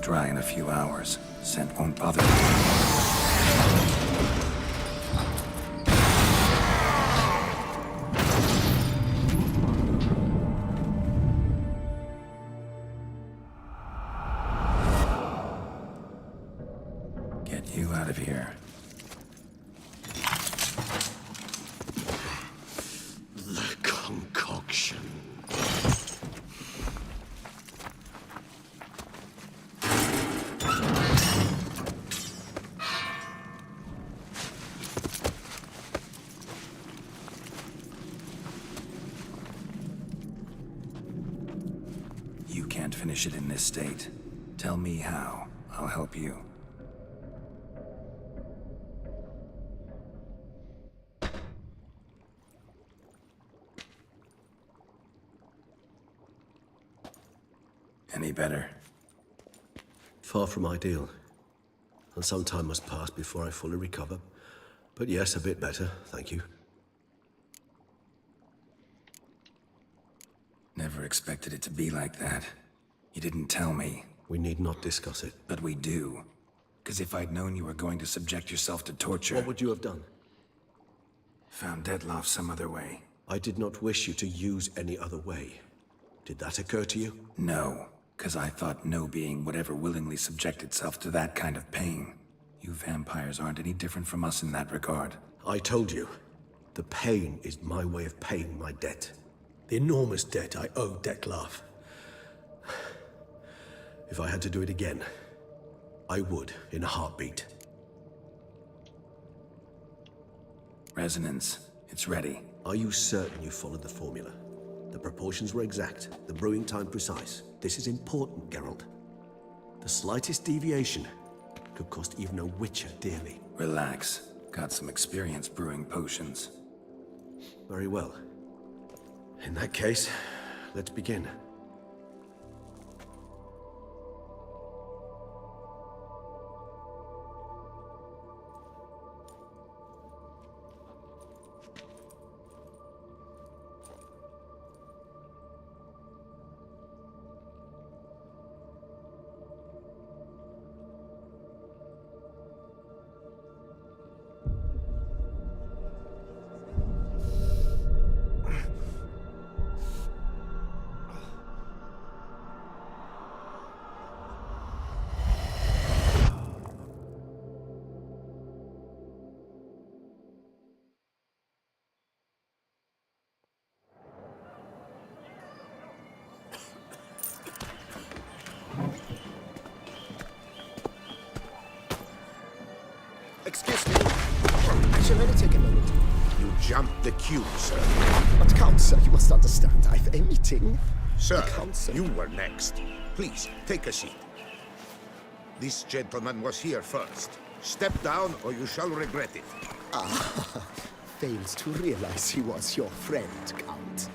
dry in a few hours. Scent won't bother me. Get you out of here. The concoction. You can't finish it in this state. Tell me how. I'll help you. Any better? Far from ideal. And some time must pass before I fully recover. But yes, a bit better, thank you. Never expected it to be like that. You didn't tell me. We need not discuss it. But we do. Because if I'd known you were going to subject yourself to torture... What would you have done? Found Detloff some other way. I did not wish you to use any other way. Did that occur to you? No, because I thought no being would ever willingly subject itself to that kind of pain. You vampires aren't any different from us in that regard. I told you, the pain is my way of paying my debt. The enormous debt I owe Detlaff. If I had to do it again, I would in a heartbeat. Resonance. It's ready. Are you certain you followed the formula? The proportions were exact, the brewing time precise. This is important, Geralt. The slightest deviation could cost even a Witcher dearly. Relax. Got some experience brewing potions. Very well. In that case, let's begin. Excuse me. I shall only take a moment. You jumped the queue, sir. But Count, sir, you must understand. I've a meeting. Sir, Count, sir. you were next. Please, take a seat. This gentleman was here first. Step down or you shall regret it. Ah, fails to realize he was your friend, Count.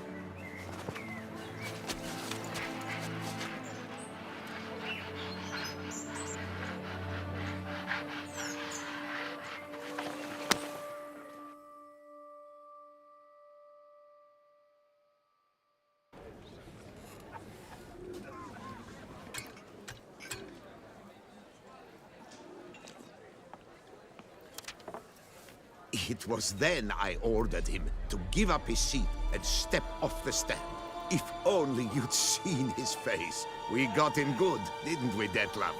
It was then I ordered him to give up his seat and step off the stand. If only you'd seen his face. We got him good, didn't we, Detlaff?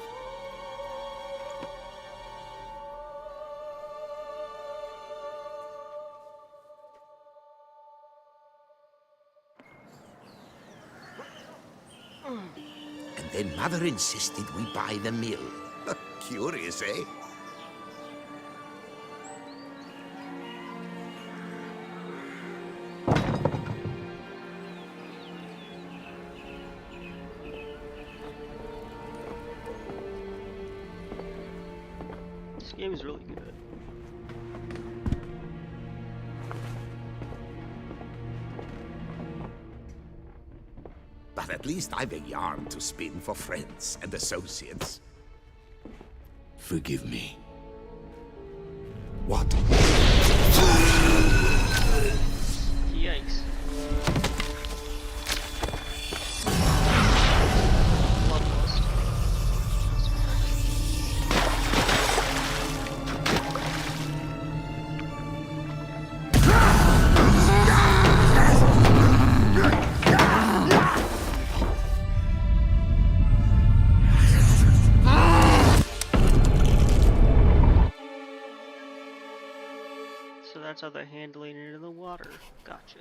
And then Mother insisted we buy the mill. Curious, eh? This game is really good. But at least I've a yarn to spin for friends and associates. Forgive me. What? Yikes. So that's how they're handling it in the water. Gotcha.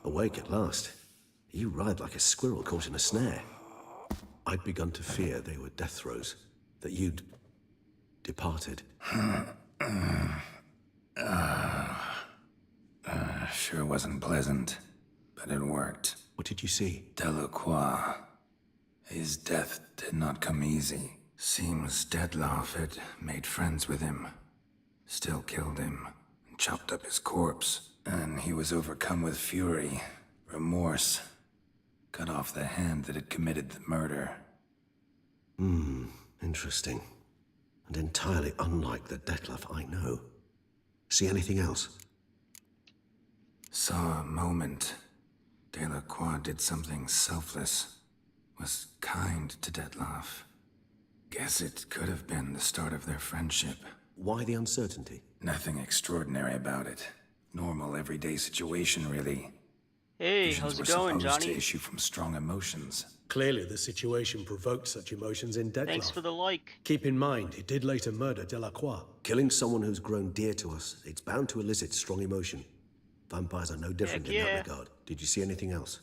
Awake at last. You ride like a squirrel caught in a snare. I'd begun to fear they were death throes, that you'd departed. Sure wasn't pleasant, but it worked. What did you see? Delacroix. His death did not come easy. Seems Dettlaff had made friends with him. Still killed him, and chopped up his corpse. And he was overcome with fury, remorse. Cut off the hand that had committed the murder. Interesting. And entirely unlike the Dettlaff I know. See anything else? Saw a moment. Delacroix did something selfless. Was kind to Dettlaff. Guess it could have been the start of their friendship. Why the uncertainty? Nothing extraordinary about it. Normal, everyday situation, really. Hey, Visions how's were it going, supposed Johnny? to issue from strong emotions. Clearly, the situation provoked such emotions in Dettlaff. Thanks for the like. Keep in mind, he did later murder Delacroix. Killing someone who's grown dear to us, it's bound to elicit strong emotion. Vampires are no different in that regard. Did you see anything else?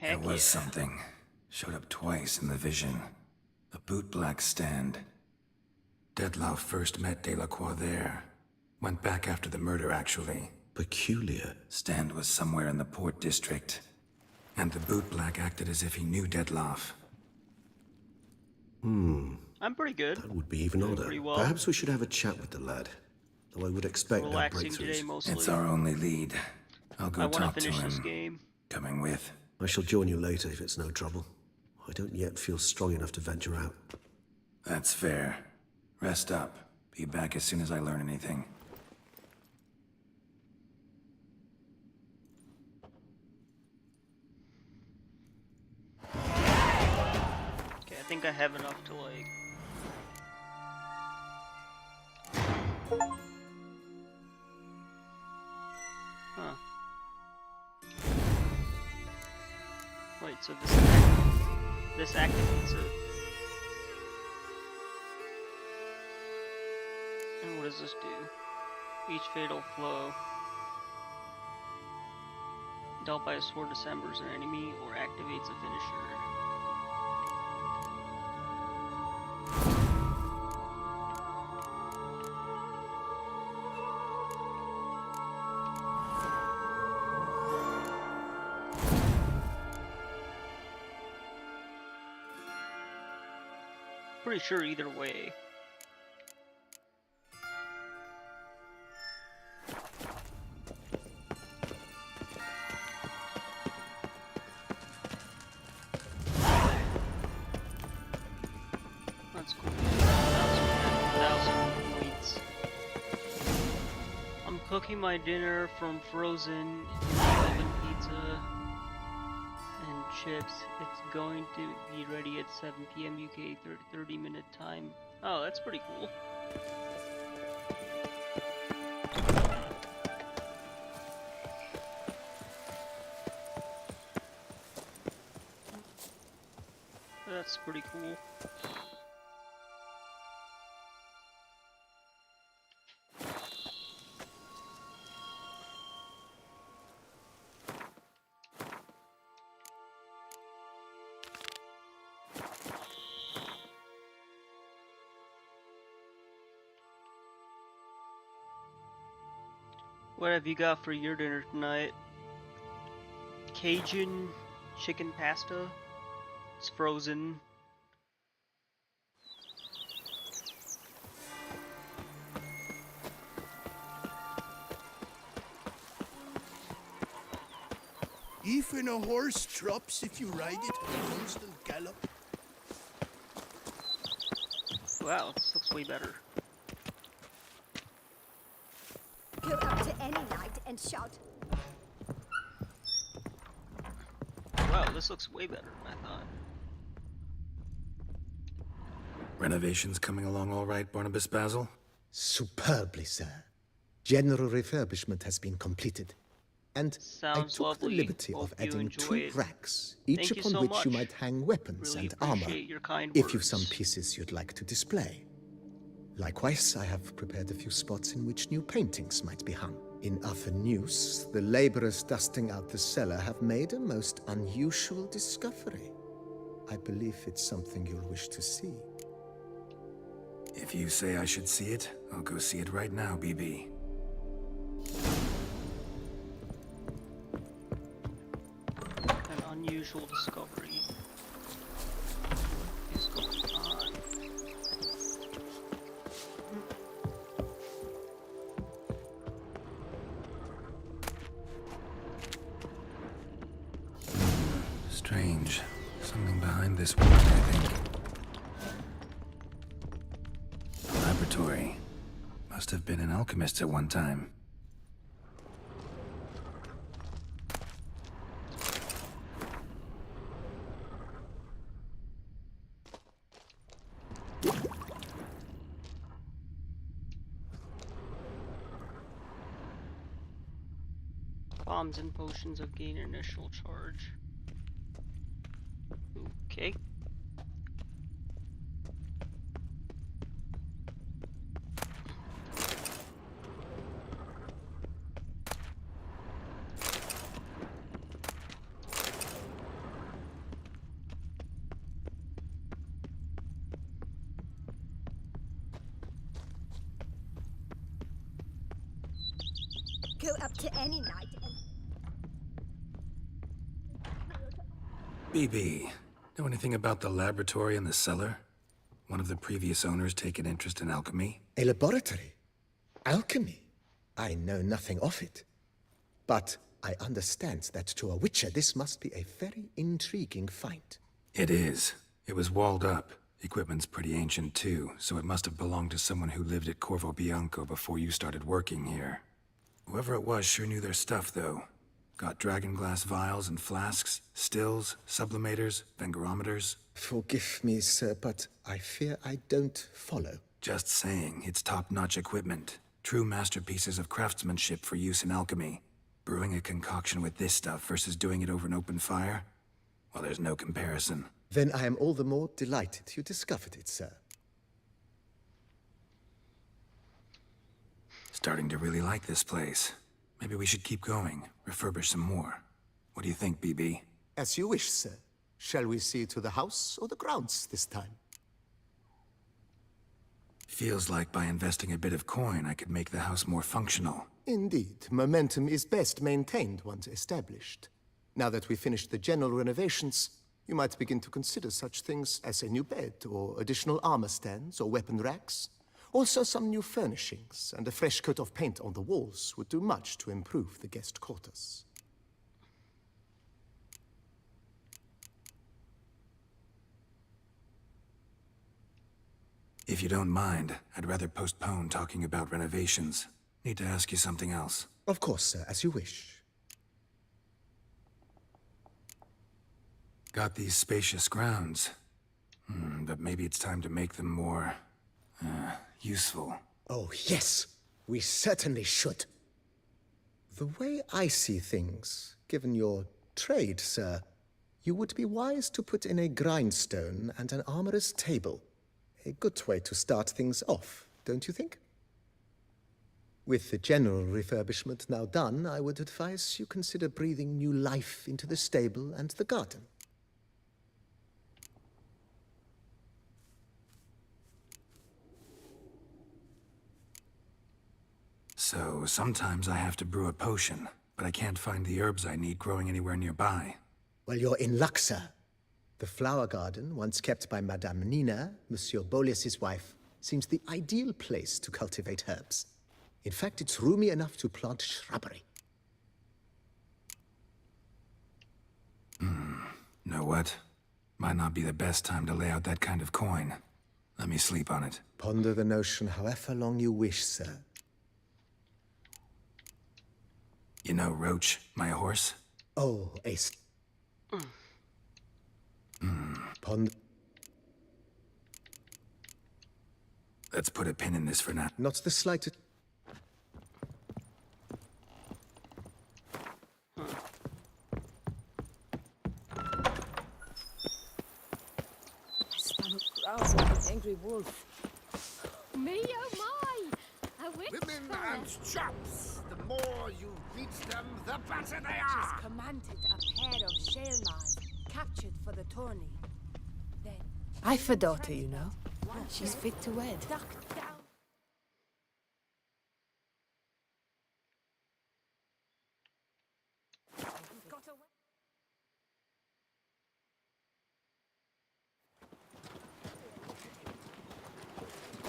There was something. Showed up twice in the vision. A bootblack stand. Dettlaff first met Delacroix there. Went back after the murder, actually. Peculiar. Stand was somewhere in the Port District. And the bootblack acted as if he knew Dettlaff. I'm pretty good. That would be even Doing odder. pretty well. Perhaps we should have a chat with the lad. Though I would expect no Relaxing breakthroughs. today, mostly. It's our only lead. I'll go I want talk to to finish him. this game. Coming with. I shall join you later if it's no trouble. I don't yet feel strong enough to venture out. That's fair. Rest up. Be back as soon as I learn anything. Okay, I think I have enough to like. Huh. Wait, so this activates it. And what does this do? Each fatal flow dealt by a sword dismembers an enemy or activates a finisher. Pretty sure either way. That's cool. 1,000 points. I'm cooking my dinner from frozen oven pizza and chips. It's going to be ready at 7 p.m. UK 30-minute time. Oh, that's pretty cool. That's pretty cool. What have you got for your dinner tonight? Cajun chicken pasta. It's frozen. Even a horse drops if you ride it at a constant gallop. Wow, this looks way better. Go up to any knight and shout, Wow, this looks way better than I thought. Renovations coming along all right, Barnabas Basil? Superbly, sir. General refurbishment has been completed. And Sounds I took lovely. the liberty Hope of you adding enjoy 2 it. racks, each Thank you upon so which you much. might hang weapons Really and armor, appreciate your kind if you've words. some pieces you'd like to display. Likewise, I have prepared a few spots in which new paintings might be hung. In other news, the laborers dusting out the cellar have made a most unusual discovery. I believe it's something you'll wish to see. If you say I should see it, I'll go see it right now, BB. An unusual discovery is going on. Strange. Something behind this wood, I think. Laboratory. Must have been an alchemist at one time. Bombs and potions of gain initial charge. Okay. Go up to any night and... BB, know anything about the laboratory in the cellar? One of the previous owners take an interest in alchemy? A laboratory? Alchemy? I know nothing of it. But I understand that to a witcher this must be a very intriguing find. It is. It was walled up. Equipment's pretty ancient too, so it must have belonged to someone who lived at Corvo Bianco before you started working here. Whoever it was sure knew their stuff, though. Got dragonglass vials and flasks, stills, sublimators, vengerometers. Forgive me, sir, but I fear I don't follow. Just saying, it's top-notch equipment. True masterpieces of craftsmanship for use in alchemy. Brewing a concoction with this stuff versus doing it over an open fire? Well, there's no comparison. Then I am all the more delighted you discovered it, sir. Starting to really like this place. Maybe we should keep going, refurbish some more. What do you think, BB? As you wish, sir. Shall we see to the house or the grounds this time? Feels like by investing a bit of coin, I could make the house more functional. Indeed, momentum is best maintained once established. Now that we've finished the general renovations, you might begin to consider such things as a new bed, or additional armor stands, or weapon racks. Also, some new furnishings and a fresh coat of paint on the walls would do much to improve the guest quarters. If you don't mind, I'd rather postpone talking about renovations. Need to ask you something else. Of course, sir, as you wish. Got these spacious grounds. But maybe it's time to make them more... useful. Oh, yes. We certainly should. The way I see things, given your trade, sir, you would be wise to put in a grindstone and an armorer's table. A good way to start things off, don't you think? With the general refurbishment now done, I would advise you consider breathing new life into the stable and the garden. So, sometimes I have to brew a potion, but I can't find the herbs I need growing anywhere nearby. Well, you're in luck, sir. The flower garden, once kept by Madame Nina, Monsieur Bolis's wife, seems the ideal place to cultivate herbs. In fact, it's roomy enough to plant shrubbery. Know what? Might not be the best time to lay out that kind of coin. Let me sleep on it. Ponder the notion however long you wish, sir. You know Roach, my horse? Oh, Ace. Ponder... Let's put a pin in this for now. Not the slightest... My stomach growls like an angry wolf. Me oh my! A witch Women and chops! The more you beat them, the better they She's are! commanded a pair of Shaelmars captured for the tourney. Then I've a daughter, you know. She's fit to wed.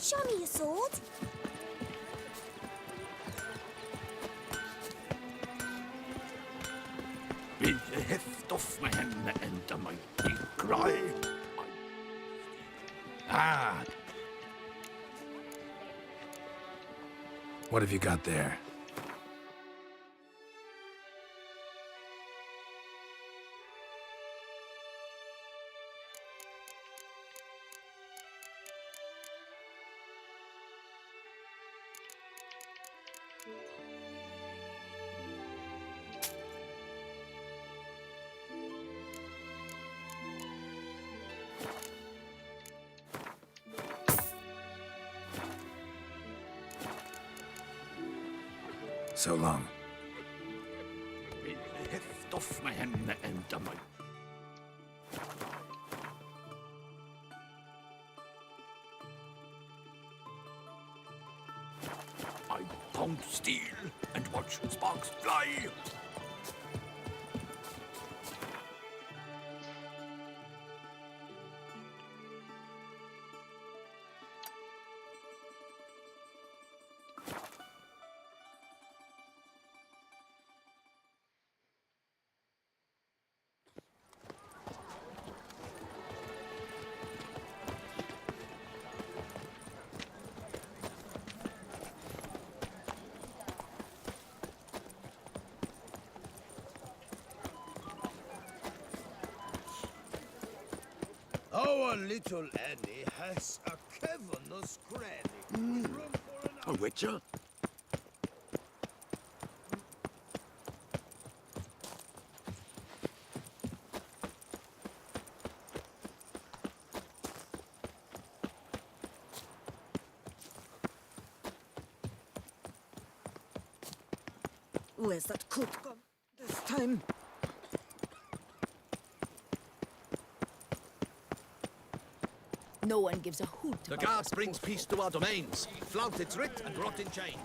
Show me your sword. Vil heft off med henne enda mighty cry. Ah, What have you got there? So long. vil heft off med henne enda mighty. I pound steel and watch sparks fly. Our little Annie has a cavernous granny. A witcher? Where's that coot gone this time? No one gives a hoot. The guard brings peace to our domains. Flout its writ and rot in chains.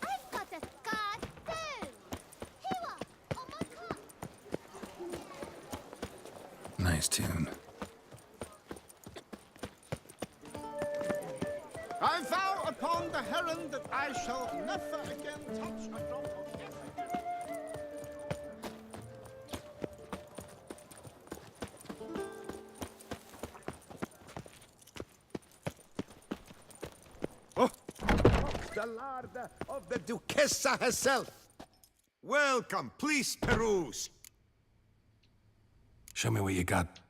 I've got a card too. Here, on my cart. Nice tune. I vow upon the heron that I shall never again touch a drop of The larder of the Duchessa herself. Welcome, please peruse. Show me what you got.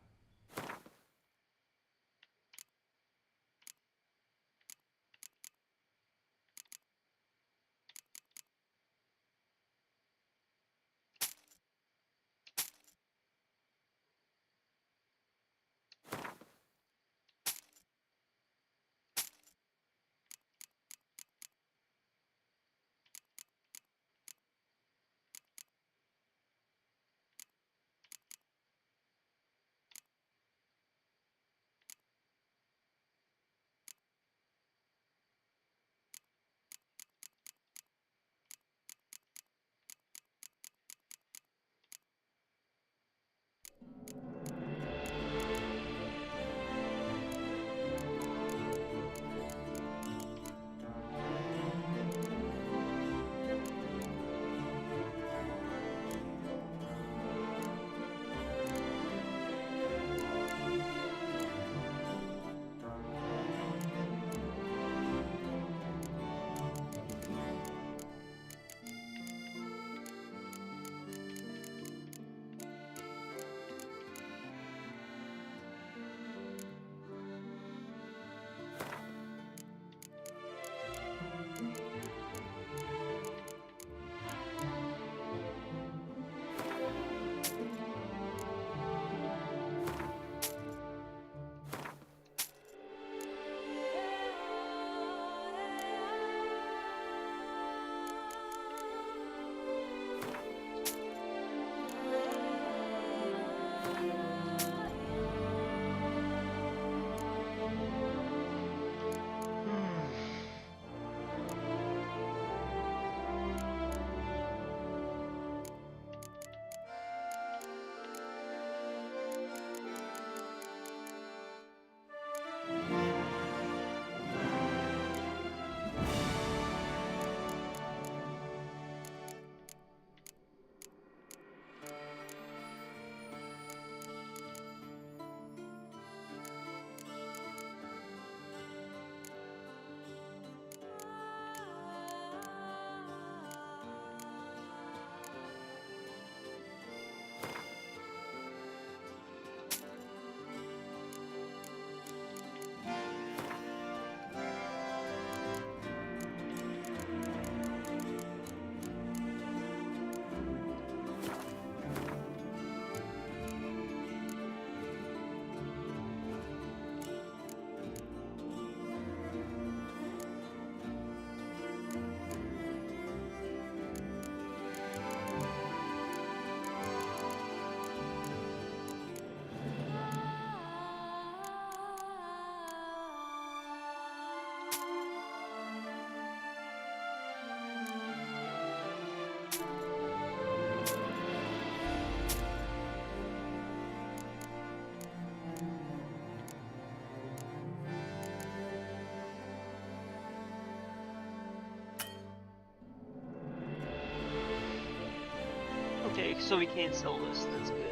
Okay, so we can't sell this. That's good.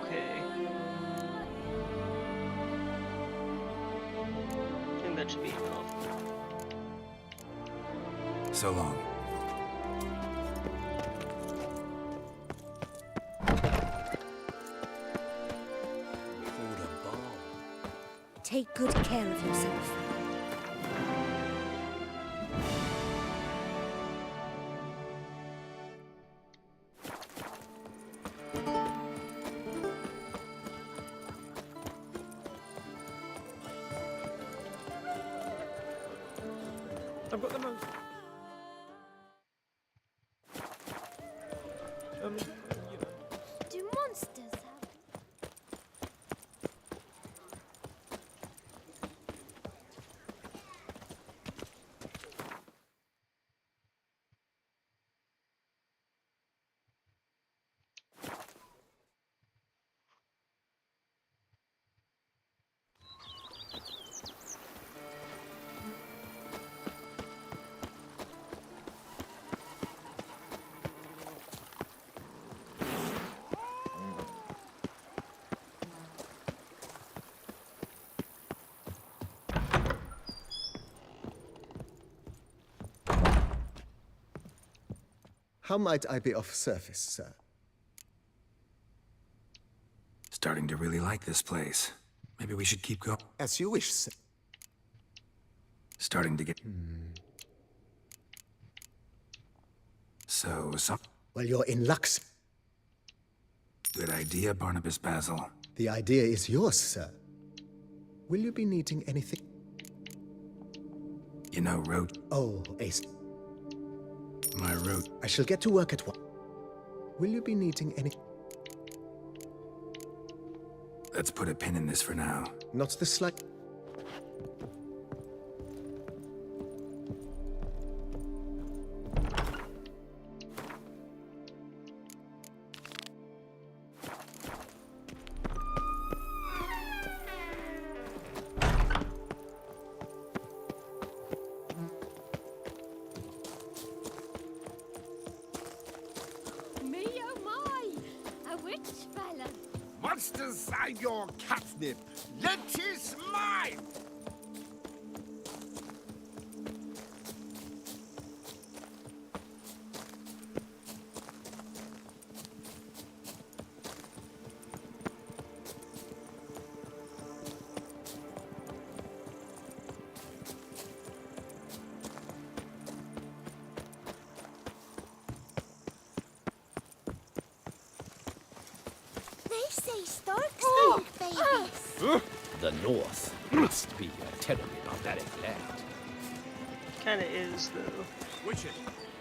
Okay. I think that should be enough. So long. Take good care of yourself. I've got the most. Do monsters have? How might I be of service, sir? Starting to really like this place. Maybe we should keep going. As you wish, sir. Starting to get... So, Well, you're in luck, sir. Good idea, Barnabas Basil. The idea is yours, sir. Will you be needing anything? You know, Rote. Oh, Ace. My Rote. I shall get to work at once. Will you be needing any... Let's put a pin in this for now. Not the slight... Me oh my! A witch fella. Monsters are your catnip. Let is mine! They say storks make babies. The North must be a terribly barbaric land. Kinda is, though. Witcher,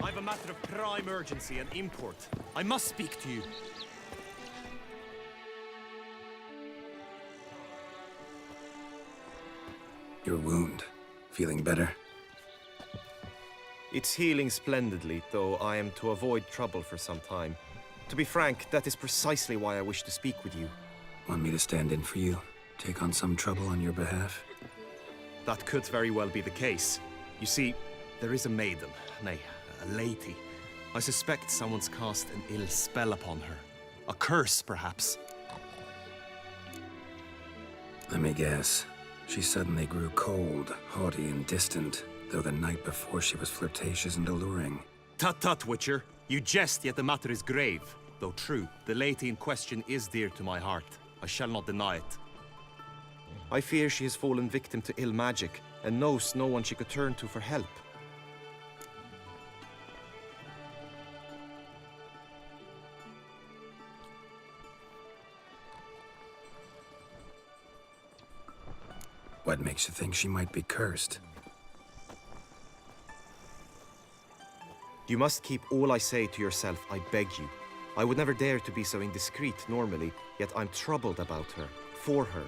I have a matter of prime urgency and import. I must speak to you. Your wound. Feeling better? It's healing splendidly, though I am to avoid trouble for some time. To be frank, that is precisely why I wish to speak with you. Want me to stand in for you? Take on some trouble on your behalf? That could very well be the case. You see, there is a maiden, nay, a lady. I suspect someone's cast an ill spell upon her. A curse, perhaps. Let me guess. She suddenly grew cold, haughty, and distant, though the night before she was flirtatious and alluring. Tut tut, Witcher. You jest, yet the matter is grave. Though true, the lady in question is dear to my heart. I shall not deny it. I fear she has fallen victim to ill magic, and knows no one she could turn to for help. What makes you think she might be cursed? You must keep all I say to yourself, I beg you. I would never dare to be so indiscreet normally, yet I'm troubled about her, for her.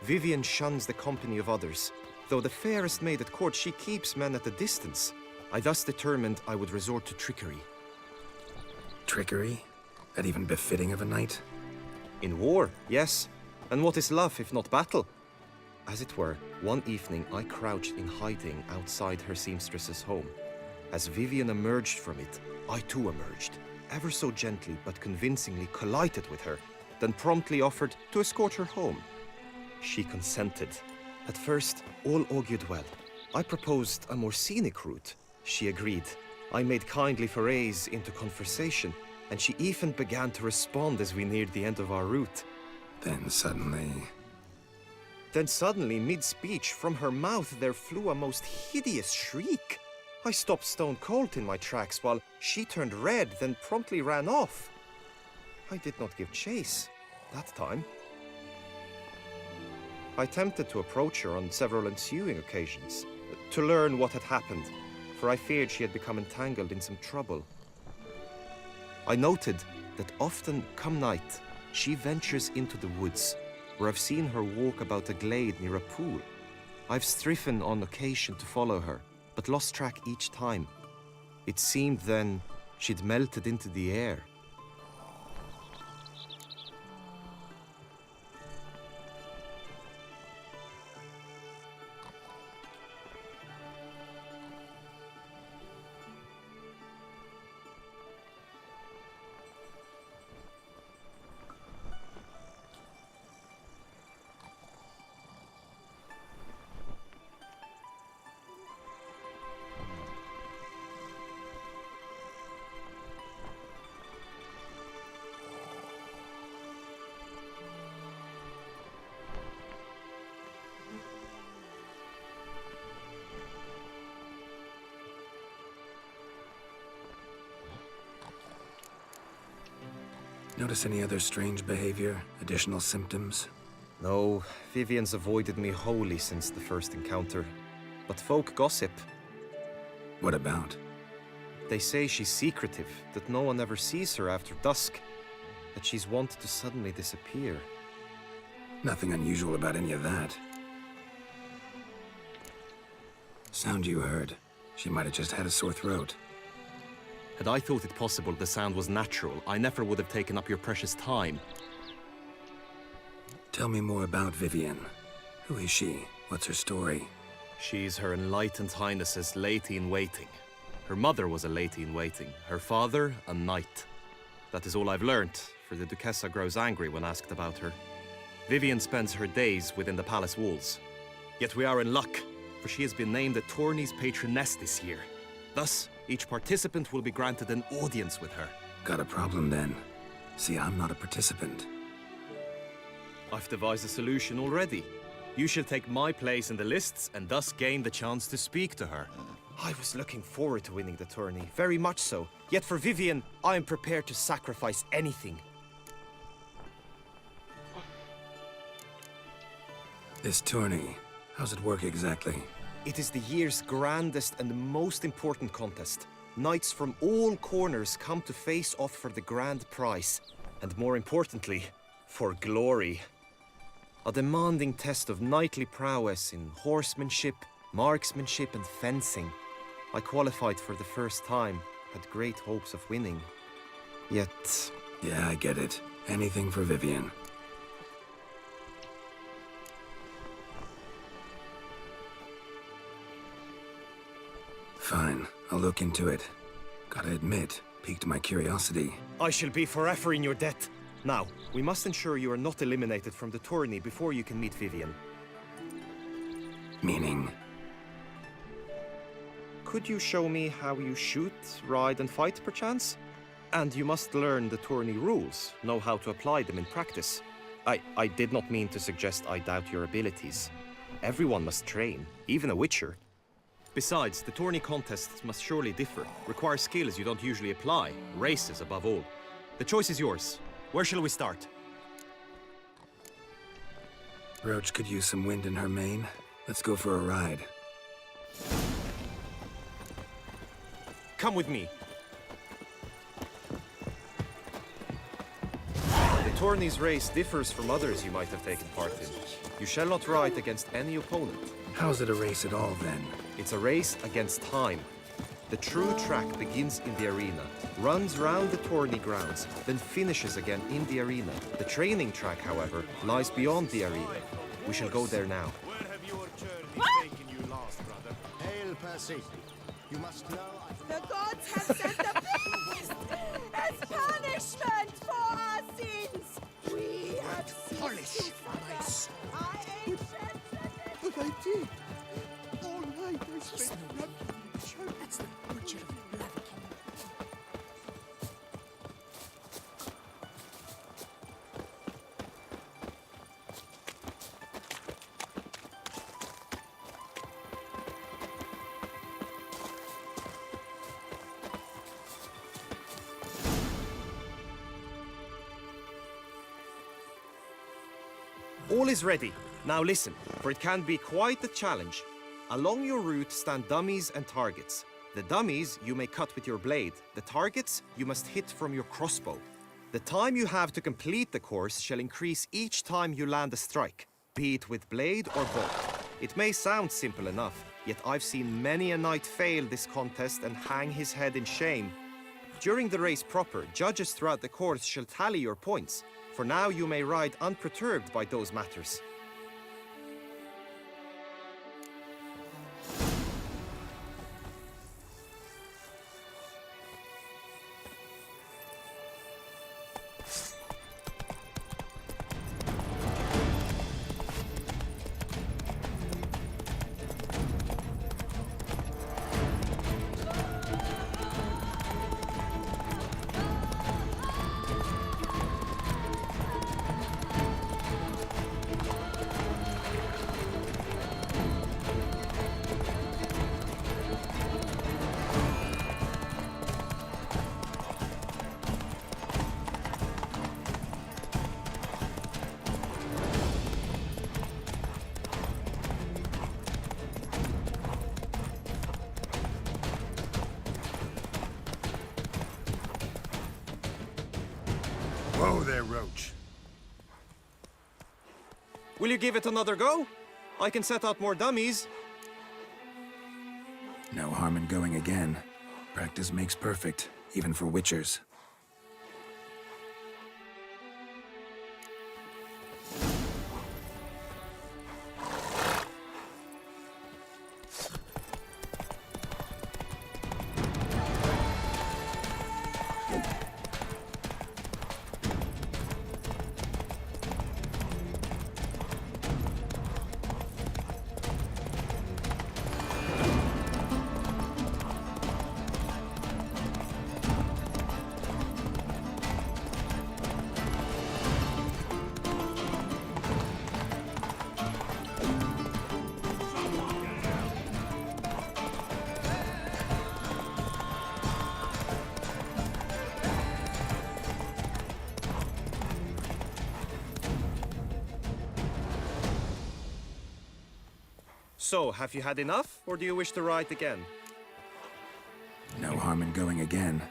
Vivian shuns the company of others. Though the fairest maid at court, she keeps men at a distance. I thus determined I would resort to trickery. Trickery? That even befitting of a knight? In war, yes. And what is love if not battle? As it were, one evening I crouched in hiding outside her seamstress's home. As Vivian emerged from it, I too emerged. ever so gently but convincingly collided with her, then promptly offered to escort her home. She consented. At first, all augured well. I proposed a more scenic route. She agreed. I made kindly forays into conversation, and she even began to respond as we neared the end of our route. Then suddenly, mid-speech, from her mouth there flew a most hideous shriek. I stopped stone cold in my tracks while she turned red, then promptly ran off. I did not give chase that time. I attempted to approach her on several ensuing occasions to learn what had happened, for I feared she had become entangled in some trouble. I noted that often, come night, she ventures into the woods, where I've seen her walk about a glade near a pool. I've striven on occasion to follow her, but lost track each time. It seemed then she'd melted into the air. notice any other strange behavior? Additional symptoms? No, Vivian's avoided me wholly since the first encounter. But folk gossip. What about? They say she's secretive, that no one ever sees her after dusk, that she's wont to suddenly disappear. Nothing unusual about any of that. Sound you heard. She might have just had a sore throat. Had I thought it possible the sound was natural, I never would have taken up your precious time. Tell me more about Vivian. Who is she? What's her story? She's Her Enlightened Highness's lady-in-waiting. Her mother was a lady-in-waiting, her father a knight. That is all I've learnt, for the Duchessa grows angry when asked about her. Vivian spends her days within the palace walls. Yet we are in luck, for she has been named the tourney's patroness this year. Thus, each participant will be granted an audience with her. Got a problem then. See, I'm not a participant. I've devised a solution already. You shall take my place in the lists and thus gain the chance to speak to her. I was looking forward to winning the tourney, very much so. Yet for Vivian, I am prepared to sacrifice anything. This tourney, how's it work exactly? It is the year's grandest and most important contest. Knights from all corners come to face off for the grand prize. And more importantly, for glory. A demanding test of knightly prowess in horsemanship, marksmanship and fencing. I qualified for the first time, had great hopes of winning. Yet... Yeah, I get it. Anything for Vivian. Fine, I'll look into it. Gotta admit, piqued my curiosity. I shall be forever in your debt. Now, we must ensure you are not eliminated from the tourney before you can meet Vivian. Meaning? Could you show me how you shoot, ride and fight, perchance? And you must learn the tourney rules, know how to apply them in practice. I did not mean to suggest I doubt your abilities. Everyone must train, even a witcher. Besides, the tourney contests must surely differ, require skills you don't usually apply, races above all. The choice is yours. Where shall we start? Roach could use some wind in her mane. Let's go for a ride. Come with me. The tourney's race differs from others you might have taken part in. You shall not ride against any opponent. How's it a race at all, then? It's a race against time. The true track begins in the arena, runs round the tourney grounds, then finishes again in the arena. The training track, however, lies beyond the arena. We shall go there now. Where have your journey taken you last, brother? Hail, Percy. You must know... The gods have sent the beast! As All is ready. Now listen, for it can be quite a challenge. Along your route stand dummies and targets. The dummies you may cut with your blade. The targets you must hit from your crossbow. The time you have to complete the course shall increase each time you land a strike, be it with blade or bow. It may sound simple enough, yet I've seen many a knight fail this contest and hang his head in shame. During the race proper, judges throughout the course shall tally your points, for now you may ride unperturbed by those matters. Whoa there, Roach. Will you give it another go? I can set out more dummies. No harm in going again. Practice makes perfect, even for witchers. So, have you had enough, or do you wish to ride again? No harm in going again.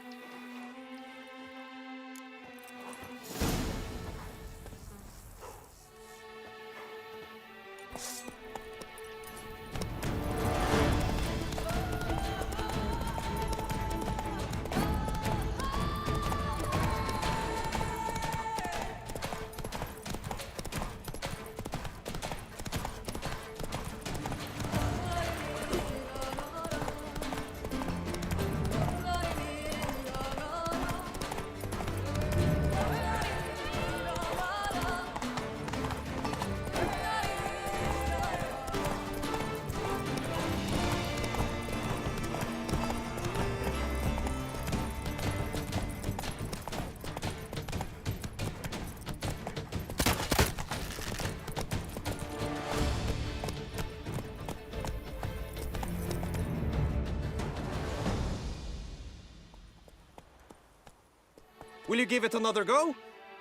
Will you give it another go?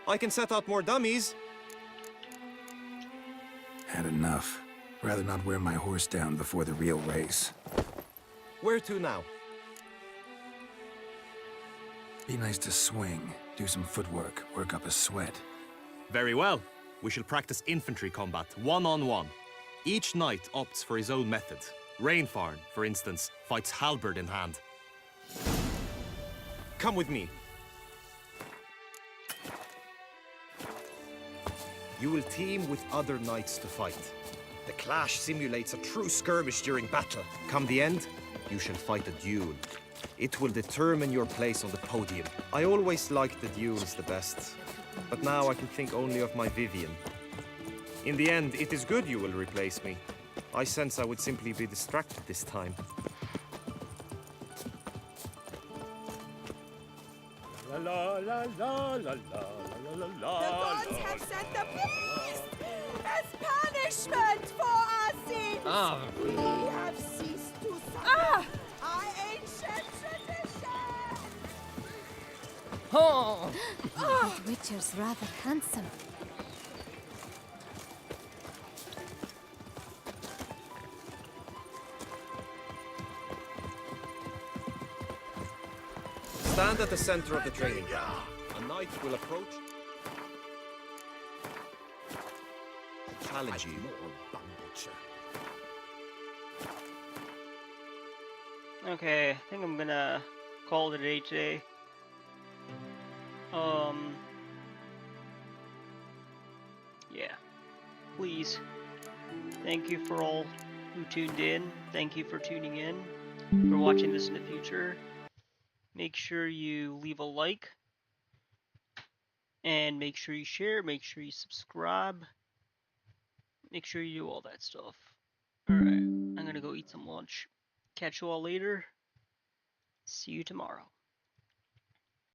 I can set out more dummies. Had enough. Rather not wear my horse down before the real race. Where to now? Be nice to swing, do some footwork, work up a sweat. Very well. We shall practice infantry combat, one-on-one. Each knight opts for his own method. Rainfarn, for instance, fights halberd in hand. Come with me. You will team with other knights to fight. The clash simulates a true skirmish during battle. Come the end, you shall fight a duel. It will determine your place on the podium. I always liked the duels the best, but now I can think only of my Vivian. In the end, it is good you will replace me. I sense I would simply be distracted this time. La la la la la la la la. The gods have sent the beast as punishment for our sins. Ah. We have ceased to suffer our ancient tradition. Oh. That witcher's rather handsome. Stand at the center of the training ground. A knight will approach. Challenge you. Okay, I think I'm gonna call it a day today. Yeah. Please. Thank you for all who tuned in. Thank you for tuning in. For watching this in the future. Make sure you leave a like. And make sure you share. Make sure you subscribe. Make sure you do all that stuff. Alright. I'm gonna go eat some lunch. Catch you all later. See you tomorrow.